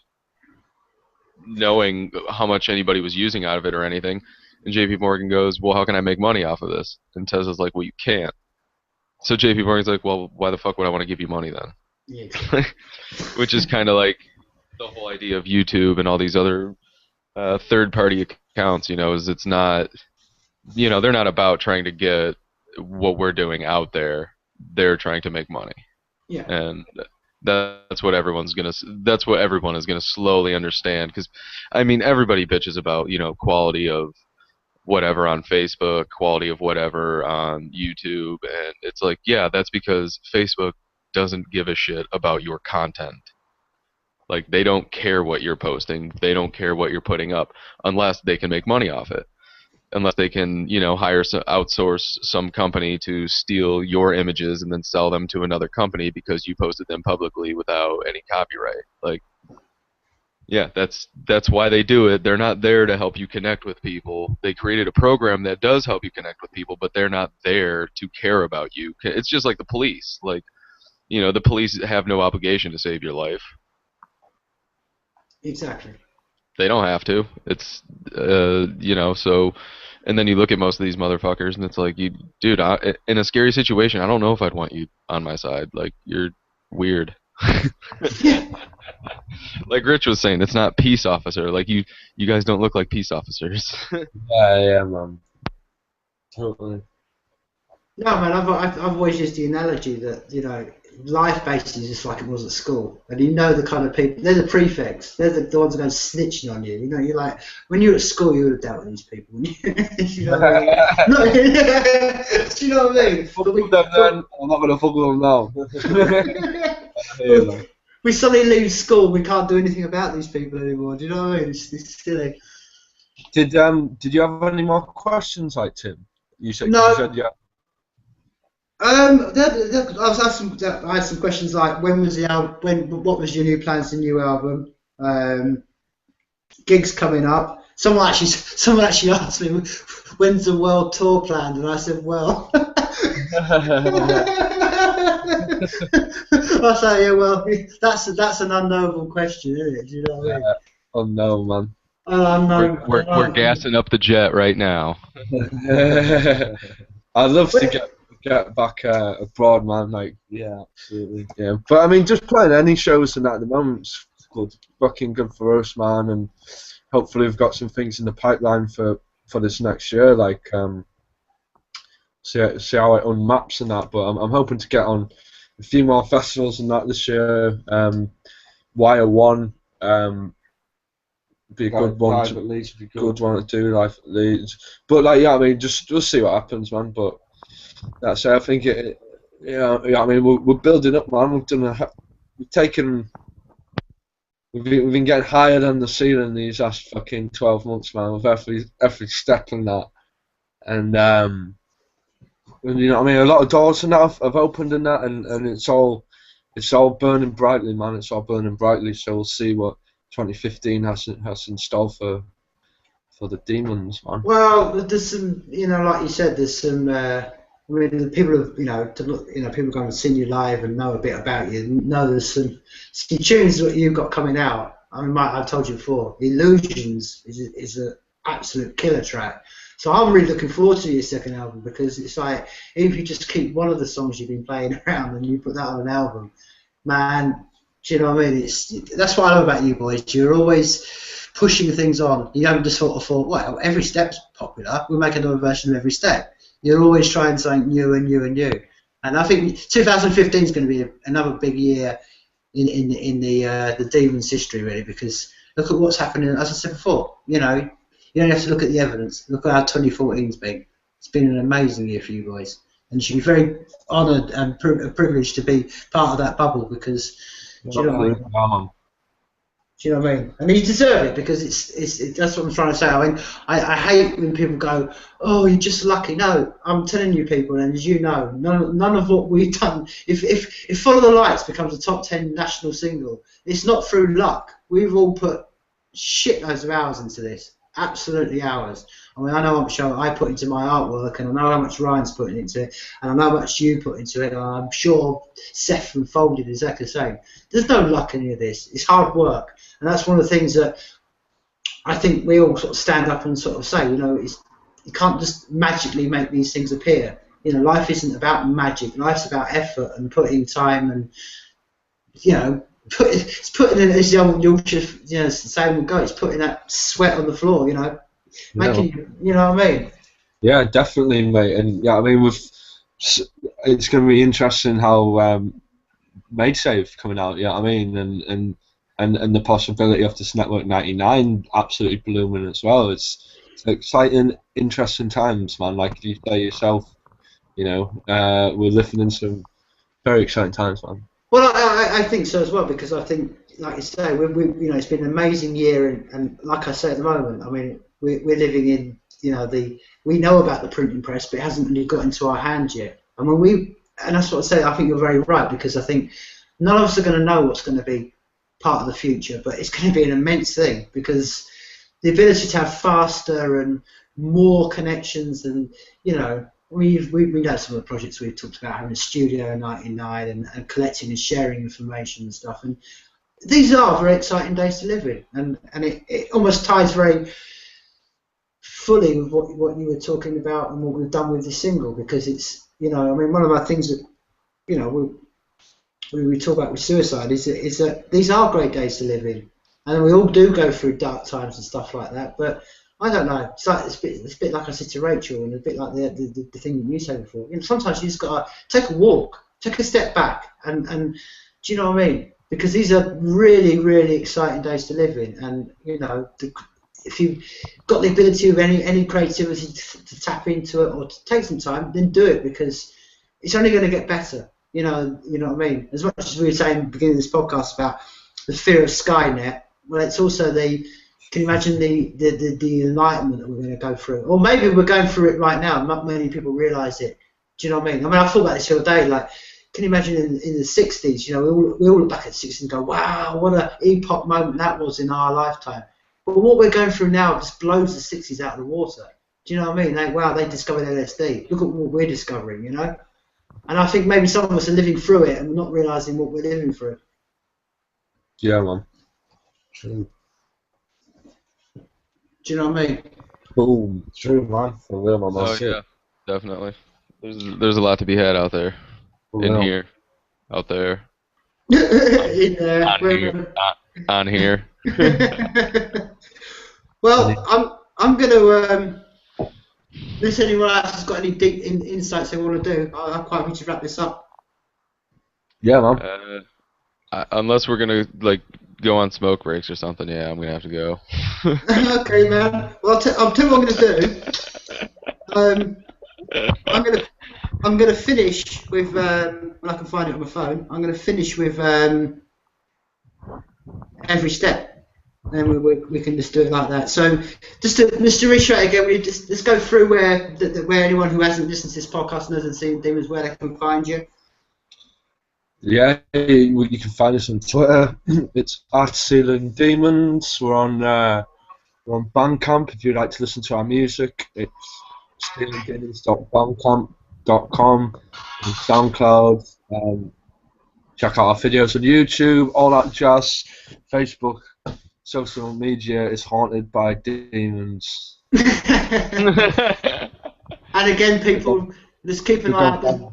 knowing how much anybody was using out of it or anything. And J.P. Morgan goes, well, how can I make money off of this? And Tesla's like, well, you can't. So J.P. Morgan's like, well, why the fuck would I want to give you money then? Yeah. Which is kind of like the whole idea of YouTube and all these other third-party accounts, is it's not, they're not about trying to get what we're doing out there. They're trying to make money. Yeah. And that's what everyone is gonna slowly understand. Because, I mean, everybody bitches about, quality of whatever on Facebook, quality of whatever on YouTube, and it's like, yeah, that's because Facebook doesn't give a shit about your content. Like, they don't care what you're posting, they don't care what you're putting up, unless they can make money off it. Unless they can, outsource some company to steal your images and then sell them to another company because you posted them publicly without any copyright. Like, yeah, that's why they do it. They're not there to help you connect with people. They created a program that does help you connect with people, but they're not there to care about you. It's just like the police. Like, the police have no obligation to save your life. Exactly. They don't have to. It's, so, and then you look at most of these motherfuckers, and it's like, dude, in a scary situation, I don't know if I'd want you on my side. Like, you're weird. Like Rich was saying, it's not peace officer. Like, you guys don't look like peace officers. Yeah, man. Totally. No, man, I've always used the analogy that, life basically is just like it was at school. And the kind of people, they're the prefects, they're the ones that are going snitching on you. You're like, when you were at school, you would have dealt with these people. You know what I mean? Do you know what I mean? Fuck with them then, I'm not going to fuck with them now. We suddenly leave school, we can't do anything about these people anymore. Do you know what I mean? It's silly. Did you have any more questions, like Tim? You said yeah. I had some questions like when was the album? What was your new plans? The new album? Gigs coming up. Someone actually asked me when's the world tour planned, and I said, well. I say, yeah, well, that's an unknowable question, isn't it? Do you know what I mean? Unknown, man. Unknown. We're gassing up the jet right now. I'd love to get back abroad, man. Like, yeah, absolutely, yeah. But I mean, just playing any shows and that at the moment's good, fucking good for us, man. And hopefully, we've got some things in the pipeline for this next year, like see how it unmaps and that. But I'm hoping to get on a few more festivals and that this year. Wire One be a good one. Live at Leeds would be good one to do, live at Leeds. But like, yeah, I mean, just see what happens, man. But that's it. I think it. Yeah, I mean, we're building up, man. We've been getting higher than the ceiling these last fucking 12 months, man. With every step in that, and you know what I mean. A lot of doors and that have opened in that, and it's all burning brightly, man. It's all burning brightly. So we'll see what 2015 has in store for the demons, man. Well, there's some, like you said, there's some. I mean, the people have, people going to see you live and know a bit about you. Know there's some tunes that you've got coming out. I mean, I've told you before, Illusions is an absolute killer track. So I'm really looking forward to your second album, because it's like, even if you just keep one of the songs you've been playing around and you put that on an album, man, do you know what I mean? That's what I love about you boys. You're always pushing things on. You haven't just sort of thought, well, every step's popular, we'll make another version of every step. You're always trying something new and new and new. And I think 2015 is going to be another big year in the Demons history, really, because look at what's happening. As I said before, you don't have to look at the evidence. Look at how 2014's been. It's been an amazing year for you guys. and you should be very honoured and privileged to be part of that bubble because, do you know what I mean? Do you know what I mean? And you deserve it because that's what I'm trying to say. I mean, I hate when people go, "Oh, you're just lucky." No, I'm telling you, people, and as you know, none of what we've done. If Follow the Lights becomes a top 10 national single, it's not through luck. We've all put shitloads of hours into this, absolutely hours. I mean, I know how much I put into my artwork, and I know how much Ryan's putting into it, and I know how much you put into it, and I'm sure Seth from Folded is exactly the same. There's no luck in any of this. It's hard work, and that's one of the things that I think we all sort of stand up and sort of say, you know, you can't just magically make these things appear. You know, life isn't about magic. Life's about effort and putting time and, you know, it's putting in, as young Yorkshire, you know, it's the same will go. It's putting that sweat on the floor, you know, making, you know what I mean? Yeah, definitely, mate. And yeah, I mean, it's going to be interesting how MaidSafe coming out. Yeah, I mean, and the possibility of this Network 99 absolutely blooming as well. It's exciting, interesting times, man. Like you say yourself, you know, we're living in some very exciting times, man. Well, I think so as well, because I think, like you say, we you know, it's been an amazing year, and like I say at the moment, I mean, we're living in, you know, we know about the printing press, but it hasn't really got into our hands yet. I mean, and that's what I say. I think you're very right, because I think none of us are going to know what's going to be part of the future, but it's going to be an immense thing, because the ability to have faster and more connections, and, you know, we know some of the projects we've talked about, having a studio 99 and collecting and sharing information and stuff, and these are very exciting days to live in, and it almost ties very fully with what you were talking about and what we've done with this single, because it's, you know, I mean, one of our things that, you know, we talk about with suicide is that these are great days to live in, and we all do go through dark times and stuff like that, but I don't know. It's like it's a bit like I said to Rachel, and a bit like the thing that you said before. You know, sometimes you just gotta take a walk, take a step back, and do you know what I mean? Because these are really, really exciting days to live in, and, you know, if you've got the ability of any creativity to tap into it or to take some time, then do it, because it's only going to get better. You know what I mean? As much as we were saying at the beginning of this podcast about the fear of Skynet, well, it's also can you imagine the enlightenment that we're going to go through? Or maybe we're going through it right now. Not many people realise it. Do you know what I mean? I mean, I thought about this the other day. Like, can you imagine in the 60s? You know, we all look back at the 60s and go, "Wow, what an epoch moment that was in our lifetime." But what we're going through now just blows the 60s out of the water. Do you know what I mean? Like, wow, they discovered LSD. Look at what we're discovering, you know? And I think maybe some of us are living through it and not realising what we're living through. Yeah, man. Do you know what I mean? Boom. True, man. For real, man. Oh yeah, definitely. There's a lot to be had out there, here, out there, In there, on here. Well, I'm going to, unless anyone else has got any deep insights they want to do, I'm quite happy to wrap this up. Yeah, man. Unless we're gonna like go on smoke breaks or something, yeah, I'm gonna have to go. Okay, man. Well, I'll tell you what I'm going to do. I'm gonna finish with when I can find it on my phone. I'm gonna finish with every step, and we can just do it like that. So just to reiterate again, let's go through where anyone who hasn't listened to this podcast and hasn't seen Demons, where they can find you. Yeah, you can find us on Twitter. It's @CeilingDemons. We're on Bandcamp if you'd like to listen to our music. It's ceilingdemons.bandcamp.com and SoundCloud. Check out our videos on YouTube, all that jazz. Facebook, social media is haunted by demons. And again, people, just keep an eye out.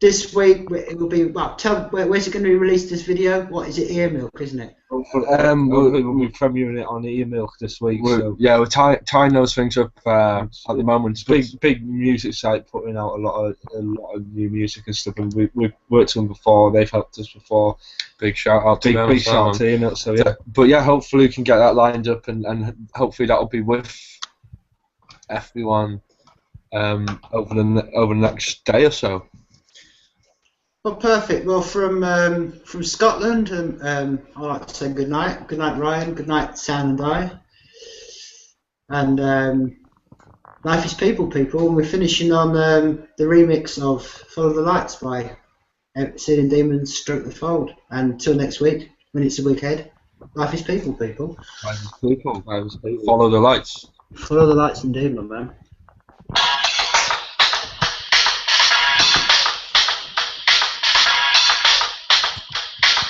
This week it will be, well, where's it going to be released, this video? What is it, Earmilk, isn't it? We'll be premiering it on Earmilk this week. Yeah, we're tying those things up at the moment. It's big music site putting out a lot of new music and stuff, and we've worked with them before. They've helped us before. Big shout out to them. Big shout out to Earmilk. So yeah, but yeah, hopefully we can get that lined up, and hopefully that'll be with everyone. over the next day or so. Well, perfect. Well, from Scotland, I'd like to say good night. Good night, Ryan. Good night, Sam and I. And life is people, people. And we're finishing on the remix of Follow the Lights by Sealing Demons, Stroke the Fold. And until next week, when it's a weekend, life is people, people. Life is people. Life is people. Follow the lights. Follow the lights indeed, my man.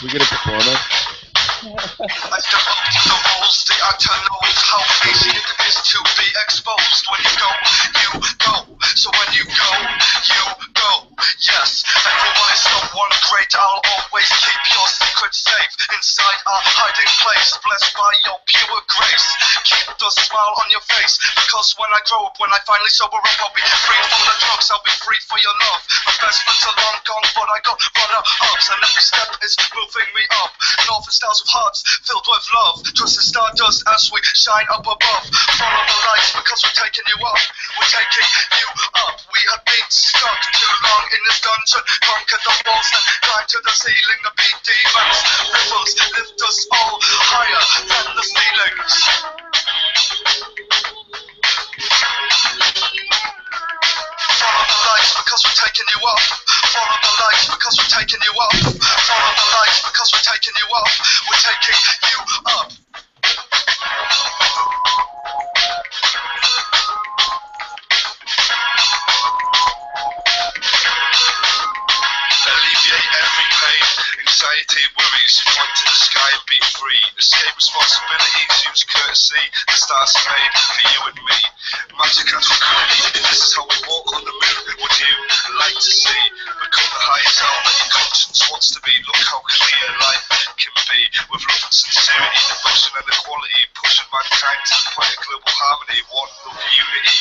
We get a performance. I step up to the roles, the actor knows how easy it is to be exposed. When you go, so when you go, yes. Everyone is no one great, I'll always keep your secret safe inside our hiding place, blessed by your pure grace. Keep the smile on your face, because when I grow up, when I finally sober up, I'll be free from the drugs, I'll be free for your love. My best friends are long gone, but I got runner-ups, and every step is moving me up. North and stars of hearts filled with love, trust the stardust as we shine up above. Follow the lights because we're taking you up, we're taking you up. We have been stuck too long in this dungeon, conquered the walls and climbed to the ceiling. The beat demons, rhythms lift us all higher than the ceilings. Follow the lights because we're taking you up. Follow the lights because we're taking you up. Follow the lights because we're taking you up. We're taking you up. Alleviate every pain, anxiety, worries, point to the sky and be free. Escape responsibilities, use courtesy, the stars are made for you and me. Magic and tranquility, this is how we walk on the moon. Would you like to see? Become the highest self that your conscience wants to be. Look how clear life can be, with love and sincerity, devotion and equality, pushing mankind to the point of global harmony, one love, unity.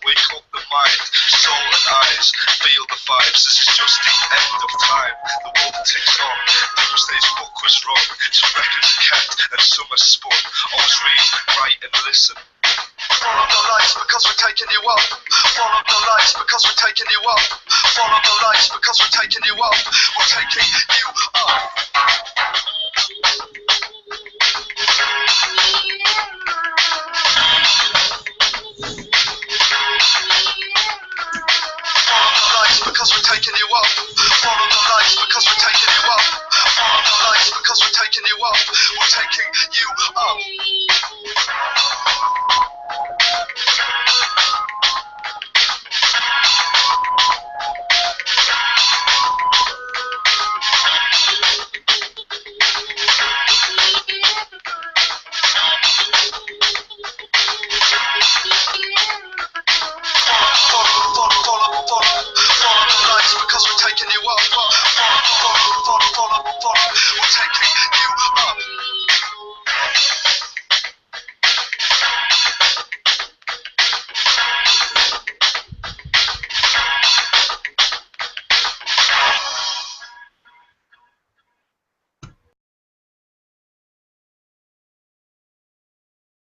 Wake up the mind, soul and eyes, feel the vibes. This is just the end of time. The world ticks on. Doomsday's book was wrong. Some records are kept and some are spun. Always read, write and listen. Follow the lights because we're taking you up. Follow the lights because we're taking you up. Follow the lights because we're taking you up. We're taking you up. Follow the lights because we're taking you up. Follow the lights because we're taking you up. Follow the lights because we're taking you up. We're taking you up. Follow the lights because we're taking you up. Follow, we're taking